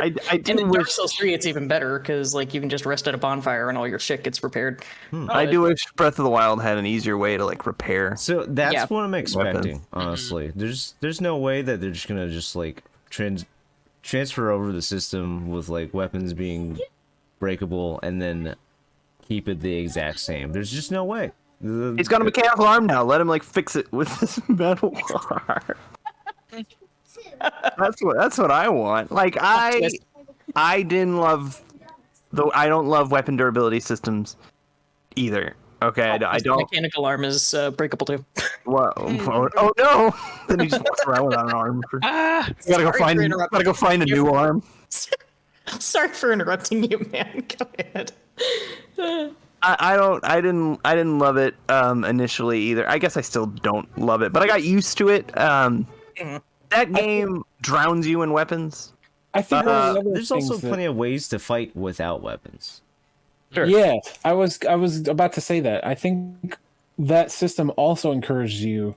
A: I
E: And
A: do
E: in Dark
A: wish
E: Souls 3, it's even better because like you can just rest at a bonfire and all your shit gets repaired.
A: I do wish Breath of the Wild had an easier way to like repair.
B: So that's
E: Yeah.
B: what I'm expecting, honestly. There's no way that they're just gonna just like transfer over the system with like weapons being breakable and then keep it the exact same. There's just no way.
A: He's got a mechanical arm now. Let him like fix it with this metal arm. That's what I want. Like I didn't love though. I don't love weapon durability systems either. Okay, I don't.
E: Mechanical arm is breakable too.
A: Well, oh no! Then he just walks around without an arm. Gotta go find a new arm.
E: Sorry for interrupting you, man. Go ahead.
A: I didn't love it initially either. I guess I still don't love it, but I got used to it. That game drowns you in weapons.
C: I think
B: there's also plenty of ways to fight without weapons.
A: Sure.
C: Yeah, I was about to say that. I think that system also encouraged you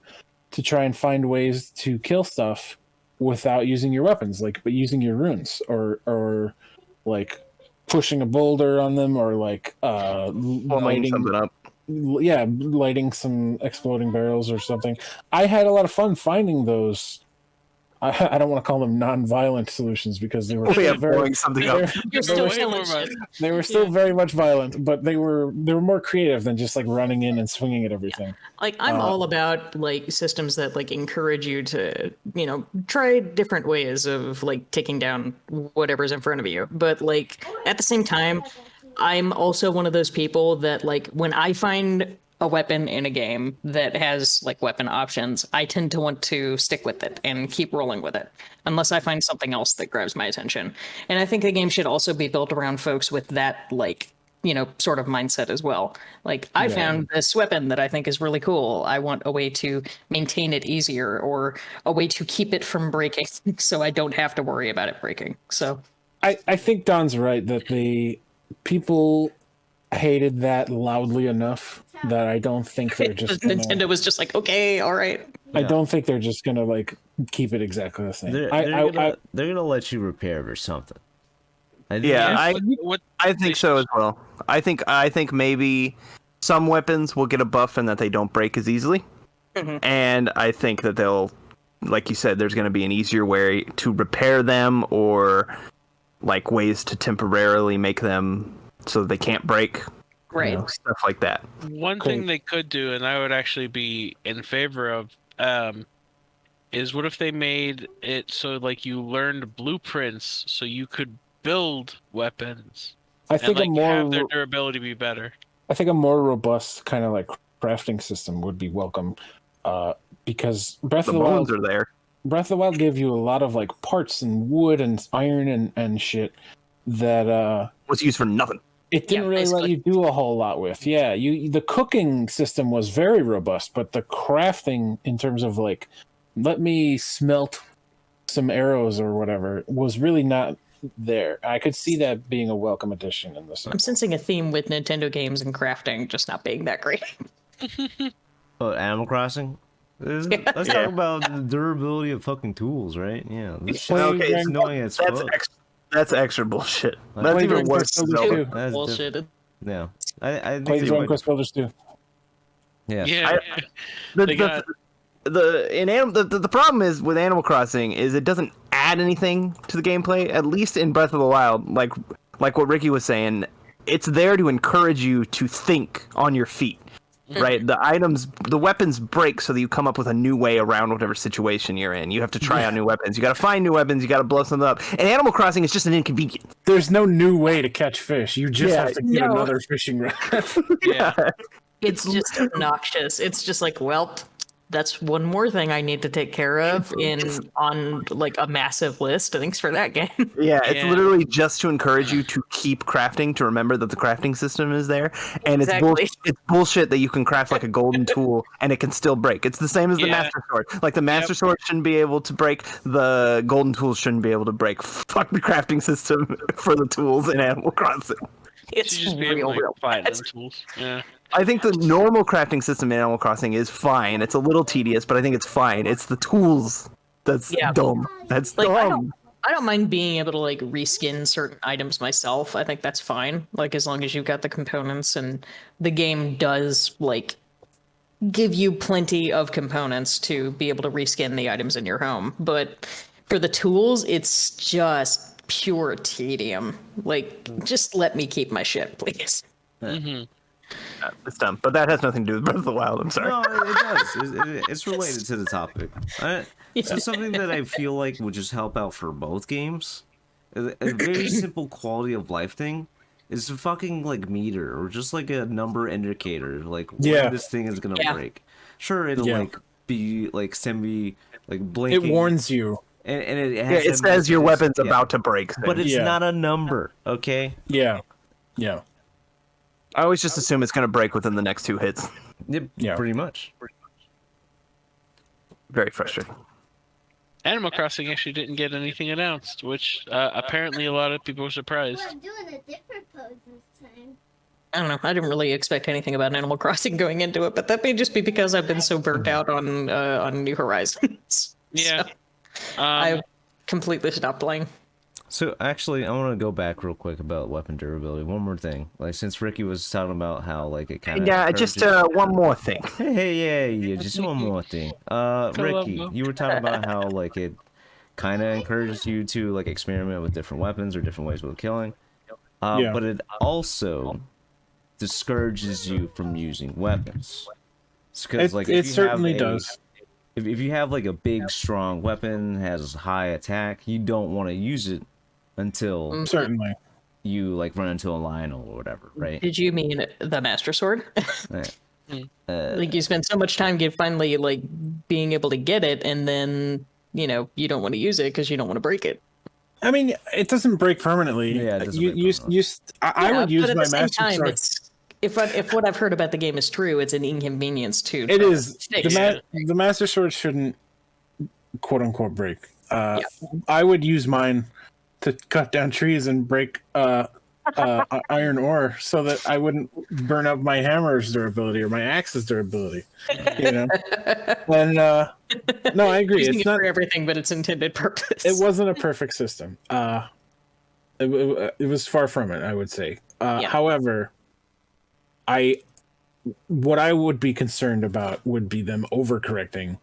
C: to try and find ways to kill stuff without using your weapons, but using your runes or like pushing a boulder on them or like
A: Blowing something up.
C: lighting some exploding barrels or something. I had a lot of fun finding those. I don't want to call them non-violent solutions because they were
A: blowing something up.
E: You're still killing shit.
C: They were still very much violent, but they were more creative than just like running in and swinging at everything.
E: Like I'm all about like systems that like encourage you to, you know, try different ways of like taking down whatever's in front of you. But like at the same time, I'm also one of those people that like when I find a weapon in a game that has like weapon options, I tend to want to stick with it and keep rolling with it unless I find something else that grabs my attention. And I think the game should also be built around folks with that like, you know, sort of mindset as well. Like I found this weapon that I think is really cool. I want a way to maintain it easier or a way to keep it from breaking so I don't have to worry about it breaking. So
C: I think Don's right that the people hated that loudly enough that I don't think they're just
E: Nintendo was just like, okay, all right.
C: I don't think they're just gonna like keep it exactly the same.
B: They're gonna let you repair it or something.
A: I think so as well. I think maybe some weapons will get a buff and that they don't break as easily. And I think that they'll, like you said, there's going to be an easier way to repair them or like ways to temporarily make them so they can't break.
E: Right.
A: You know, stuff like that.
D: One thing they could do, and I would actually be in favor of, is what if they made it so like you learned blueprints so you could build weapons.
C: I think
D: and, like, have their durability be better.
C: I think a more robust kind of like crafting system would be welcome, because Breath of the Wild
A: are there.
C: Breath of the Wild gave you a lot of like parts and wood and iron and shit that
A: was used for nothing.
C: It didn't really let you do a whole lot with. Yeah, the cooking system was very robust, but the crafting in terms of like, let me smelt some arrows or whatever was really not there. I could see that being a welcome addition in this.
E: I'm sensing a theme with Nintendo games and crafting just not being that great.
B: Animal Crossing? Let's talk about the durability of fucking tools, right? Yeah. This shit is annoying as fuck.
A: That's extra bullshit. That's even worse.
E: That's bullshit.
B: Yeah. I think
C: play Dragon Quest Builders 2.
B: Yeah.
A: The problem is with Animal Crossing is it doesn't add anything to the gameplay. At least in Breath of the Wild, like what Ricky was saying, it's there to encourage you to think on your feet. Right, the weapons break so that you come up with a new way around whatever situation you're in. You have to try out new weapons. You got to find new weapons. You got to blow something up. And Animal Crossing is just an inconvenience.
C: There's no new way to catch fish. You just have to get another fishing rod.
E: It's just obnoxious. It's just like, well, that's one more thing I need to take care of on like a massive list. Thanks for that game.
A: Yeah, it's literally just to encourage you to keep crafting, to remember that the crafting system is there. And it's bullshit that you can craft like a golden tool and it can still break. It's the same as the Master Sword. Like the Master Sword shouldn't be able to break, the golden tools shouldn't be able to break. Fuck the crafting system for the tools in Animal Crossing.
E: It's
D: just
E: real
D: find them tools. Yeah.
A: I think the normal crafting system in Animal Crossing is fine. It's a little tedious, but I think it's fine. It's the tools that's dumb. That's
E: like,
A: dumb.
E: I don't mind being able to like reskin certain items myself. I think that's fine. Like as long as you've got the components and the game does like give you plenty of components to be able to reskin the items in your home. But for the tools, it's just pure tedium. Like just let me keep my shit, please.
A: It's dumb, but that has nothing to do with Breath of the Wild. I'm sorry.
B: No, it does. It's related to the topic. So something that I feel like would just help out for both games, a very simple quality of life thing, is a fucking like meter or just like a number indicator, like when this thing is gonna break. Sure, it'll like be like semi like blinking.
C: It warns you,
B: and it
A: it says your weapon's about to break.
B: But it's not a number, okay?
C: Yeah.
A: I always just assume it's going to break within the next 2 hits.
B: Yeah, pretty much.
A: Very frustrating.
D: Animal Crossing actually didn't get anything announced, which apparently a lot of people were surprised.
F: I'm doing a different pose this time.
E: I don't know. I didn't really expect anything about Animal Crossing going into it, but that may just be because I've been so burnt out on New Horizons.
D: Yeah.
E: So, I completely stopped playing.
B: So actually, I want to go back real quick about weapon durability. One more thing, like since Ricky was talking about how like it kind of
A: Yeah, just one more thing.
B: yeah, just one more thing. Ricky, you were talking about how like it kind of encourages you to like experiment with different weapons or different ways of killing.
C: Yeah.
B: But it also discourages you from using weapons. Because like
C: it certainly does.
B: If you have like a big strong weapon has high attack, you don't want to use it until
C: Certainly
B: you like run into a Lionel or whatever, right?
E: Did you mean the Master Sword?
B: Right.
E: Like you spend so much time finally like being able to get it, and then you don't want to use it because you don't want to break it.
C: I mean, it doesn't break permanently.
B: Yeah, it doesn't break permanently.
C: I would use my Master Sword.
E: It's, if what I've heard about the game is true, it's an inconvenience too.
C: It is. The Master Sword shouldn't, quote unquote, break. I would use mine to cut down trees and break iron ore so that I wouldn't burn up my hammer's durability or my axe's durability. And no, I agree.
E: Using
C: It's
E: it
C: not
E: for everything, but its intended purpose.
C: It wasn't a perfect system. It was far from it, I would say. However, what I would be concerned about would be them overcorrecting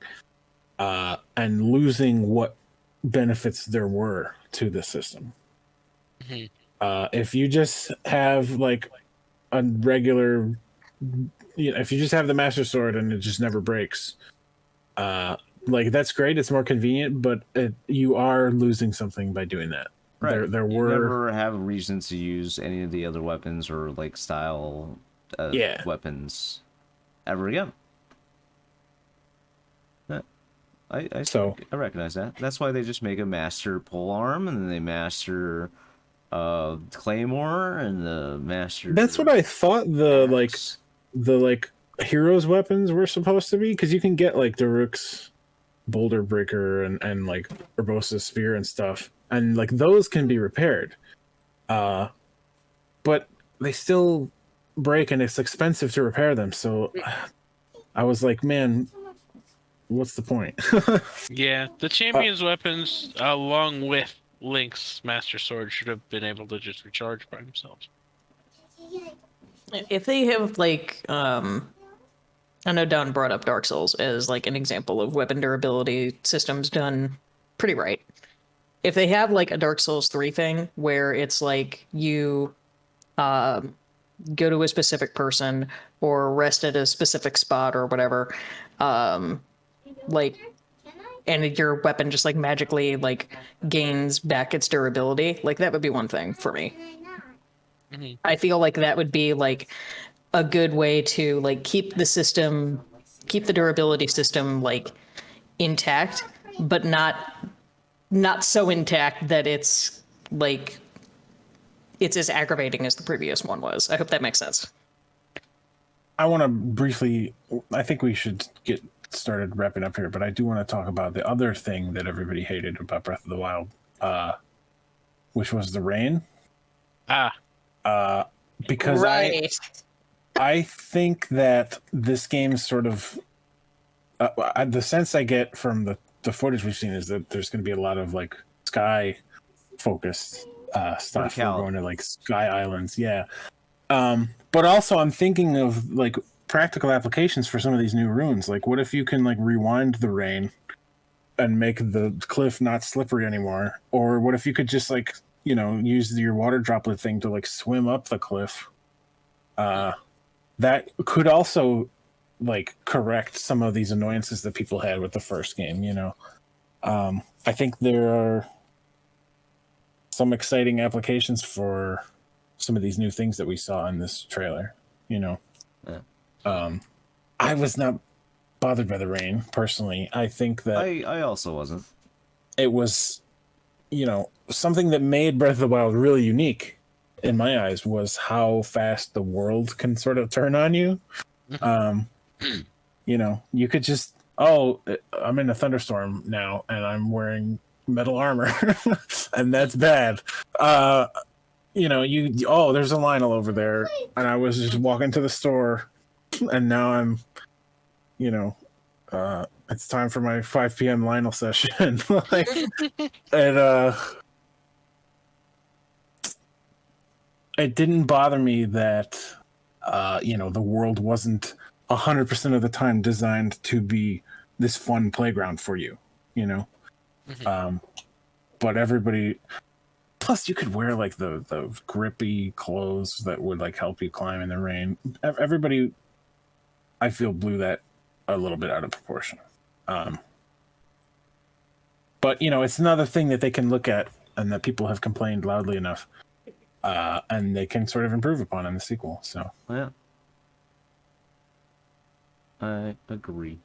C: and losing what benefits there were to the system. If you just have like a regular, if you just have the Master Sword and it just never breaks, like that's great. It's more convenient, but you are losing something by doing that.
B: Right.
C: There
B: you
C: were
B: never have a reason to use any of the other weapons or like style weapons ever again. I recognize that. That's why they just make a master polearm and then they master claymore and the master.
C: That's what I thought the heroes weapons were supposed to be, because you can get like Daruk's boulder breaker and like Urbosa's spear and stuff, and like those can be repaired, but they still break and it's expensive to repair them. So I was like, man, what's the point?
D: Yeah, the champion's weapons, along with Link's Master Sword, should have been able to just recharge by themselves.
E: If they have like, I know Don brought up Dark Souls as like an example of weapon durability systems done pretty right. If they have like a Dark Souls 3 thing where it's like you go to a specific person or rest at a specific spot or whatever, like, and your weapon just like magically like gains back its durability, like that would be one thing for me. I feel like that would be like a good way to like keep the durability system like intact, but not so intact that it's like it's as aggravating as the previous one was. I hope that makes sense.
C: I want to briefly, I think we should get started wrapping up here, but I do want to talk about the other thing that everybody hated about Breath of the Wild, which was the rain. Because I think that this game sort of, the sense I get from the footage we've seen is that there's going to be a lot of like sky focused stuff. We're going to like sky islands, but also I'm thinking of like practical applications for some of these new runes. Like, what if you can like rewind the rain and make the cliff not slippery anymore? Or what if you could just like, use your water droplet thing to like swim up the cliff? That could also like correct some of these annoyances that people had with the first game. I think there are some exciting applications for some of these new things that we saw in this trailer. I was not bothered by the rain personally. I think that
B: I also wasn't.
C: It was, something that made Breath of the Wild really unique in my eyes was how fast the world can sort of turn on you. You could just, I'm in a thunderstorm now and I'm wearing metal armor and that's bad. There's a Lionel over there and I was just walking to the store and now I'm, it's time for my 5 p.m. Lionel session. it didn't bother me that the world wasn't 100% of the time designed to be this fun playground for you, you know. But everybody, plus you could wear like the grippy clothes that would like help you climb in the rain. Everybody, I feel, blew that a little bit out of proportion. But it's another thing that they can look at and that people have complained loudly enough, and they can sort of improve upon in the sequel. So
B: yeah, I agree.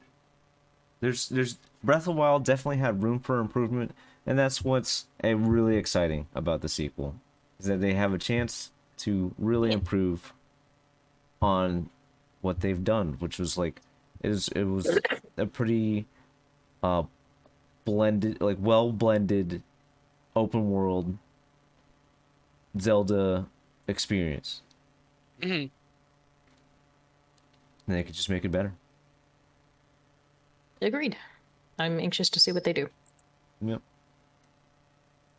B: There's Breath of the Wild definitely had room for improvement, and that's what's really exciting about the sequel, is that they have a chance to really improve on what they've done, which was like it was a pretty blended, like well blended open world Zelda experience. And they could just make it better.
E: Agreed. I'm anxious to see what they do.
B: Yep.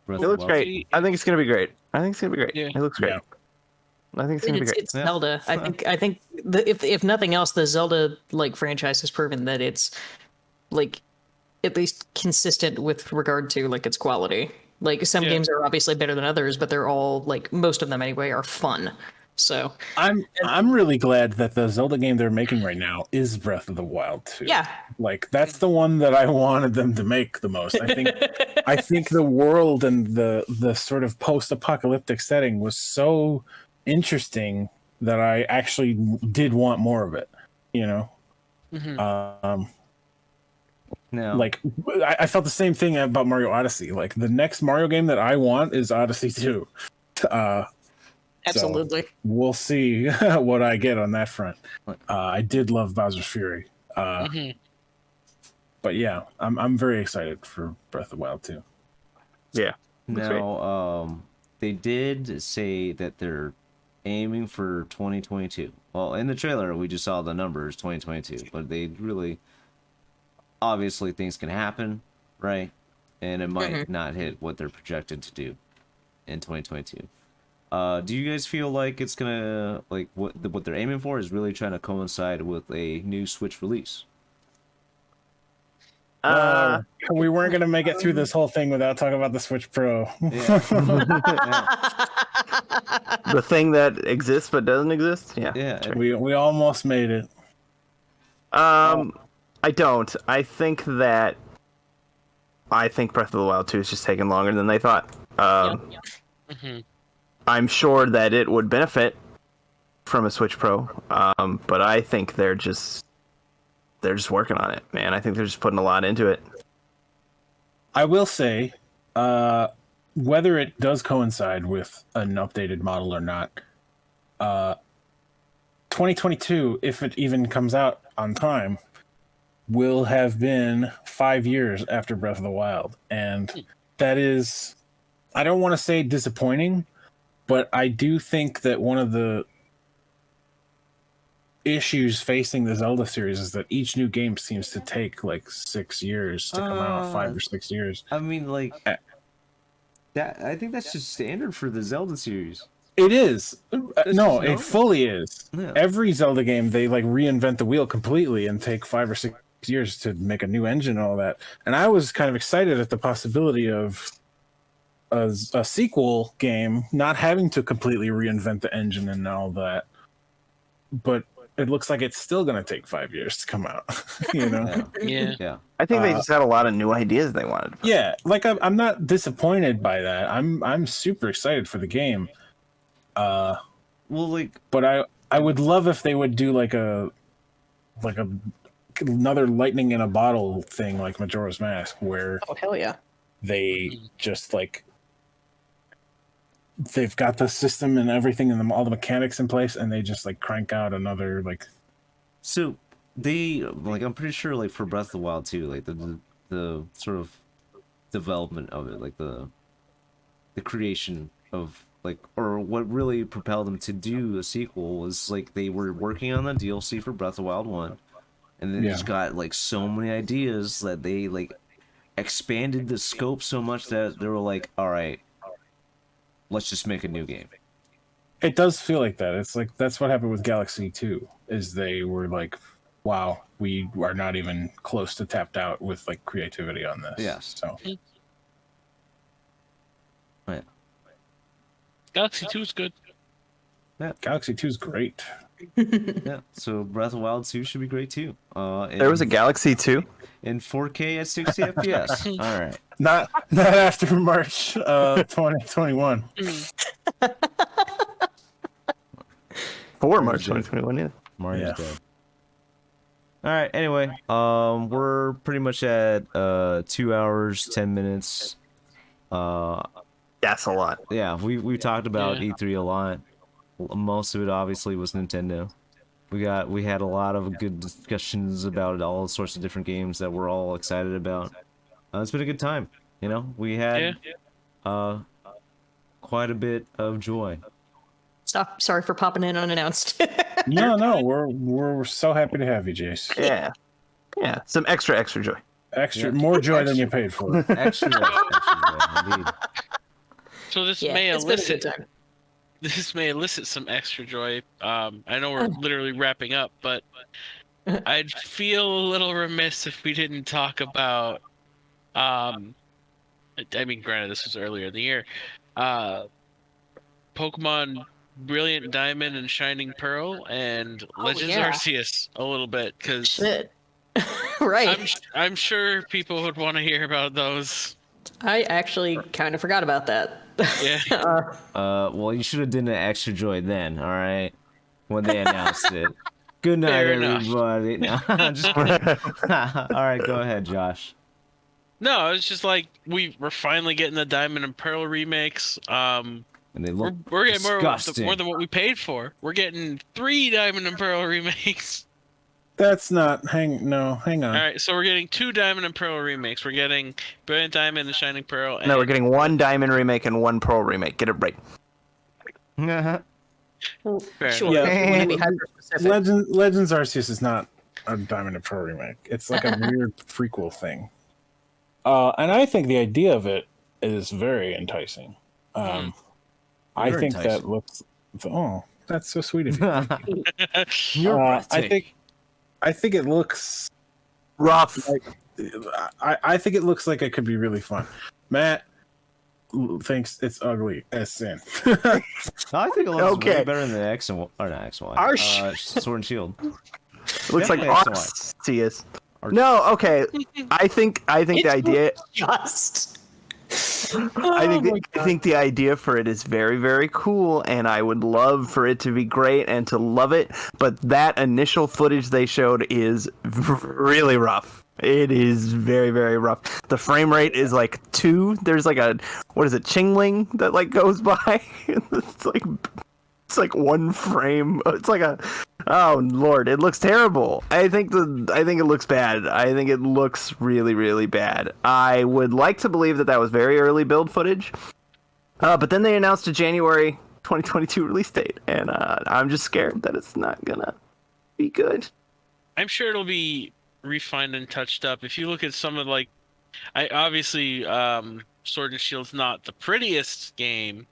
A: It looks great. I think it's gonna be great.
D: Yeah.
A: It looks great.
C: Yeah.
A: I think it's gonna be great.
E: It's Zelda. I think if nothing else, the Zelda franchise has proven that it's like at least consistent with regard to like its quality. Like some games are obviously better than others, but they're all like most of them anyway are fun. So
C: I'm really glad that the Zelda game they're making right now is Breath of the Wild 2.
E: Yeah.
C: Like that's the one that I wanted them to make the most. I think the world and the sort of post-apocalyptic setting was so interesting that I actually did want more of it,
B: No.
C: Like I felt the same thing about Mario Odyssey. Like the next Mario game that I want is Odyssey 2.
E: Absolutely.
C: So we'll see what I get on that front. I did love Bowser's Fury. But yeah, I'm very excited for Breath of the Wild 2.
A: Yeah.
B: Now, they did say that they're aiming for 2022. Well, in the trailer, we just saw the numbers 2022, but they really, obviously, things can happen, right? And it might not hit what they're projected to do in 2022. Do you guys feel like it's gonna, like, what they're aiming for is really trying to coincide with a new Switch release?
C: We weren't gonna make it through this whole thing without talking about the Switch Pro.
A: The thing that exists but doesn't exist. Yeah.
C: Sure. We almost made it.
A: I don't. I think Breath of the Wild 2 is just taking longer than they thought. I'm sure that it would benefit from a Switch Pro, but I think they're just working on it, man. I think they're just putting a lot into it.
C: I will say, whether it does coincide with an updated model or not, 2022, if it even comes out on time, will have been 5 years after Breath of the Wild. And that is, I don't want to say disappointing, but I do think that one of the issues facing the Zelda series is that each new game seems to take like 6 years to come out, 5 or 6 years.
B: I mean, like, that. I think that's just standard for the Zelda series.
C: It is. No, it fully is. Yeah. Every Zelda game, they like reinvent the wheel completely and take 5 or 6 years to make a new engine and all that. And I was kind of excited at the possibility of a sequel game not having to completely reinvent the engine and all that. But it looks like it's still going to take 5 years to come out.
B: Yeah.
A: I think they just had a lot of new ideas they wanted.
C: Yeah, like I'm not disappointed by that. I'm super excited for the game. But I would love if they would do like another lightning in a bottle thing like Majora's Mask, where
E: hell yeah,
C: they just like they've got the system and everything and all the mechanics in place, and they just like crank out another like.
B: So they like, I'm pretty sure like for Breath of the Wild 2, like the sort of development of it, like the creation of like, or what really propelled them to do a sequel was like they were working on the DLC for Breath of the Wild 1, and then just got like so many ideas that they like expanded the scope so much that they were like, all right, let's just make a new game.
C: It does feel like that. It's like that's what happened with Galaxy 2. Is they were like, wow, we are not even close to tapped out with like creativity on this.
B: Yes.
C: So
B: Right.
D: Galaxy 2 is good.
C: Galaxy 2 is great.
B: Yeah. So Breath of the Wild 2 should be great too.
A: There was a Galaxy 2?
B: in 4K at 60 FPS. All right.
C: Not after March 2021.
A: For March 2021, yeah.
B: Mario's dead. All right. Anyway, we're pretty much at 2 hours 10 minutes.
A: That's a lot.
B: Yeah, we talked about
D: Yeah.
B: E3 a lot. Most of it obviously was Nintendo. We had a lot of good discussions about all sorts of different games that we're all excited about. It's been a good time. You know, we had quite a bit of joy.
E: Sorry for popping in unannounced.
C: No, we're so happy to have you, Jace.
A: Yeah. Some extra joy.
C: More joy than you paid for.
B: Extra joy, indeed.
D: So this
E: Yeah,
D: may
E: it's been a good
D: elicit
E: time.
D: this may elicit some extra joy. I know we're literally wrapping up, but I'd feel a little remiss if we didn't talk about. I mean, granted, this was earlier in the year. Pokemon Brilliant Diamond and Shining Pearl and Legends
E: yeah.
D: Arceus a little bit because
E: Shit. Right.
D: I'm sure people would want to hear about those.
E: I actually kind of forgot about that.
D: Yeah.
B: Well, you should have done an extra joy then, all right? When they announced it. Good night,
D: Fair enough.
B: everybody. No, I'm just kidding. All right, go ahead, Josh.
D: No, it's just like we're finally getting the Diamond and Pearl remakes.
B: And they look
D: We're getting
B: disgusting.
D: more than what we paid for. We're getting 3 Diamond and Pearl remakes.
C: That's not. Hang on.
D: All right, so we're getting 2 Diamond and Pearl remakes. We're getting Brilliant Diamond and Shining Pearl. And
A: No, we're getting 1 Diamond remake and 1 Pearl remake. Get it right.
D: Fair
E: Sure.
C: Yeah.
E: If you want to be hyper-specific.
C: Legends Arceus is not a Diamond and Pearl remake. It's like a weird prequel thing. And I think the idea of it is very enticing. I
B: Very
C: think
B: enticing.
C: that looks. Oh, that's so sweet of you.
B: You're
C: I think it looks
A: Rough.
C: like. I think it looks like it could be really fun. Matt thinks it's ugly as sin.
B: I think it looks way
A: Okay.
B: better than X and Y. Or not X and Y. Sword and Shield.
A: It looks like
B: Definitely X
A: Arceus. No, okay. I think the idea.
E: Just.
A: I think the idea for it is very, very cool, and I would love for it to be great and to love it. But that initial footage they showed is really rough. It is very, very rough. The frame rate is like 2. There's like a Chingling that like goes by. It's like 1 frame. It's like oh Lord, it looks terrible. I think it looks bad. I think it looks really, really bad. I would like to believe that was very early build footage. But then they announced a January 2022 release date, and I'm just scared that it's not gonna be good.
D: I'm sure it'll be refined and touched up. If you look at some of obviously Sword and Shield's not the prettiest game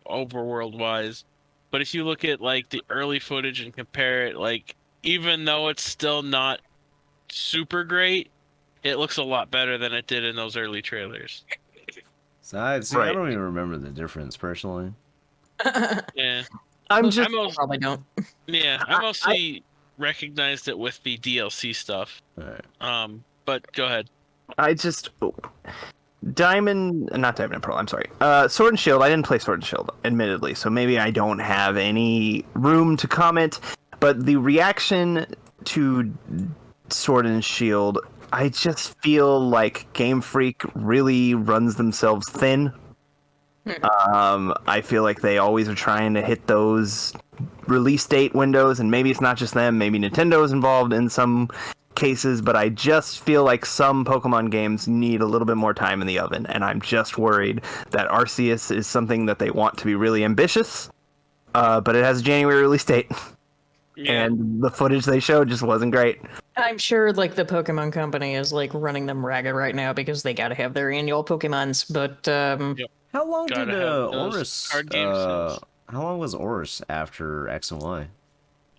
D: overworld wise, but if you look at like the early footage and compare it, like even though it's still not super great, it looks a lot better than it did in those early trailers.
B: So I
A: Right.
B: don't even remember the difference personally.
D: Yeah.
A: I'm just
E: Probably don't.
D: Yeah, I mostly recognized it with the DLC stuff.
B: All right.
D: But go ahead.
A: not Diamond and Pearl, I'm sorry. Sword and Shield, I didn't play Sword and Shield, admittedly, so maybe I don't have any room to comment, but the reaction to Sword and Shield, I just feel like Game Freak really runs themselves thin. I feel like they always are trying to hit those release date windows, and maybe it's not just them, maybe Nintendo's involved in some cases, but I just feel like some Pokemon games need a little bit more time in the oven, and I'm just worried that Arceus is something that they want to be really ambitious, but it has a January release date,
D: Yeah.
A: and the footage they showed just wasn't great.
E: I'm sure like the Pokemon Company is like running them ragged right now because they got to have their annual Pokemons. But
B: How long
D: Gotta
B: did
D: have those card game sales.
B: How long was Ors after X and Y?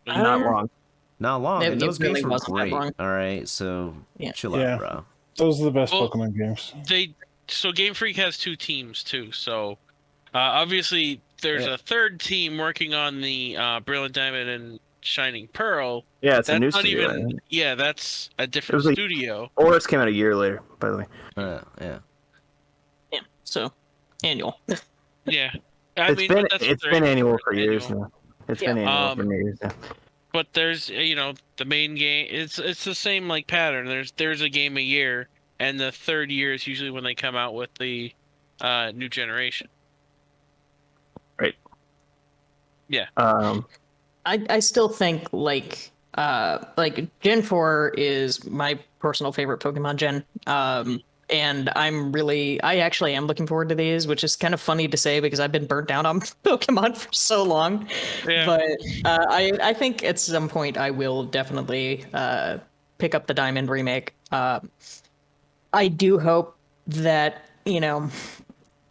A: Not long.
B: Not long. And those
E: really
B: games were
E: wasn't that
B: great.
E: long.
B: All right, so chill
C: Yeah.
B: out, bro.
C: Those are the best
D: Well,
C: Pokemon games.
D: So Game Freak has 2 teams too. So obviously there's a third team working on the Brilliant Diamond and Shining Pearl.
A: Yeah, it's
D: That's
A: a new
D: not
A: studio.
D: even.
A: Right?
D: Yeah, that's a different
A: like-
D: studio.
A: Oris came out a year later, by the way.
B: Yeah.
E: Yeah. So annual.
D: Yeah,
A: It's been annual for years now. It's been annual for years now.
D: But there's the main game. It's the same like pattern. There's a game a year, and the third year is usually when they come out with the new generation.
A: Right.
D: Yeah.
E: I still think like Gen 4 is my personal favorite Pokemon gen. And I actually am looking forward to these, which is kind of funny to say because I've been burnt out on Pokemon for so long.
D: Yeah.
E: But I think at some point I will definitely pick up the Diamond remake. I do hope that,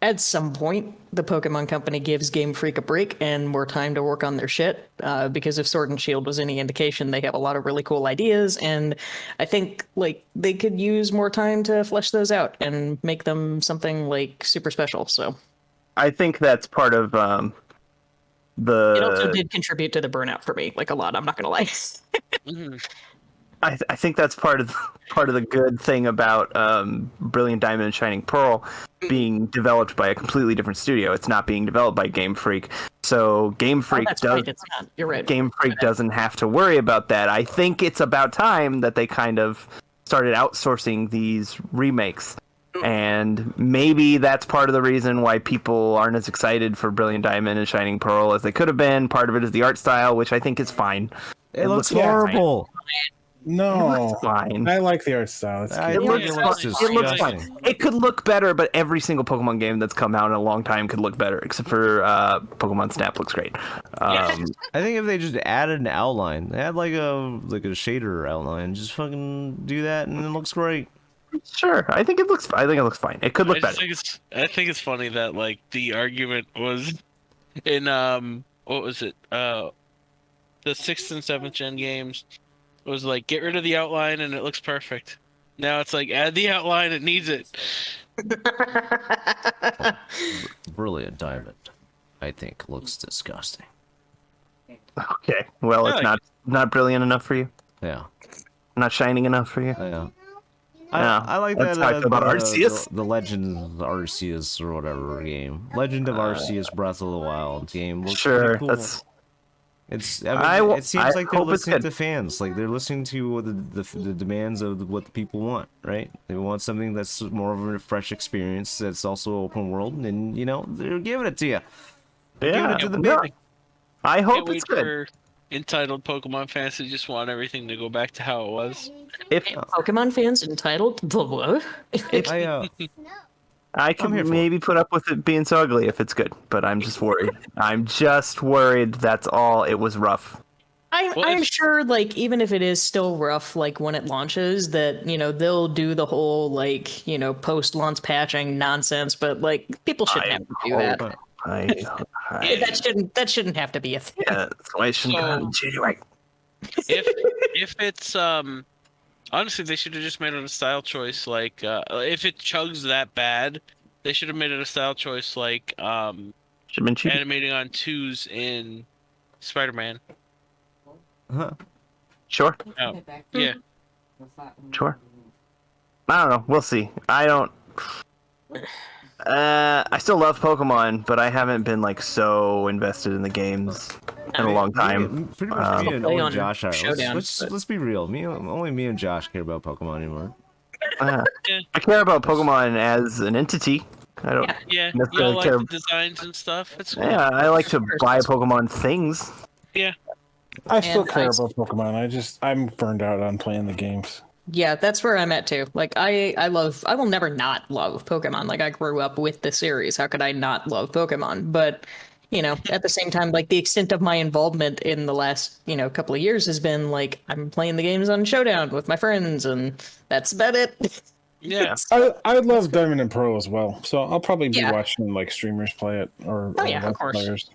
E: at some point the Pokemon Company gives Game Freak a break and more time to work on their shit. Because if Sword and Shield was any indication, they have a lot of really cool ideas, and I think like they could use more time to flesh those out and make them something like super special. So
A: I think that's part of
E: it also did contribute to the burnout for me, like a lot. I'm not gonna lie.
D: Mhm.
A: I think that's part of the good thing about Brilliant Diamond and Shining Pearl being developed by a completely different studio. It's not being developed by Game Freak, so Game Freak
E: It's not. You're right.
A: Game Freak doesn't have to worry about that. I think it's about time that they kind of started outsourcing these remakes, and maybe that's part of the reason why people aren't as excited for Brilliant Diamond and Shining Pearl as they could have been. Part of it is the art style, which I think is fine.
B: It looks horrible.
C: No,
A: Fine.
C: I like the art style. It's
A: It
C: cute.
A: looks fine. It could look better, but every single Pokemon game that's come out in a long time could look better, except for Pokemon Snap looks great.
B: I think if they just added an outline, they had like a shader outline, just fucking do that, and it looks great.
A: Sure, I think it looks fine. It could look better.
D: I think it's funny that like the argument was in what was it the 6th and 7th gen games. It was like, get rid of the outline and it looks perfect. Now it's like, add the outline, it needs it.
B: Brilliant Diamond, I think, looks disgusting.
A: Okay, well, it's not brilliant enough for you.
B: Yeah.
A: Not shining enough for you.
B: Yeah.
A: Yeah.
B: I like
A: Let's
B: that
A: talk about Arceus.
B: the Legend of Arceus or whatever game. Legend of Arceus Breath of the Wild game. Looks
A: Sure,
B: pretty cool.
A: that's.
B: It seems
A: I
B: like they're
A: hope it's
B: listening
A: good.
B: to fans. Like they're listening to the demands of what the people want, right? They want something that's more of a fresh experience that's also open world, and they're giving it to you. They're giving it to the baby.
A: I
D: Can't
A: hope
D: wait
A: it's good.
D: for entitled Pokemon fans who just want everything to go back to how it was.
A: If
E: Pokemon fans entitled the what?
A: I could
B: I'm here for
A: maybe put up with it being so ugly if it's good, but I'm just worried. I'm just worried. That's all. It was rough.
E: I'm sure, like, even if it is still rough, like when it launches, that they'll do the whole like post-launch patching nonsense. But like, people shouldn't have to do that. That shouldn't have to be a thing.
A: Yeah, that's why it shouldn't come out in January.
D: If it's honestly, they should have just made it a style choice. Like, if it chugs that bad, they should have made it a style choice. Like,
A: Should have been cheap.
D: animating on 2s in Spider-Man.
A: Sure.
D: Oh, yeah.
A: Sure. I don't know. We'll see. I don't. I still love Pokemon, but I haven't been like so invested in the games in a long time.
B: Pretty much me and
E: Play
B: only
E: on
B: Josh are.
E: Showdown,
B: Let's be real. Only me and Josh care about Pokemon anymore.
A: I care about Pokemon as an entity. I don't.
D: Yeah, you
A: necessarily
D: all like
A: care.
D: the designs and stuff. It's cool.
A: Yeah, I like to buy Pokemon things.
D: Yeah.
C: I still
E: And
C: care about Pokemon. I'm burned out on playing the games.
E: Yeah, that's where I'm at too. Like I will never not love Pokemon. Like I grew up with the series. How could I not love Pokemon? But, at the same time, like the extent of my involvement in the last, couple of years has been like I'm playing the games on Showdown with my friends and that's about it.
D: Yeah.
C: I love Diamond and Pearl as well. So I'll probably be
E: Yeah.
C: watching like streamers play it or
E: Oh, yeah, of
C: Let's
E: course.
C: Players.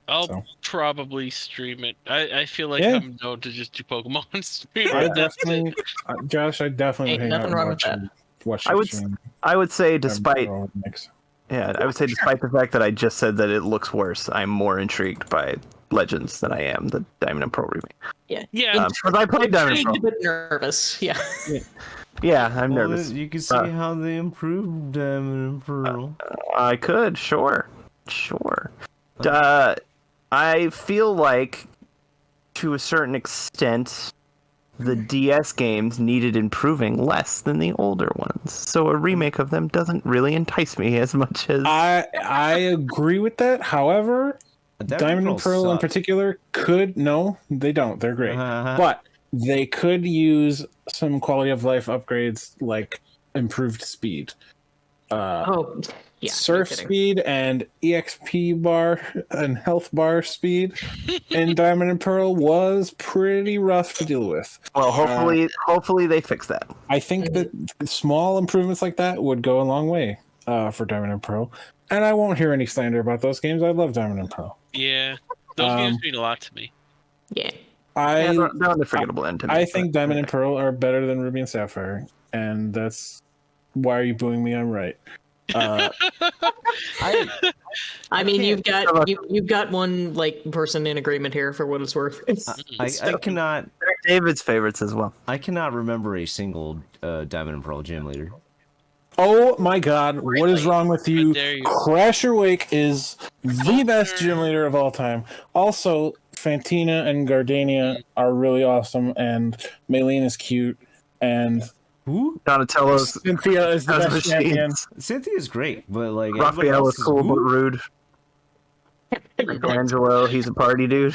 D: I'll probably stream it. I feel like I'm known to just do Pokemon stream.
C: I definitely, Josh. I definitely
E: Ain't
C: hang out
E: nothing
C: and
E: wrong with
C: watch
A: I
C: your
A: would
C: stream.
A: I would say
C: I'm
A: despite
C: pro mix.
A: despite the fact that I just said that it looks worse, I'm more intrigued by Legends than I am the Diamond and Pearl remake.
D: Yeah.
A: Because I played Diamond and
E: Intrigued,
A: Pearl.
E: but nervous. Yeah.
A: Yeah, I'm
B: Well,
A: nervous.
B: you can see how they improved Diamond and Pearl.
A: I could, sure. I feel like, to a certain extent, the DS games needed improving less than the older ones. So a remake of them doesn't really entice me as much as...
C: I agree with that. However, Diamond and Pearl in particular no, they don't. They're great. But they could use some quality of life upgrades like improved speed. Surf speed and EXP bar and health bar speed in Diamond and Pearl was pretty rough to deal with.
A: Well, hopefully they fix that.
C: I think that small improvements like that would go a long way for Diamond and Pearl. And I won't hear any slander about those games. I love Diamond and Pearl.
D: Yeah, those games mean a lot to me.
E: Yeah.
A: They're on the forgettable end to me.
C: I think Diamond and Pearl are better than Ruby and Sapphire, and that's why are you booing me? I'm right.
E: I mean, you've got one like person in agreement here for what it's worth.
B: I cannot.
A: They're David's favorites as well.
B: I cannot remember a single Diamond and Pearl gym leader.
C: Oh my God! What is wrong with you? Crasher Wake is the best gym leader of all time. Also, Fantina and Gardenia are really awesome, and Maylene is cute, and
A: Donatello's
C: Cynthia is the best champion.
B: Cynthia's great, but like
A: Raphael is cool but rude. Angelo, he's a party dude.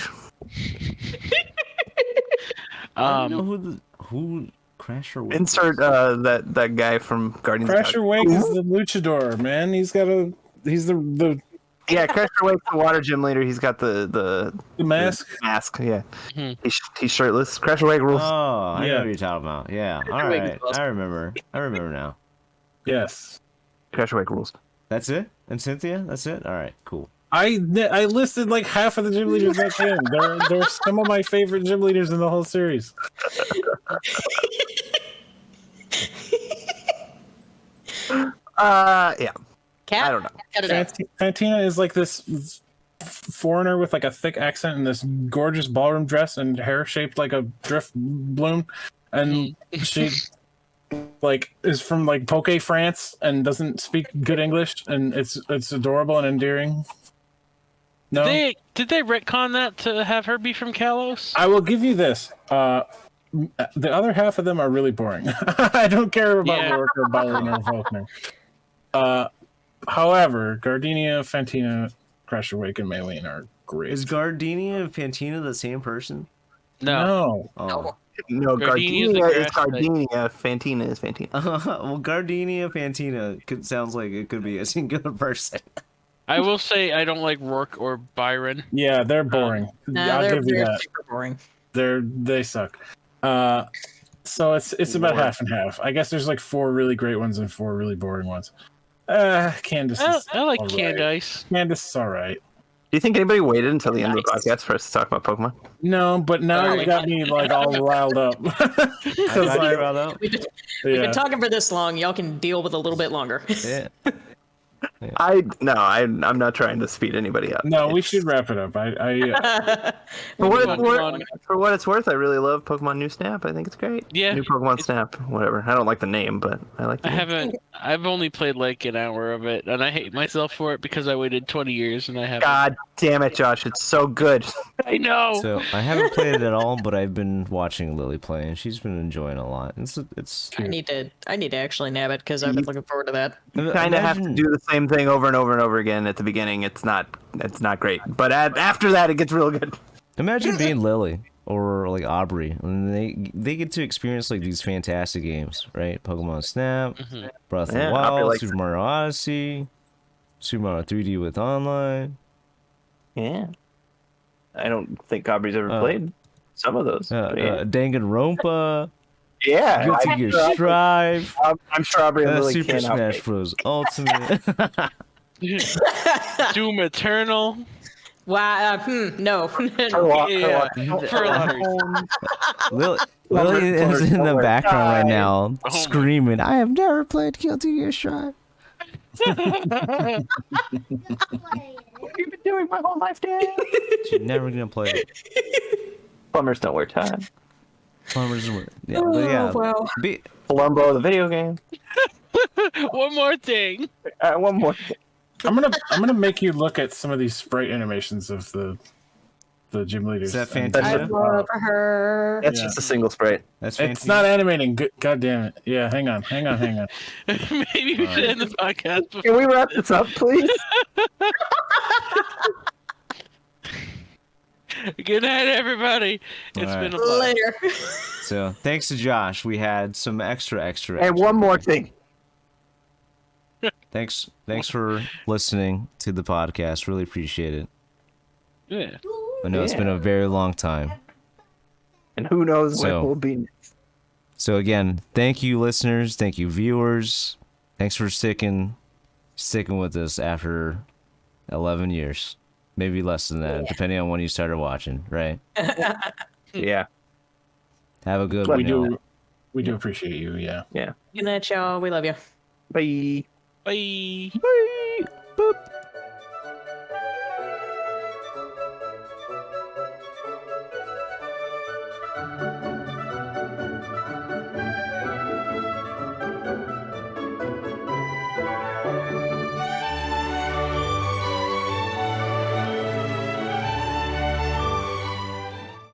B: I don't know who Crasher Wake.
A: Insert that guy from Guardians.
C: Crasher Wake is the luchador, man. He's the
A: yeah, Crasher Wake's the water gym leader. He's got the
C: mask.
A: Mask, yeah. He's shirtless. Crasher Wake rules.
B: Oh, I know what you're talking about. Yeah, all right. I remember now.
C: Yes.
A: Crasher Wake rules.
B: That's it? And Cynthia? That's it? All right, cool.
C: I listed like half of the gym leaders that game. They're some of my favorite gym leaders in the whole series.
A: Yeah.
E: Cat?
A: I don't know.
C: Fantina is like this foreigner with like a thick accent and this gorgeous ballroom dress and hair shaped like a drift bloom, and she like is from like Poke France and doesn't speak good English, and it's adorable and endearing. No,
D: did they retcon that to have her be from Kalos?
C: I will give you this. The other half of them are really boring. I don't care about Rourke or Byron or Faulkner. However, Gardenia, Fantina, Crasher Wake, and Maylene are great.
B: Is Gardenia and Fantina the same person?
D: No.
B: Oh.
A: No, Gardenia is Gardenia. Fantina is Fantina.
B: Well, Gardenia Fantina sounds like it could be a singular person.
D: I will say I don't like Rourke or Byron.
C: Yeah, they're boring. I'll give you that.
E: Super boring.
C: They suck. So it's about half and half. I guess there's like 4 really great ones and 4 really boring ones. Candace.
D: I like
C: all right.
D: Candice.
C: Candace is all right.
A: Do you think anybody waited until the end of the podcast for us to talk about Pokemon?
C: No, but now you got me like all riled up.
E: We've been talking for this long. Y'all can deal with a little bit longer.
B: Yeah.
A: I'm not trying to speed anybody up.
C: No, we should wrap it up.
A: For what it's worth, I really love Pokemon New Snap. I think it's great.
D: Yeah,
A: New Pokemon Snap, whatever. I don't like the name, but I like the name.
D: I've only played like an hour of it, and I hate myself for it because I waited 20 years and I haven't.
A: God damn it, Josh! It's so good.
D: I know.
B: So I haven't played it at all, but I've been watching Lily play, and she's been enjoying a lot. It's.
E: I need to actually nab it because I've been looking forward to that.
A: You kind of have to do the same thing over and over and over again. At the beginning, it's not great, but after that, it gets real good.
B: Imagine being Lily or like Aubrey, and they get to experience like these fantastic games, right? Pokemon Snap, Breath of the Wild, Super Mario Odyssey, Super Mario 3D with online.
A: Yeah, I don't think Aubrey's ever played some of those.
B: Danganronpa.
A: Yeah,
B: Guilty Gear Strive.
A: I'm sure Aubrey really
B: Super Smash Bros. Ultimate.
D: Doom Eternal.
E: Wow. No.
D: Yeah, for lotteries.
B: Lily is in the background right now,
D: Oh my.
B: screaming, "I have never played Guilty Gear Strive."
A: What have you been doing my whole life, Dad?
B: She's never gonna play it.
A: Plumbers don't wear time.
B: Plumbers, yeah, but yeah.
E: Wow.
A: Columbo, the video game.
D: One more thing.
A: One more thing.
C: I'm gonna make you look at some of these sprite animations of the gym leaders.
B: Is that
C: And-
B: Fantasia?
E: I love her.
A: That's
C: Yeah.
A: just a single sprite.
B: That's
C: It's not animating. God damn it. Yeah, hang on.
D: Maybe we should end the podcast before.
A: Can we wrap this up, please?
D: Good night, everybody. It's
B: All right.
D: been a blast.
E: Later.
B: So thanks to Josh, we had some extra.
A: And one more thing.
B: Thanks for listening to the podcast. Really appreciate it.
D: Yeah.
B: I know it's been a very long time.
A: And who knows
B: So-
A: what will be next.
B: So again, thank you listeners, thank you viewers. Thanks for sticking with us after 11 years. Maybe less than that, depending on when you started watching, right?
A: Yeah.
B: Have a good
C: We
B: one. y'all.
C: we do appreciate you. Yeah.
A: Yeah.
E: Good night, y'all. We love you.
A: Bye.
D: Bye.
B: Bye.